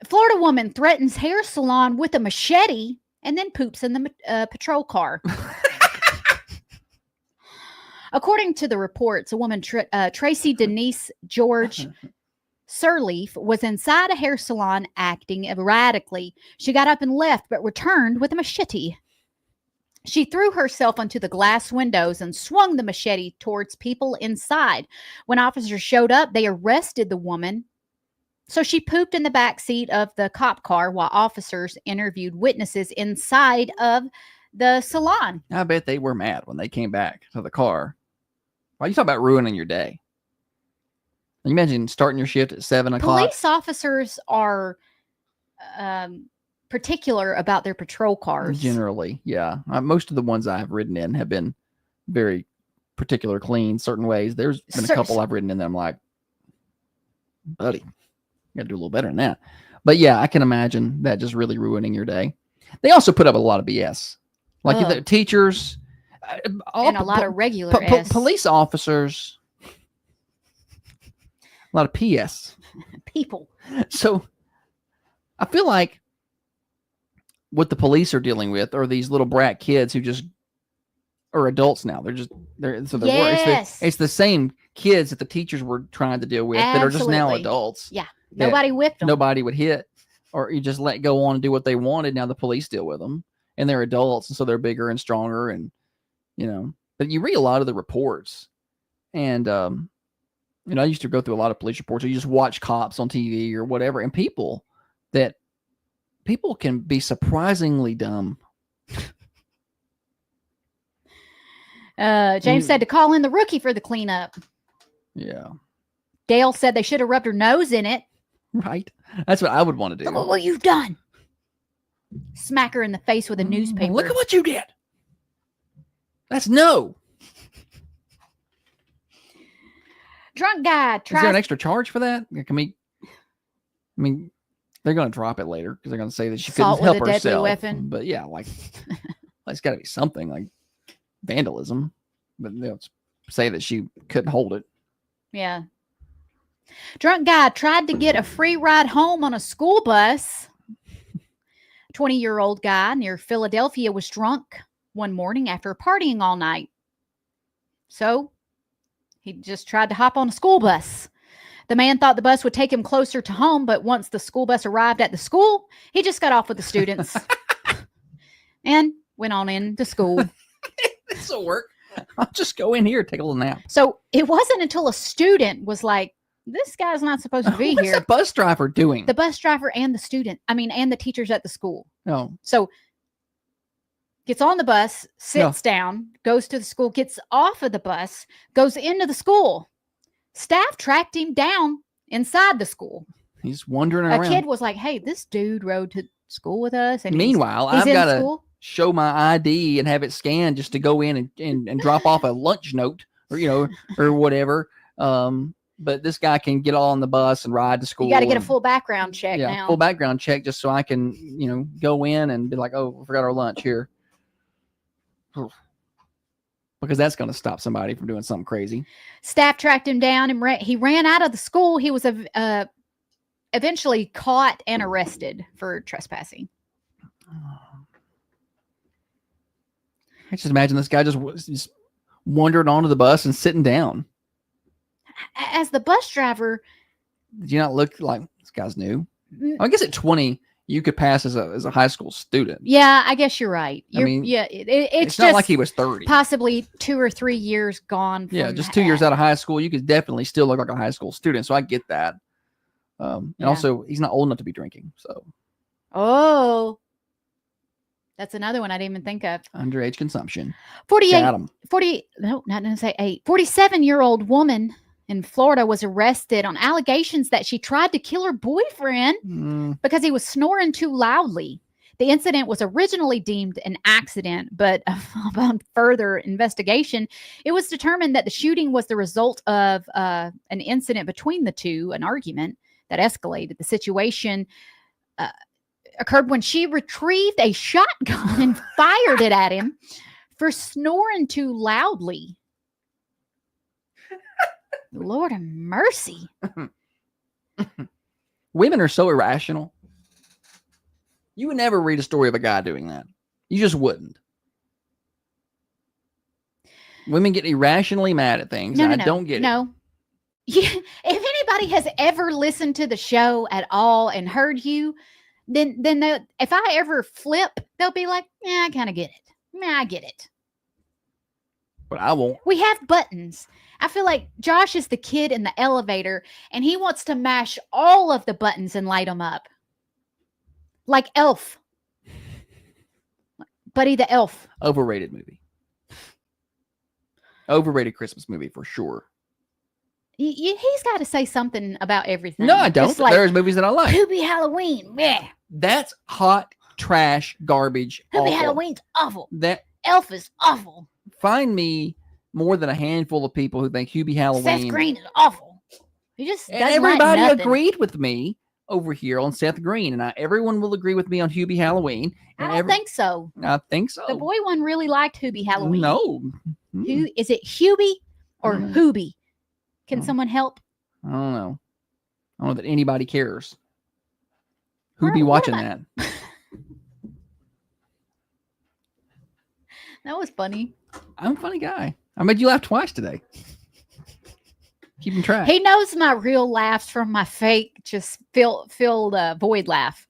Speaker 1: Florida woman threatens hair salon with a machete and then poops in the patrol car. According to the reports, a woman, Tracy Denise George Sirleaf, was inside a hair salon acting erratically. She got up and left, but returned with a machete. She threw herself onto the glass windows and swung the machete towards people inside. When officers showed up, they arrested the woman. So she pooped in the back seat of the cop car while officers interviewed witnesses inside of the salon.
Speaker 3: I bet they were mad when they came back to the car. Why you talk about ruining your day? Can you imagine starting your shift at 7 o'clock?
Speaker 1: Police officers are particular about their patrol cars.
Speaker 3: Generally, yeah. Most of the ones I have ridden in have been very particular, clean, certain ways. There's been a couple I've ridden in that I'm like, buddy, you got to do a little better than that. But yeah, I can imagine that just really ruining your day. They also put up a lot of BS. Like if the teachers...
Speaker 1: and a lot of regular
Speaker 3: police officers... A lot of PS.
Speaker 1: People.
Speaker 3: So I feel like what the police are dealing with are these little brat kids who just are adults now. It's the same kids that the teachers were trying to deal with that are just now
Speaker 1: Absolutely.
Speaker 3: adults.
Speaker 1: Yeah. Nobody whipped them.
Speaker 3: Nobody would hit, or you just let go on and do what they wanted. Now the police deal with them, and they're adults, and so they're bigger and stronger, and but you read a lot of the reports, and I used to go through a lot of police reports. Or you just watch cops on TV or whatever, and people can be surprisingly dumb.
Speaker 1: James said to call in the rookie for the cleanup.
Speaker 3: Yeah.
Speaker 1: Dale said they should have rubbed her nose in it.
Speaker 3: Right. That's what I would want to do.
Speaker 1: Look what you've done. Smack her in the face with a newspaper.
Speaker 3: Look at what you did. That's no.
Speaker 1: Drunk guy
Speaker 3: Is there an extra charge for that? Can we? I mean, they're going to drop it later because they're going to say that she couldn't
Speaker 1: Assault
Speaker 3: help
Speaker 1: with a deadly
Speaker 3: herself.
Speaker 1: weapon.
Speaker 3: But yeah, it's got to be something like vandalism. But they'll say that she couldn't hold it.
Speaker 1: Yeah. Drunk guy tried to get a free ride home on a school bus. 20-year-old guy near Philadelphia was drunk one morning after partying all night. So he just tried to hop on a school bus. The man thought the bus would take him closer to home, but once the school bus arrived at the school, he just got off with the students and went on into school.
Speaker 3: This will work. I'll just go in here, take a little nap.
Speaker 1: So it wasn't until a student was like, this guy's not supposed to be
Speaker 3: What's
Speaker 1: here.
Speaker 3: the bus driver doing?
Speaker 1: The bus driver and the student. And the teachers at the school.
Speaker 3: Oh.
Speaker 1: So gets on the bus, sits down, goes to the school, gets off of the bus, goes into the school. Staff tracked him down inside the school.
Speaker 3: He's wandering around.
Speaker 1: A kid was like, hey, this dude rode to school with us. And
Speaker 3: Meanwhile,
Speaker 1: he's
Speaker 3: I've got to
Speaker 1: school.
Speaker 3: show my ID and have it scanned just to go in and drop off a lunch note or, or whatever. But this guy can get on the bus and ride to school.
Speaker 1: You got to get a full background check now.
Speaker 3: Full background check just so I can, go in and be like, oh, we forgot our lunch here. Because that's going to stop somebody from doing something crazy.
Speaker 1: Staff tracked him down and he ran out of the school. He was eventually caught and arrested for trespassing.
Speaker 3: I just imagine this guy just wandering onto the bus and sitting down.
Speaker 1: As the bus driver,
Speaker 3: Did you not look like this guy's new? I guess at 20, you could pass as a high school student.
Speaker 1: yeah, I guess you're right.
Speaker 3: mean,
Speaker 1: It's
Speaker 3: not
Speaker 1: just
Speaker 3: like he was 30.
Speaker 1: possibly 2 or 3 years gone.
Speaker 3: Yeah,
Speaker 1: from
Speaker 3: just 2 years out of high school, you could definitely still look like a high school student. So I get that. And
Speaker 1: Yeah.
Speaker 3: also, he's not old enough to be drinking. So
Speaker 1: Oh, that's another one I didn't even think of.
Speaker 3: underage consumption.
Speaker 1: 48,
Speaker 3: Got him.
Speaker 1: 40, no, not going to say 8. 47-year-old woman in Florida was arrested on allegations that she tried to kill her boyfriend because he was snoring too loudly. The incident was originally deemed an accident, but upon further investigation, it was determined that the shooting was the result of an incident between the two, an argument that escalated. The situation occurred when she retrieved a shotgun and fired it at him for snoring too loudly. Lord of mercy.
Speaker 3: Women are so irrational. You would never read a story of a guy doing that. You just wouldn't. Women get irrationally mad at things.
Speaker 1: No,
Speaker 3: and
Speaker 1: no,
Speaker 3: I don't get it.
Speaker 1: no. Yeah, if anybody has ever listened to the show at all and heard you, then if I ever flip, they'll be like, "Yeah, I kind of get it. Yeah, I get it."
Speaker 3: But I won't.
Speaker 1: We have buttons. I feel like Josh is the kid in the elevator, and he wants to mash all of the buttons and light them up, like Elf. Buddy the Elf.
Speaker 3: Overrated movie. Overrated Christmas movie for sure.
Speaker 1: He's got to say something about everything.
Speaker 3: No, I don't.
Speaker 1: Just like,
Speaker 3: There's movies that I like.
Speaker 1: Hubie Halloween. Yeah.
Speaker 3: That's hot trash garbage.
Speaker 1: Hubie
Speaker 3: Awful.
Speaker 1: Halloween's awful.
Speaker 3: That
Speaker 1: Elf is awful.
Speaker 3: find me more than a handful of people who think Hubie Halloween.
Speaker 1: Seth Green is awful. He just
Speaker 3: And
Speaker 1: doesn't like
Speaker 3: everybody
Speaker 1: nothing.
Speaker 3: agreed with me over here on Seth Green, and everyone will agree with me on Hubie Halloween.
Speaker 1: I
Speaker 3: And
Speaker 1: don't think so.
Speaker 3: I think so.
Speaker 1: The boy one really liked Hubie Halloween.
Speaker 3: No,
Speaker 1: Who is it? Hubie or
Speaker 3: Mm.
Speaker 1: Hoobie? Can someone help?
Speaker 3: I don't know. I don't know that anybody cares. Who
Speaker 1: What-
Speaker 3: be
Speaker 1: what
Speaker 3: watching
Speaker 1: am
Speaker 3: that?
Speaker 1: That was funny.
Speaker 3: I'm a funny guy. I made you laugh twice today. Keeping track.
Speaker 1: He knows my real laughs from my fake, just filled void laugh.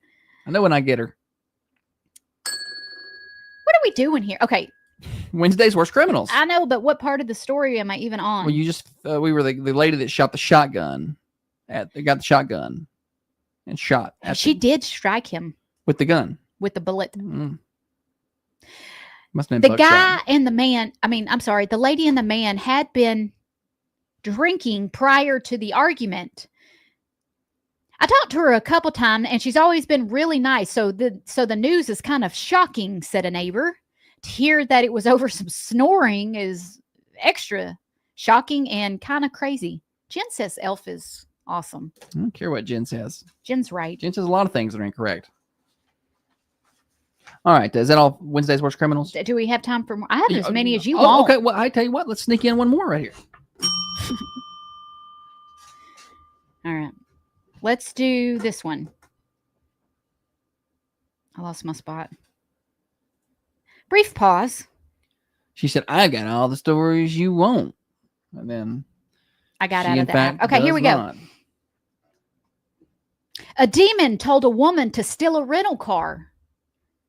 Speaker 3: I know when I get her.
Speaker 1: What are we doing here? Okay,
Speaker 3: Wednesday's Worst Criminals.
Speaker 1: I know, but what part of the story am I even on?
Speaker 3: Well, you just we were the lady that shot the shotgun. They got the shotgun and shot.
Speaker 1: And she did strike him
Speaker 3: with the gun.
Speaker 1: with the bullet.
Speaker 3: Must have been
Speaker 1: The
Speaker 3: buckshot.
Speaker 1: guy and the man, the lady and the man had been drinking prior to the argument. I talked to her a couple times and she's always been really nice. So the news is kind of shocking, said a neighbor. To hear that it was over some snoring is extra shocking and kind of crazy. Jen says Elf is awesome.
Speaker 3: I don't care what Jen says.
Speaker 1: Jen's right.
Speaker 3: Jen says a lot of things that are incorrect. All right. Is that all Wednesday's Worst Criminals?
Speaker 1: Do we have time for more? I have as many as you
Speaker 3: Oh,
Speaker 1: want.
Speaker 3: okay. Well, I tell you what. Let's sneak in one more right here.
Speaker 1: All right. Let's do this one. I lost my spot. Brief pause.
Speaker 3: She said, "I got all the stories you want," and then
Speaker 1: I got
Speaker 3: she,
Speaker 1: out
Speaker 3: in
Speaker 1: of that.
Speaker 3: fact,
Speaker 1: Okay, here
Speaker 3: does
Speaker 1: we go.
Speaker 3: not.
Speaker 1: A demon told a woman to steal a rental car.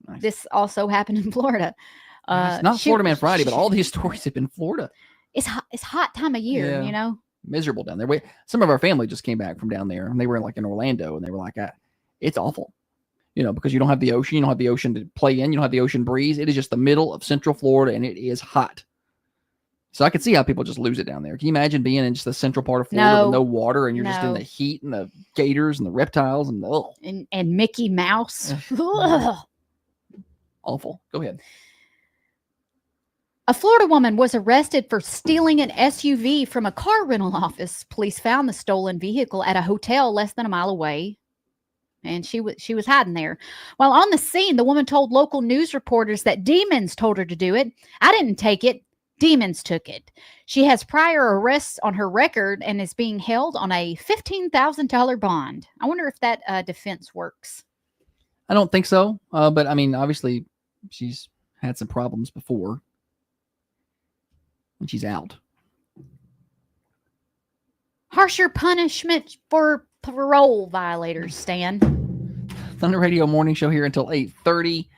Speaker 3: Nice.
Speaker 1: This also happened in Florida.
Speaker 3: It's not
Speaker 1: she-
Speaker 3: Florida Man Friday, but all these stories have been Florida.
Speaker 1: It's hot time of year,
Speaker 3: Yeah.
Speaker 1: you know.
Speaker 3: Miserable down there. Some of our family just came back from down there, and they were like in Orlando, and they were like, "It's awful." Because you don't have the ocean, you don't have the ocean to play in, you don't have the ocean breeze. It is just the middle of Central Florida, and it is hot. So I could see how people just lose it down there. Can you imagine being in just the central part of Florida with no water, and you're just in
Speaker 1: No.
Speaker 3: the heat and the gators and the reptiles and
Speaker 1: And Mickey Mouse. Ugh.
Speaker 3: awful. Go ahead.
Speaker 1: A Florida woman was arrested for stealing an SUV from a car rental office. Police found the stolen vehicle at a hotel less than a mile away, and she was hiding there. While on the scene, the woman told local news reporters that demons told her to do it. I didn't take it. Demons took it. She has prior arrests on her record and is being held on a $15,000 bond. I wonder if that defense works.
Speaker 3: I don't think so. But I mean, obviously, she's had some problems before. And she's out.
Speaker 1: Harsher punishment for parole violators, Stan.
Speaker 3: Thunder Radio Morning Show here until 8:30.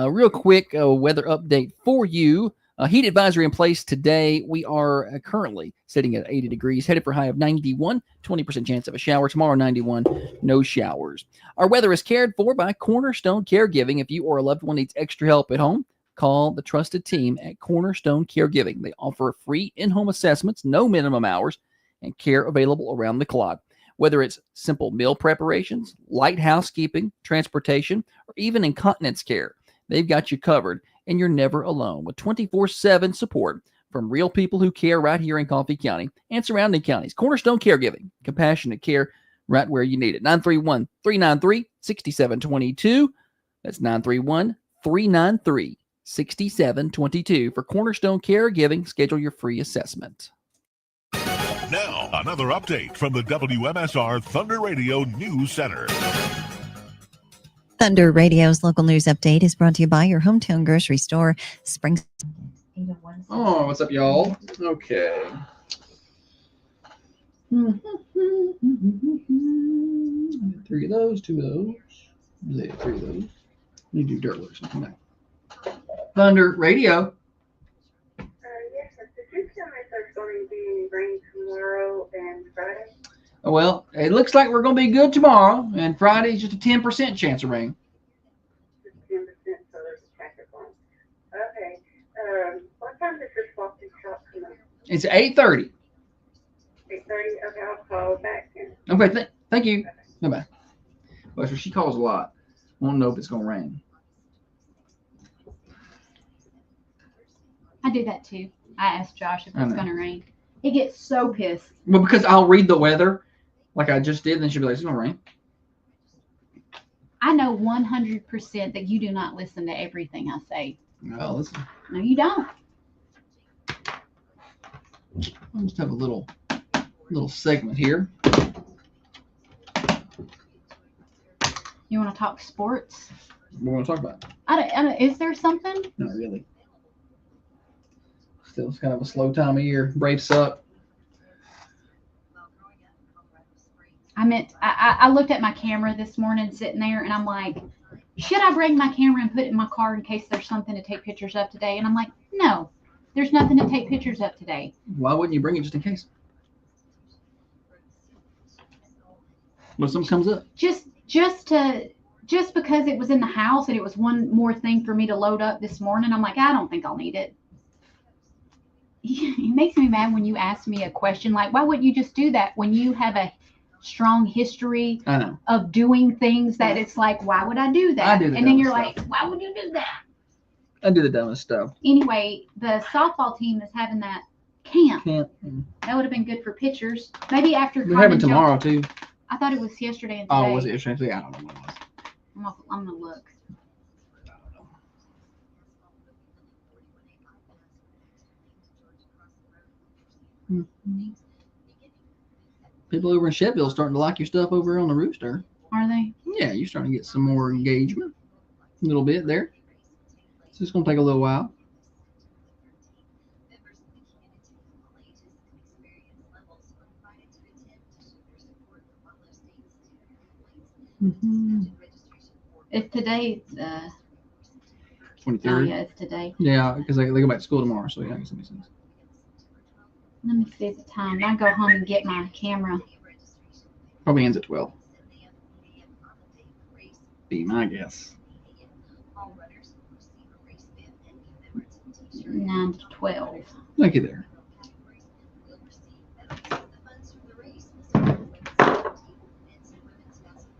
Speaker 3: Real quick weather update for you. Heat advisory in place today. We are currently sitting at 80 degrees, headed for a high of 91, 20% chance of a shower. Tomorrow, 91, no showers. Our weather is cared for by Cornerstone Caregiving. If you or a loved one needs extra help at home, call the trusted team at Cornerstone Caregiving. They offer free in-home assessments, no minimum hours, and care available around the clock. Whether it's simple meal preparations, light housekeeping, transportation, or even incontinence care, they've got you covered, and you're never alone with 24/7 support from real people who care right here in Coffee County and surrounding counties. Cornerstone Caregiving, compassionate care right where you need it. 931-393-6722. That's 931-393-6722. For Cornerstone Caregiving, schedule your free assessment.
Speaker 6: Now, another update from the WMSR Thunder Radio News Center.
Speaker 19: Thunder Radio's local news update is brought to you by your hometown grocery store, Springs.
Speaker 3: Oh, what's up, y'all? Okay. 3 of those, 2 of those. 3 of those. You do dirt work something like Thunder Radio.
Speaker 13: Yes, sir. Did you tell me if there's going to be any rain tomorrow and Friday?
Speaker 3: Well, it looks like we're going to be good tomorrow, and Friday's just a 10% chance of rain.
Speaker 13: 10%, so there's a traffic on. Okay. What time does this walking shop come up?
Speaker 3: It's 8:30.
Speaker 13: 8:30? Okay, I'll call back then.
Speaker 3: Okay, thank you. Bye-bye. Well, so she calls a lot. Won't know if it's going to rain.
Speaker 4: I do that too. I asked Josh if it's going to rain. He gets so pissed.
Speaker 3: Well, because I'll read the weather like I just did, then she'll be like, it's going to rain.
Speaker 4: I know 100% that you do not listen to everything I say.
Speaker 3: No, listen.
Speaker 4: No, you don't.
Speaker 3: I'll just have a little segment here.
Speaker 4: You want to talk sports?
Speaker 3: What want to talk about?
Speaker 4: I don't, is there something?
Speaker 3: Not really. Still, it's kind of a slow time of year. Braves suck.
Speaker 4: I looked at my camera this morning sitting there, and I'm like, should I bring my camera and put it in my car in case there's something to take pictures of today? And I'm like, no, there's nothing to take pictures of today.
Speaker 3: Why wouldn't you bring it just in case? When something comes up.
Speaker 4: Just because it was in the house and it was one more thing for me to load up this morning, I'm like, I don't think I'll need it. It makes me mad when you ask me a question like, why wouldn't you just do that when you have a strong history of doing things that it's like, why would I do that? And then you're like, why would you do that?
Speaker 3: I do the dumbest stuff.
Speaker 4: Anyway, the softball team is having that camp. That would have been good for pictures. Maybe after
Speaker 3: We're having tomorrow too.
Speaker 4: I thought it was yesterday and today.
Speaker 3: Oh, was it yesterday? I don't know what it was.
Speaker 4: I'm gonna look.
Speaker 3: People over in Sheffield starting to like your stuff over on the Rooster.
Speaker 4: Are they?
Speaker 3: Yeah, you're starting to get some more engagement. A little bit there. So it's going to take a little while.
Speaker 4: It's today.
Speaker 3: 23rd.
Speaker 4: Oh, yeah, it's today.
Speaker 3: Yeah, because they go back to school tomorrow, so yeah, I guess that makes sense.
Speaker 4: Let me see the time. I go home and get my camera.
Speaker 3: Probably ends at 12. Be my guess.
Speaker 4: 9 to 12.
Speaker 3: Look at there.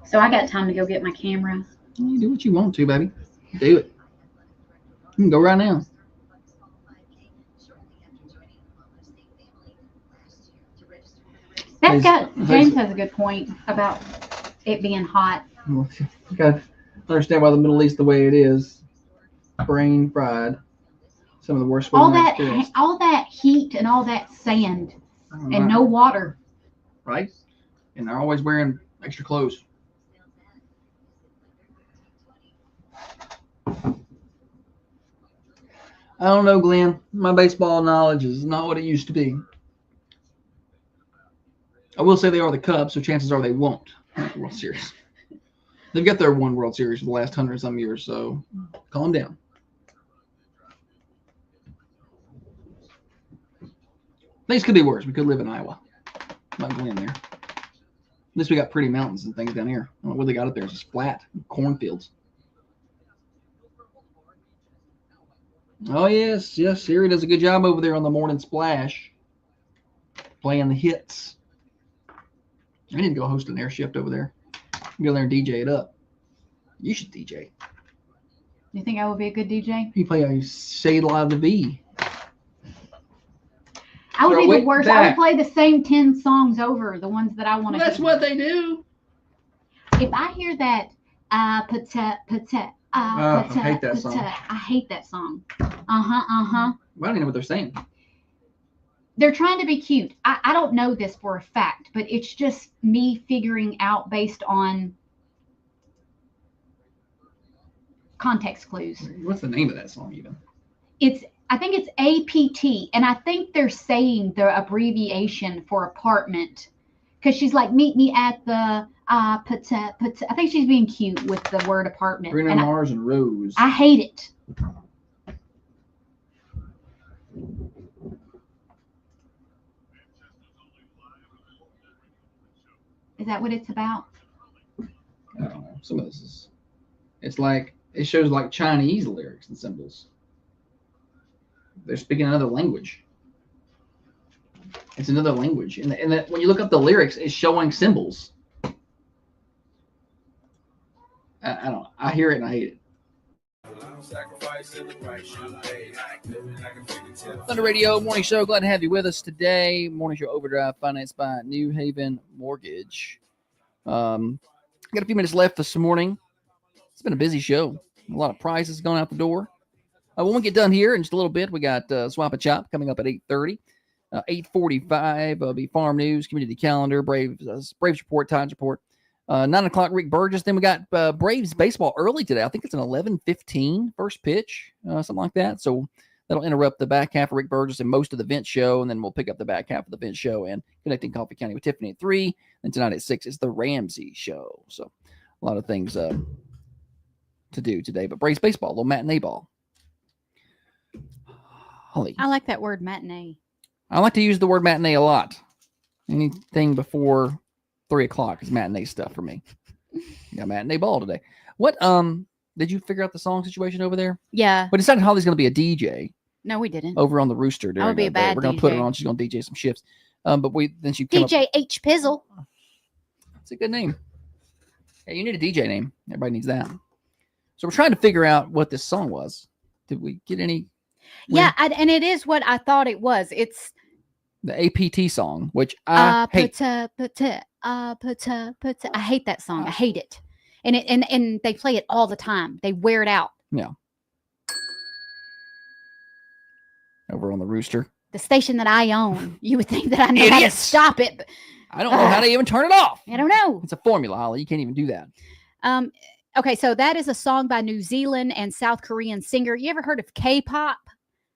Speaker 4: So I got time to go get my camera.
Speaker 3: You do what you want to, baby. Do it. You can go right now.
Speaker 4: James has a good point about it being hot.
Speaker 3: You got to understand why the Middle East the way it is. Brain fried. Some of the worst
Speaker 4: All
Speaker 3: weather
Speaker 4: that,
Speaker 3: experienced.
Speaker 4: all that heat and all that sand
Speaker 3: Oh,
Speaker 4: and no water.
Speaker 3: right? And they're always wearing extra clothes. I don't know, Glenn. My baseball knowledge is not what it used to be. I will say they are the Cubs, so chances are they won't make the World Series. They've got their one World Series for the last 100-some years, so calm down. Things could be worse. We could live in Iowa. Not Glenn there. At least we got pretty mountains and things down here. I don't know what they got up there. It's just flat cornfields. Oh, yes. Siri does a good job over there on the Morning Splash. Playing the hits. I need to go host an air shift over there. Go there and DJ it up. You should DJ.
Speaker 4: You think I would be a good DJ?
Speaker 3: You play a Say La the V.
Speaker 4: I would
Speaker 3: Throw
Speaker 4: be the
Speaker 3: it
Speaker 4: worst. I would
Speaker 3: back.
Speaker 4: play the same 10 songs over, the ones that I want to
Speaker 3: That's what they do.
Speaker 4: If I hear that,
Speaker 3: I hate that song.
Speaker 4: I hate that song. I
Speaker 3: don't even know what they're saying.
Speaker 4: They're trying to be cute. I don't know this for a fact, but it's just me figuring out based on context clues.
Speaker 3: What's the name of that song even?
Speaker 4: I think it's APT, and I think they're saying the abbreviation for apartment, because she's like, meet me at the I think she's being cute with the word apartment.
Speaker 3: Bruno
Speaker 4: And
Speaker 3: Mars and Rose.
Speaker 4: I hate it. Is that what it's about?
Speaker 3: I don't know. Some of this is. It's like it shows like Chinese lyrics and symbols. They're speaking another language. It's another language, and that when you look up the lyrics, it's showing symbols. I don't. I hear it and I hate it. Thunder Radio Morning Show. Glad to have you with us today. Morning Show Overdrive, financed by New Haven Mortgage. Got a few minutes left this morning. It's been a busy show. A lot of prizes going out the door. When we get done here in just a little bit, we got Swap and Chop coming up at 8:30. 8:45 will be Farm News, Community Calendar, Braves Report, Times Report. 9 o'clock, Rick Burgess. Then we got Braves baseball early today. I think it's an 11:15 first pitch, something like that. So that'll interrupt the back half of Rick Burgess and most of the Vince show, and then we'll pick up the back half of the Vince show and Connecting Coffee County with Tiffany at 3. Then tonight at 6 is the Ramsey show. So a lot of things to do today. But Braves baseball, a little matinee ball. Holly.
Speaker 1: I like that word matinee.
Speaker 3: I like to use the word matinee a lot. Anything before 3 o'clock is matinee stuff for me. Got matinee ball today. What did you figure out the song situation over there?
Speaker 1: Yeah.
Speaker 3: But decided Holly's going to be a DJ.
Speaker 1: No, we didn't.
Speaker 3: Over on the Rooster.
Speaker 1: I would be a bad
Speaker 3: We're going to put her
Speaker 1: DJ.
Speaker 3: on. She's going to DJ some shifts. But then she came
Speaker 1: DJ
Speaker 3: up,
Speaker 1: H Pizzle.
Speaker 3: That's a good name. Yeah, you need a DJ name. Everybody needs that. So we're trying to figure out what this song was. Did we get any?
Speaker 1: Yeah, and it is what I thought it was. It's
Speaker 3: The APT song, which I hate.
Speaker 1: I hate that song. I hate it. And they play it all the time. They wear it out.
Speaker 3: Yeah. Over on the Rooster.
Speaker 1: The station that I own. You would think that I know how to
Speaker 3: Idiots.
Speaker 1: stop it. But
Speaker 3: I don't know how to even turn it off.
Speaker 1: I don't know.
Speaker 3: It's a formula, Holly. You can't even do that.
Speaker 1: Okay, so that is a song by New Zealand and South Korean singer. You ever heard of K-pop?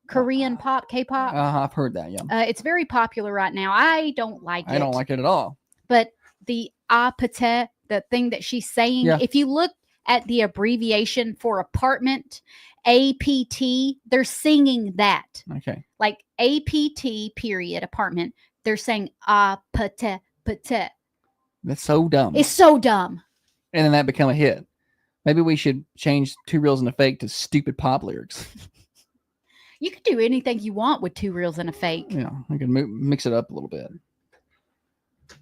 Speaker 1: Korean pop, K-pop?
Speaker 3: I've heard that, yeah.
Speaker 1: It's very popular right now. I don't like it.
Speaker 3: I don't like it at all.
Speaker 1: But the apate, the thing that she's saying,
Speaker 3: Yeah.
Speaker 1: if you look at the abbreviation for apartment, APT, they're singing that.
Speaker 3: Okay.
Speaker 1: Like APT period apartment. They're saying apate.
Speaker 3: That's so dumb.
Speaker 1: It's so dumb.
Speaker 3: And then that become a hit. Maybe we should change Two Reels and a Fake to stupid pop lyrics.
Speaker 1: You can do anything you want with Two Reels and a Fake.
Speaker 3: Yeah, I can mix it up a little bit.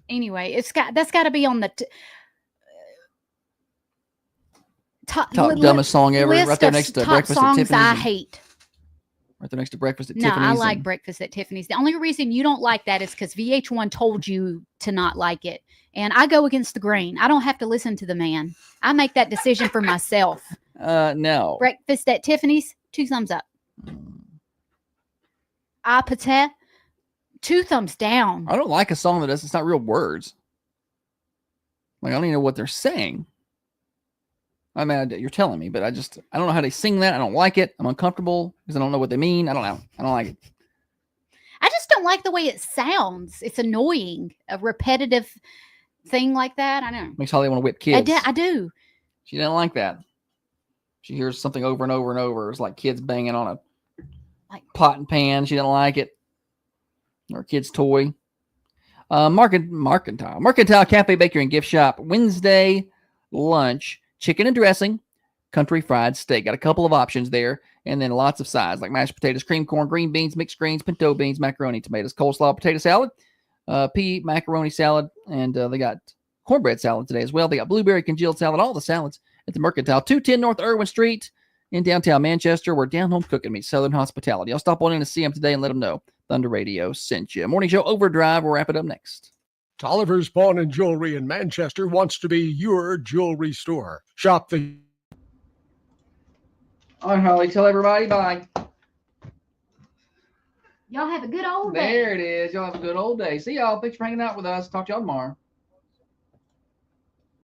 Speaker 1: Anyway, that's got to be on the top
Speaker 3: dumbest song ever, right there next to
Speaker 1: top
Speaker 3: Breakfast at
Speaker 1: songs
Speaker 3: Tiffany's.
Speaker 1: I
Speaker 3: and-
Speaker 1: hate.
Speaker 3: Right there next to Breakfast at
Speaker 1: No,
Speaker 3: Tiffany's.
Speaker 1: I like
Speaker 3: and-
Speaker 1: Breakfast at Tiffany's. The only reason you don't like that is because VH1 told you to not like it. And I go against the grain. I don't have to listen to the man. I make that decision for myself.
Speaker 3: No.
Speaker 1: Breakfast at Tiffany's, 2 thumbs up. Apate. 2 thumbs down.
Speaker 3: I don't like a song that it's not real words. Like, I don't even know what they're saying. I mean, you're telling me, but I don't know how they sing that. I don't like it. I'm uncomfortable because I don't know what they mean. I don't know. I don't like it.
Speaker 1: I just don't like the way it sounds. It's annoying. A repetitive thing like that. I know.
Speaker 3: Makes Holly want to whip kids.
Speaker 1: I do.
Speaker 3: She didn't like that. She hears something over and over and over. It's like kids banging on a pot and pan. She didn't like it. Or a kid's toy. Mercantile Cafe, Bakery, and Gift Shop. Wednesday lunch. Chicken and dressing. Country fried steak. Got a couple of options there. And then lots of sides like mashed potatoes, cream corn, green beans, mixed greens, pinto beans, macaroni, tomatoes, coleslaw, potato salad, pea macaroni salad. And they got cornbread salad today as well. They got blueberry congealed salad. All the salads at the Mercantile. 210 North Irwin Street in downtown Manchester, where Down Home Cooking meets Southern Hospitality. I'll stop on in to see them today and let them know Thunder Radio sent you. Morning Show Overdrive. We'll wrap it up next.
Speaker 20: Tolliver's Pawn and Jewelry in Manchester wants to be your jewelry store. Shop the...
Speaker 3: All right, Holly, tell everybody bye.
Speaker 4: Y'all have a good old day.
Speaker 3: There it is. Y'all have a good old day. See y'all. Thanks for hanging out with us. Talk to y'all tomorrow.